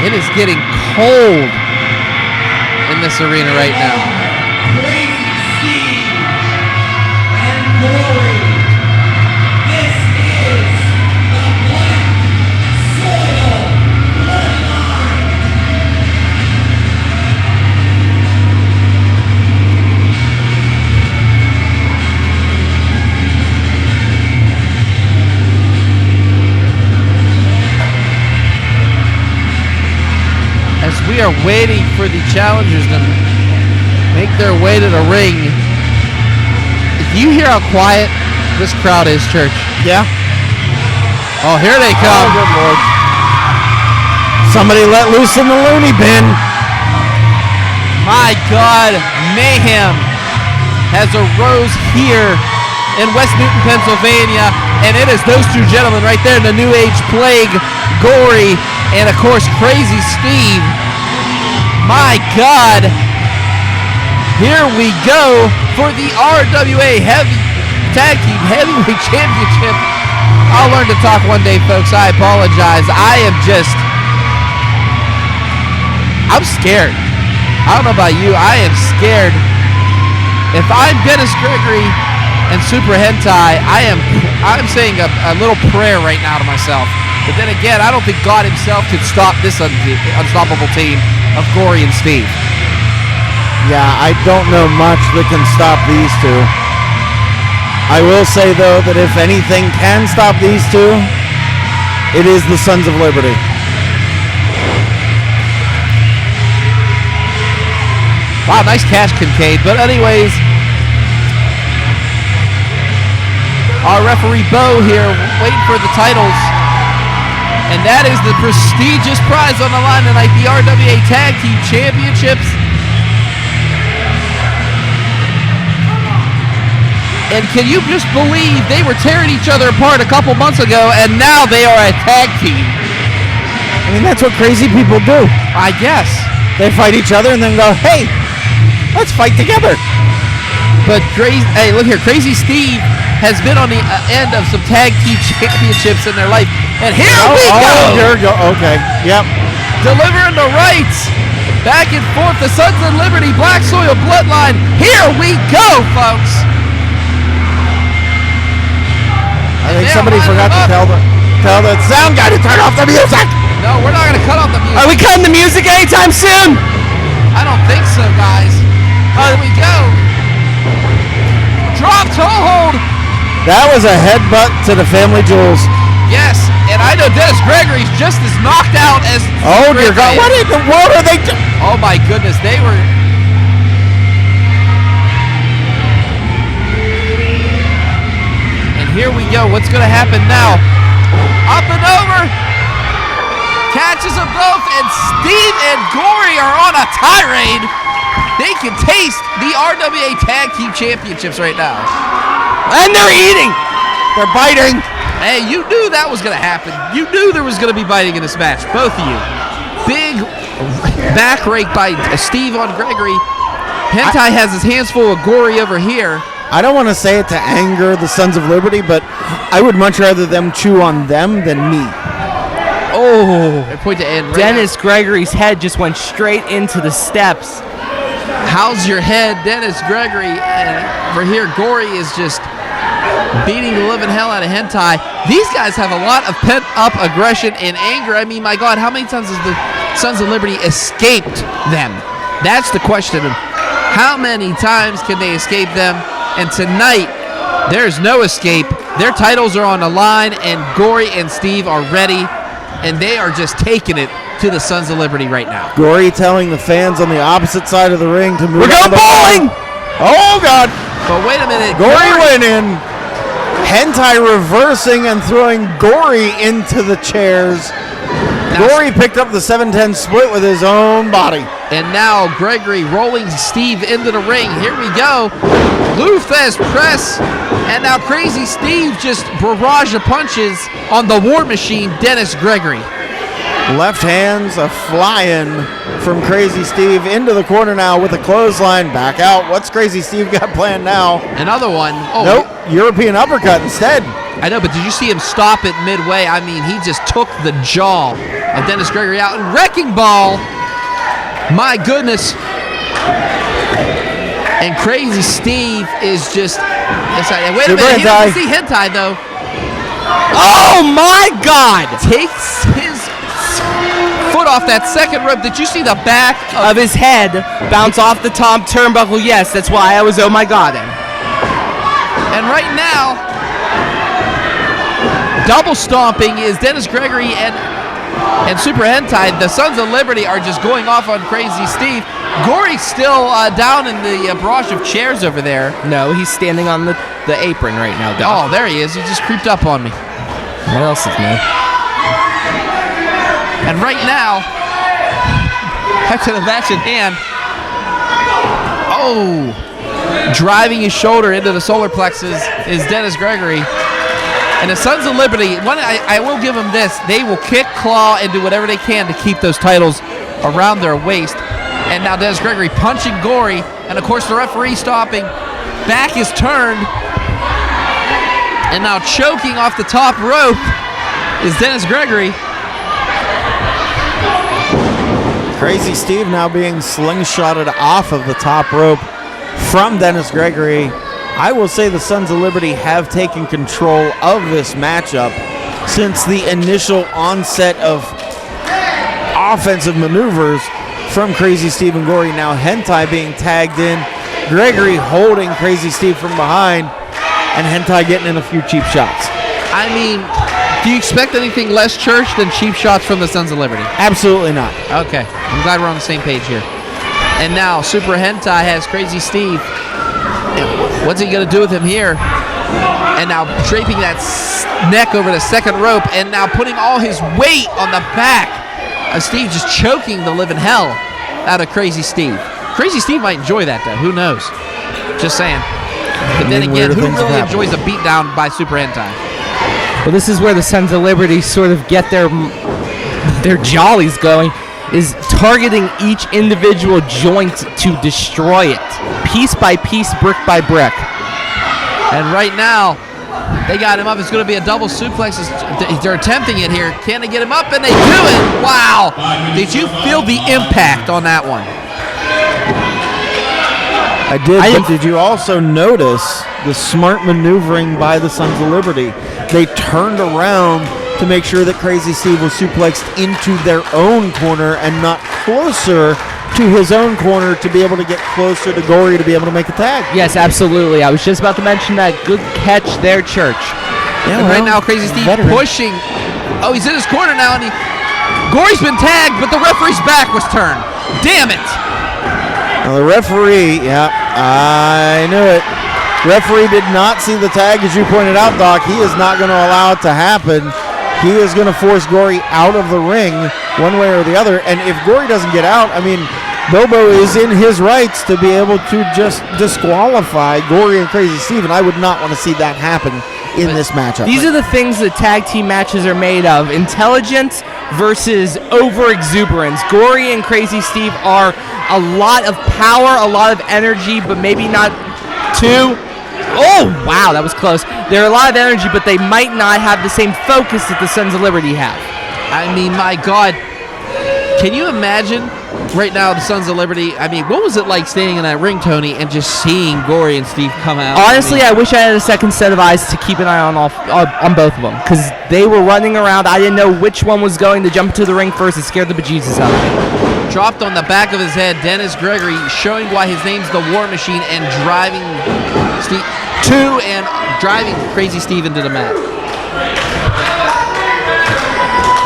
Speaker 1: It is getting cold in this arena right now.
Speaker 5: Crazy Steve and Gory. This is the Black Soil Bloodline.
Speaker 1: As we are waiting for the challengers to make their way to the ring, do you hear how quiet this crowd is, Church?
Speaker 3: Yeah.
Speaker 1: Oh, here they come.
Speaker 3: Oh, good Lord. Somebody let loose in the loony bin.
Speaker 1: My God, mayhem has arose here in West Newton, Pennsylvania, and it is those two gentlemen right there in the New Age Plague, Gory, and of course, Crazy Steve. My God. Here we go for the RWA Tag Team Heavyweight Championship. I'll learn to talk one day, folks. I apologize. I'm scared. I don't know about you. I am scared. If I'm Dennis Gregory and Super Hentai, I'm saying a little prayer right now to myself. But then again, I don't think God himself could stop this unstoppable team of Gory and Steve.
Speaker 3: Yeah, I don't know much that can stop these two. I will say, though, that if anything can stop these two, it is the Sons of Liberty.
Speaker 1: Wow, nice catch, Kincaid. But anyways, our referee Bo here waiting for the titles. And that is the prestigious prize on the line tonight, the RWA Tag Team Championships. And can you just believe they were tearing each other apart a couple months ago, and now they are a tag team?
Speaker 3: I mean, that's what crazy people do.
Speaker 1: I guess.
Speaker 3: They fight each other and then go, hey, let's fight together.
Speaker 1: But, hey, look here. Crazy Steve has been on the end of some tag team championships in their life. And here we go.
Speaker 3: Here we go. Okay. Yep.
Speaker 1: Delivering the rights. Back and forth. The Sons of Liberty, Black Soil Bloodline. Here we go, folks.
Speaker 3: I think somebody forgot to tell the sound guy to turn off the music.
Speaker 1: No, we're not going to cut off the music.
Speaker 4: Are we cutting the music anytime soon?
Speaker 1: I don't think so, guys. Here we go. Drop toe hold.
Speaker 3: That was a headbutt to the family jewels.
Speaker 1: Yes, and I know Dennis Gregory's just as knocked out as...
Speaker 3: Oh, dear God. What in the world are they doing?
Speaker 1: Oh, my goodness. They were... And here we go. What's going to happen now? Up and over. Catches them both, and Steve and Gory are on a tirade. They can taste the RWA Tag Team Championships right now.
Speaker 3: And they're eating. They're biting.
Speaker 1: Hey, you knew that was going to happen. You knew there was going to be biting in this match, both of you. Big back rake by Steve on Gregory. Hentai has his hands full of Gory over here.
Speaker 3: I don't want to say it to anger the Sons of Liberty, but I would much rather them chew on them than me.
Speaker 1: Oh, point to end. Right
Speaker 4: Dennis Gregory's head just went straight into the steps.
Speaker 1: How's your head, Dennis Gregory? And over here, Gory is just beating the living hell out of Hentai. These guys have a lot of pent-up aggression and anger. I mean, my God, how many times has the Sons of Liberty escaped them? That's the question. How many times can they escape them? And tonight, there's no escape. Their titles are on the line, and Gory and Steve are ready, and they are just taking it to the Sons of Liberty right now.
Speaker 3: Gory telling the fans on the opposite side of the ring to move.
Speaker 4: We're going bowling!
Speaker 3: Oh, God.
Speaker 1: But wait a minute.
Speaker 3: Gory went in. Hentai reversing and throwing Gory into the chairs. Gory picked up the 7-10 split with his own body.
Speaker 1: And now Gregory rolling Steve into the ring. Here we go. Luthes press. And now Crazy Steve just barrage of punches on the War Machine, Dennis Gregory.
Speaker 3: Left hands a flying from Crazy Steve into the corner now with a clothesline. Back out. What's Crazy Steve got planned now?
Speaker 1: Another one. Oh,
Speaker 3: nope. European uppercut instead.
Speaker 1: I know, but did you see him stop it midway? I mean, he just took the jaw of Dennis Gregory out. And Wrecking Ball. My goodness. And Crazy Steve is just... Wait a minute. He doesn't see Hentai, though.
Speaker 4: Oh, my God.
Speaker 1: Takes his foot off that second rope. Did you see the back
Speaker 4: of his head bounce off the top turnbuckle? Yes, that's why I was oh my God.
Speaker 1: And right now, double stomping is Dennis Gregory and Super Hentai. The Sons of Liberty are just going off on Crazy Steve. Gory's still down in the barrage of chairs over there.
Speaker 4: No, he's standing on the apron right now, Doc.
Speaker 1: Oh, there he is. He just creeped up on me.
Speaker 4: What else is new?
Speaker 1: And right now, after the match in hand, driving his shoulder into the solar plexus is Dennis Gregory. And the Sons of Liberty, I will give them this, they will kick, claw, and do whatever they can to keep those titles around their waist. And now Dennis Gregory punching Gory, and of course the referee stopping. Back is turned, and now choking off the top rope is Dennis Gregory.
Speaker 3: Crazy Steve now being slingshotted off of the top rope from Dennis Gregory. I will say the Sons of Liberty have taken control of this matchup since the initial onset of offensive maneuvers from Crazy Steve and Gory. Now Hentai being tagged in. Gregory holding Crazy Steve from behind, and Hentai getting in a few cheap shots.
Speaker 1: I mean, do you expect anything less church than cheap shots from the Sons of Liberty?
Speaker 3: Absolutely not.
Speaker 1: Okay, I'm glad we're on the same page here. And now Super Hentai has Crazy Steve. What's he going to do with him here? And now draping that neck over the second rope, and now putting all his weight on the back of Steve, just choking the living hell out of Crazy Steve. Crazy Steve might enjoy that, though. Who knows? Just saying. But then again, who really enjoys a beatdown by Super Hentai?
Speaker 4: Well, this is where the Sons of Liberty sort of get their jollies going, is targeting each individual joint to destroy it, piece by piece, brick by brick.
Speaker 1: And right now, they got him up. It's going to be a double suplex. They're attempting it here. Can they get him up? And they do it. Wow. Did you feel the impact on that one?
Speaker 3: I did, but did you also notice the smart maneuvering by the Sons of Liberty? They turned around to make sure that Crazy Steve was suplexed into their own corner and not closer to his own corner to be able to get closer to Gory to be able to make a tag.
Speaker 4: Yes, absolutely. I was just about to mention that. Good catch there, Church.
Speaker 1: Yeah, and right now, Crazy Steve pushing. Oh, he's in his corner now, and Gory's been tagged, but the referee's back was turned. Damn it.
Speaker 3: Now the referee, yeah, I knew it. Referee did not see the tag, as you pointed out, Doc. He is not going to allow it to happen. He is going to force Gory out of the ring one way or the other. And if Gory doesn't get out, I mean, Bobo is in his rights to be able to just disqualify Gory and Crazy Steve, and I would not want to see that happen in this matchup.
Speaker 4: These are the things that tag team matches are made of. Intelligence versus over-exuberance. Gory and Crazy Steve are a lot of power, a lot of energy, but maybe not too Oh, wow, that was close. They're a lot of energy, but they might not have the same focus that the Sons of Liberty have.
Speaker 1: I mean, my God. Can you imagine right now the Sons of Liberty? I mean, what was it like standing in that ring, Tony, and just seeing Gory and Steve come out?
Speaker 4: Honestly, I wish I had a second set of eyes to keep an eye on both of them, because they were running around. I didn't know which one was going to jump into the ring first. It scared the bejesus out of me.
Speaker 1: Dropped on the back of his head, Dennis Gregory showing why his name's the War Machine and driving Crazy Steve into the mat.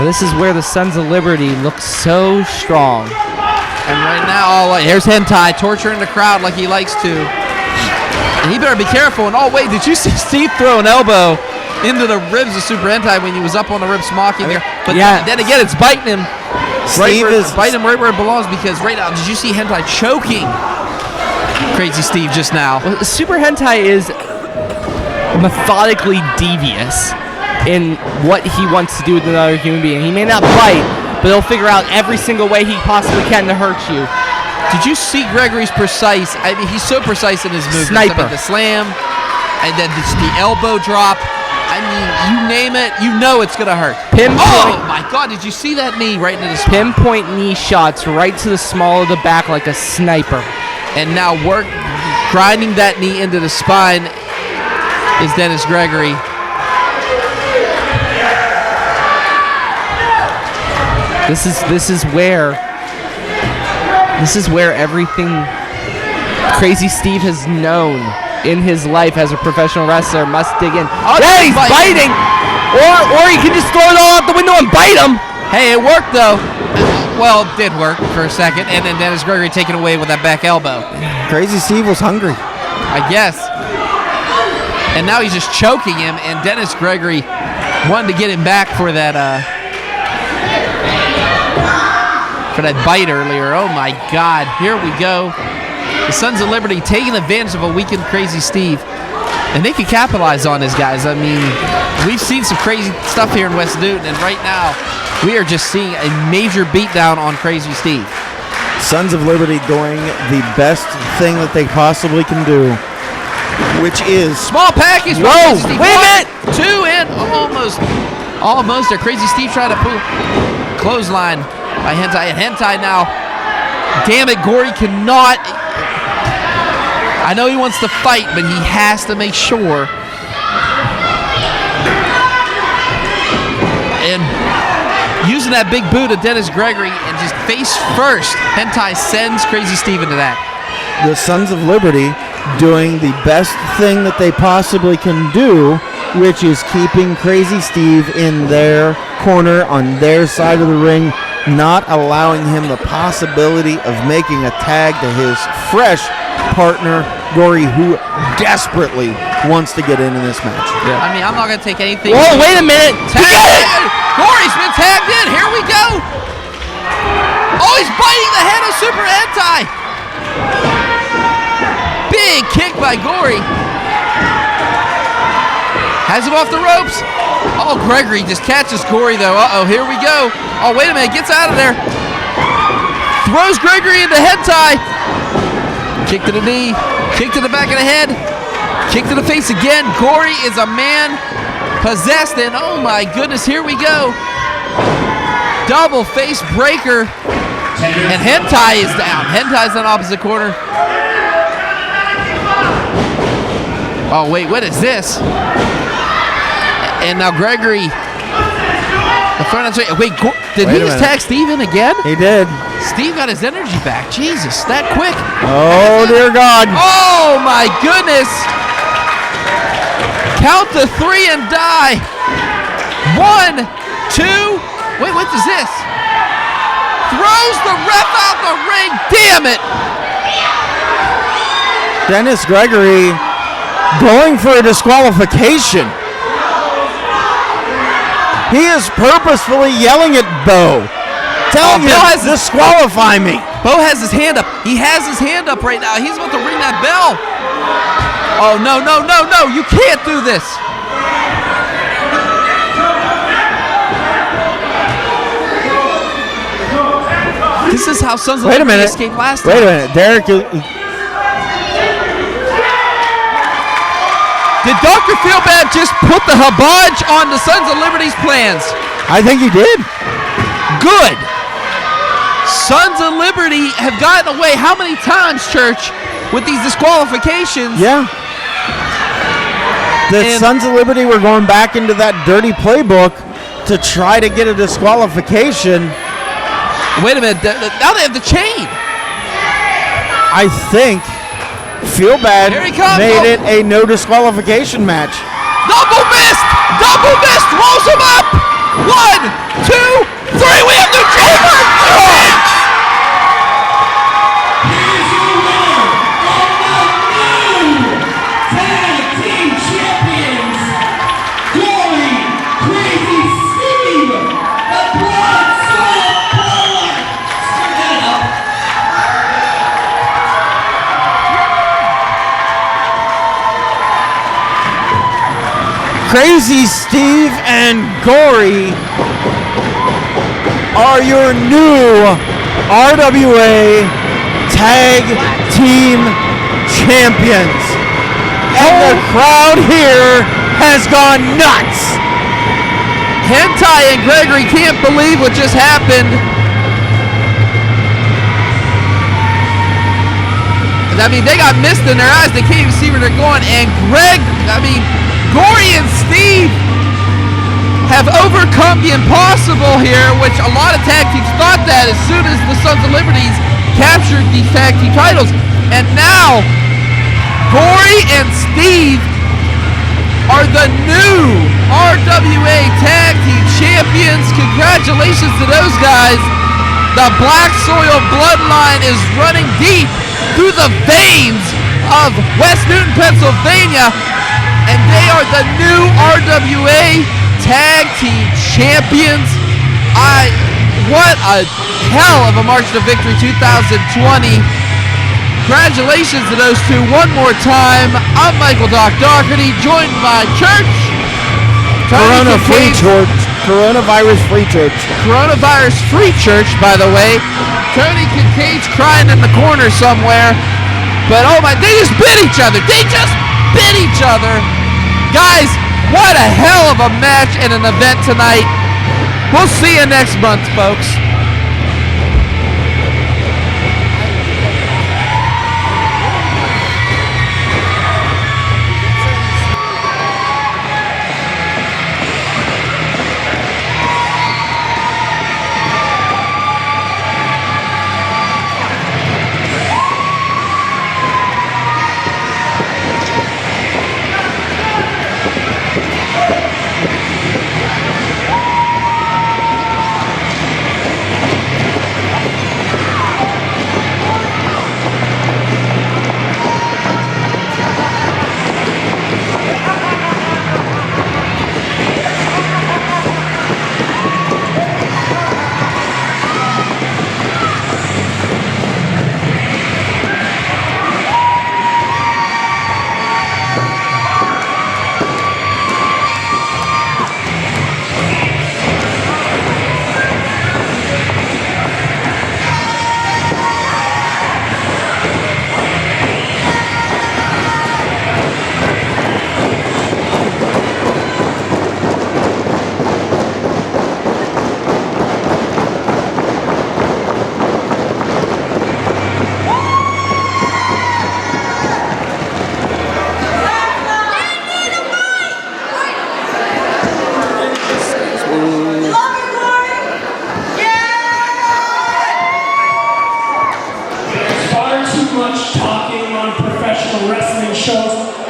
Speaker 4: This is where the Sons of Liberty look so strong.
Speaker 1: And right now, here's Hentai torturing the crowd like he likes to. And he better be careful. And wait, did you see Steve throw an elbow into the ribs of Super Hentai when he was up on the ribs mocking there? But then again, it's biting him. Biting him right where it belongs, because right now, did you see Hentai choking Crazy Steve just now?
Speaker 4: Well, Super Hentai is methodically devious in what he wants to do with another human being. He may not bite, but he'll figure out every single way he possibly can to hurt you.
Speaker 1: Did you see Gregory's precise? I mean, he's so precise in his movements.
Speaker 4: Sniper.
Speaker 1: I mean, the slam, and then the elbow drop. I mean, you name it, you know it's going to hurt. Oh, my God, did you see that knee right into the spine?
Speaker 4: Pinpoint knee shots right to the small of the back like a sniper.
Speaker 1: And now grinding that knee into the spine is Dennis Gregory.
Speaker 4: This is where everything Crazy Steve has known in his life as a professional wrestler must dig in.
Speaker 1: Oh,
Speaker 4: yeah, he's biting! Or he can just throw it all out the window and bite him!
Speaker 1: Hey, it worked though. Well, it did work for a second, and then Dennis Gregory taken away with that back elbow.
Speaker 3: Crazy Steve was hungry,
Speaker 1: I guess. And now he's just choking him, and Dennis Gregory wanted to get him back for that bite earlier. Oh my God, here we go. The Sons of Liberty taking advantage of a weakened Crazy Steve, and they can capitalize on this, guys. I mean, we've seen some crazy stuff here in West Newton, and right now we are just seeing a major beatdown on Crazy Steve.
Speaker 3: Sons of Liberty doing the best thing that they possibly can do, which is
Speaker 1: small package.
Speaker 4: Whoa!
Speaker 1: Wait a minute. 2 and almost. There, Crazy Steve trying to pull clothesline by Hentai, and Hentai now. Damn it, Gory cannot. I know he wants to fight, but he has to make sure. And using that big boot of Dennis Gregory and just face first, Hentai sends Crazy Steve into that.
Speaker 3: The Sons of Liberty doing the best thing that they possibly can do, which is keeping Crazy Steve in their corner on their side of the ring, not allowing him the possibility of making a tag to his fresh partner, Gory, who desperately wants to get in this match.
Speaker 1: Yeah. I mean, I'm not going to take anything.
Speaker 4: Whoa, wait a minute.
Speaker 1: Gory's been tagged in. Here we go. Oh, he's biting the head of Super Hentai. Big kick by Gory. Has him off the ropes. Oh, Gregory just catches Gory, though. Uh-oh, here we go. Oh, wait a minute. Gets out of there. Throws Gregory into Hentai. Kick to the knee. Kick to the back of the head. Kick to the face again. Gory is a man possessed, and oh my goodness, here we go. Double face breaker. And Hentai is down. Hentai's in the opposite corner. Oh, wait, what is this? And now Gregory. The front end. Wait, did he just tag Steve in again?
Speaker 3: He did.
Speaker 1: Steve got his energy back. Jesus, that quick.
Speaker 3: Oh, dear God.
Speaker 1: Oh, my goodness. Count to 3 and die. 1, 2. Wait, what is this? Throws the ref out the ring. Damn it.
Speaker 3: Dennis Gregory going for a disqualification. He is purposefully yelling at Bo, telling him, disqualify me.
Speaker 1: Bo has his hand up. He has his hand up right now. He's about to ring that bell. Oh, no, no, no, no. You can't do this. This is how Sons of Liberty escaped last time.
Speaker 3: Wait a minute. Derek.
Speaker 1: Did Dr. Feelbad just put the hibachi on the Sons of Liberty's plans?
Speaker 3: I think he did.
Speaker 1: Good. Sons of Liberty have gotten away how many times, Church, with these disqualifications?
Speaker 3: Yeah. The Sons of Liberty were going back into that dirty playbook to try to get a disqualification.
Speaker 1: Wait a minute. Now they have the chain.
Speaker 3: I think Feelbad made it a no disqualification match.
Speaker 1: Double missed! Double missed! Rolls him up! 1, 2, 3! We have new champions!
Speaker 5: Here's your winner and the new tag team champions, Gory, Crazy Steve, the Bronco Baller. Stir that up.
Speaker 3: Crazy Steve and Gory are your new RWA Tag Team Champions. And the crowd here has gone nuts.
Speaker 1: Hentai and Gregory can't believe what just happened. I mean, they got mist in their eyes. They can't even see where they're going. And Gory and Steve have overcome the impossible here, which a lot of tag teams thought that as soon as the Sons of Liberties captured these tag team titles. And now, Gory and Steve are the new RWA Tag Team Champions. Congratulations to those guys. The Black Soil bloodline is running deep through the veins of West Newton, Pennsylvania. And they are the new RWA Tag Team Champions. What a hell of a March to Victory 2020. Congratulations to those two one more time. I'm Michael Doc Doherty, joined by Church.
Speaker 3: Coronavirus free church.
Speaker 1: Coronavirus free church, by the way. Tony Kincaid's crying in the corner somewhere. But oh my, they just bit each other. They just bit each other. Guys, what a hell of a match and an event tonight. We'll see you next month, folks.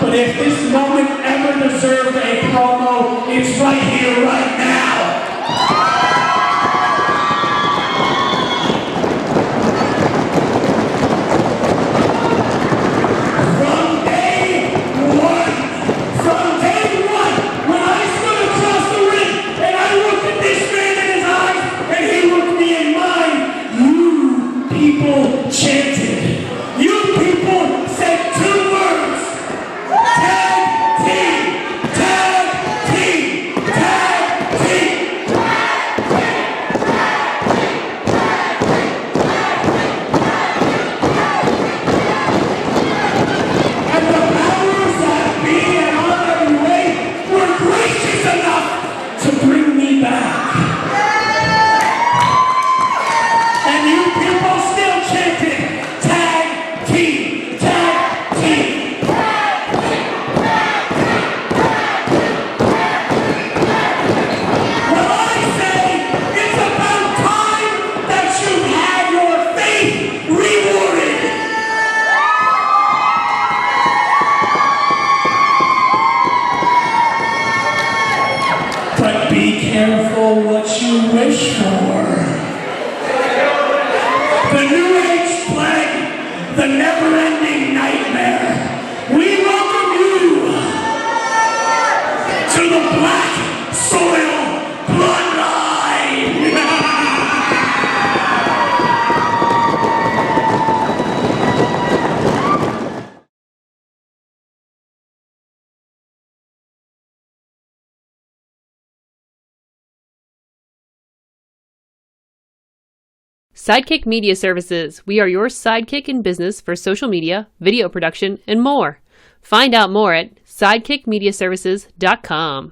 Speaker 5: But if this moment ever deserved a promo, it's right here, right now. From day one, when I stood across the ring and I looked at this man in his eyes and he looked me in mine, you people chanted. You people said two words. Tag
Speaker 7: Sidekick Media Services. We are your sidekick in business for social media, video production, and more. Find out more at sidekickmediaservices.com.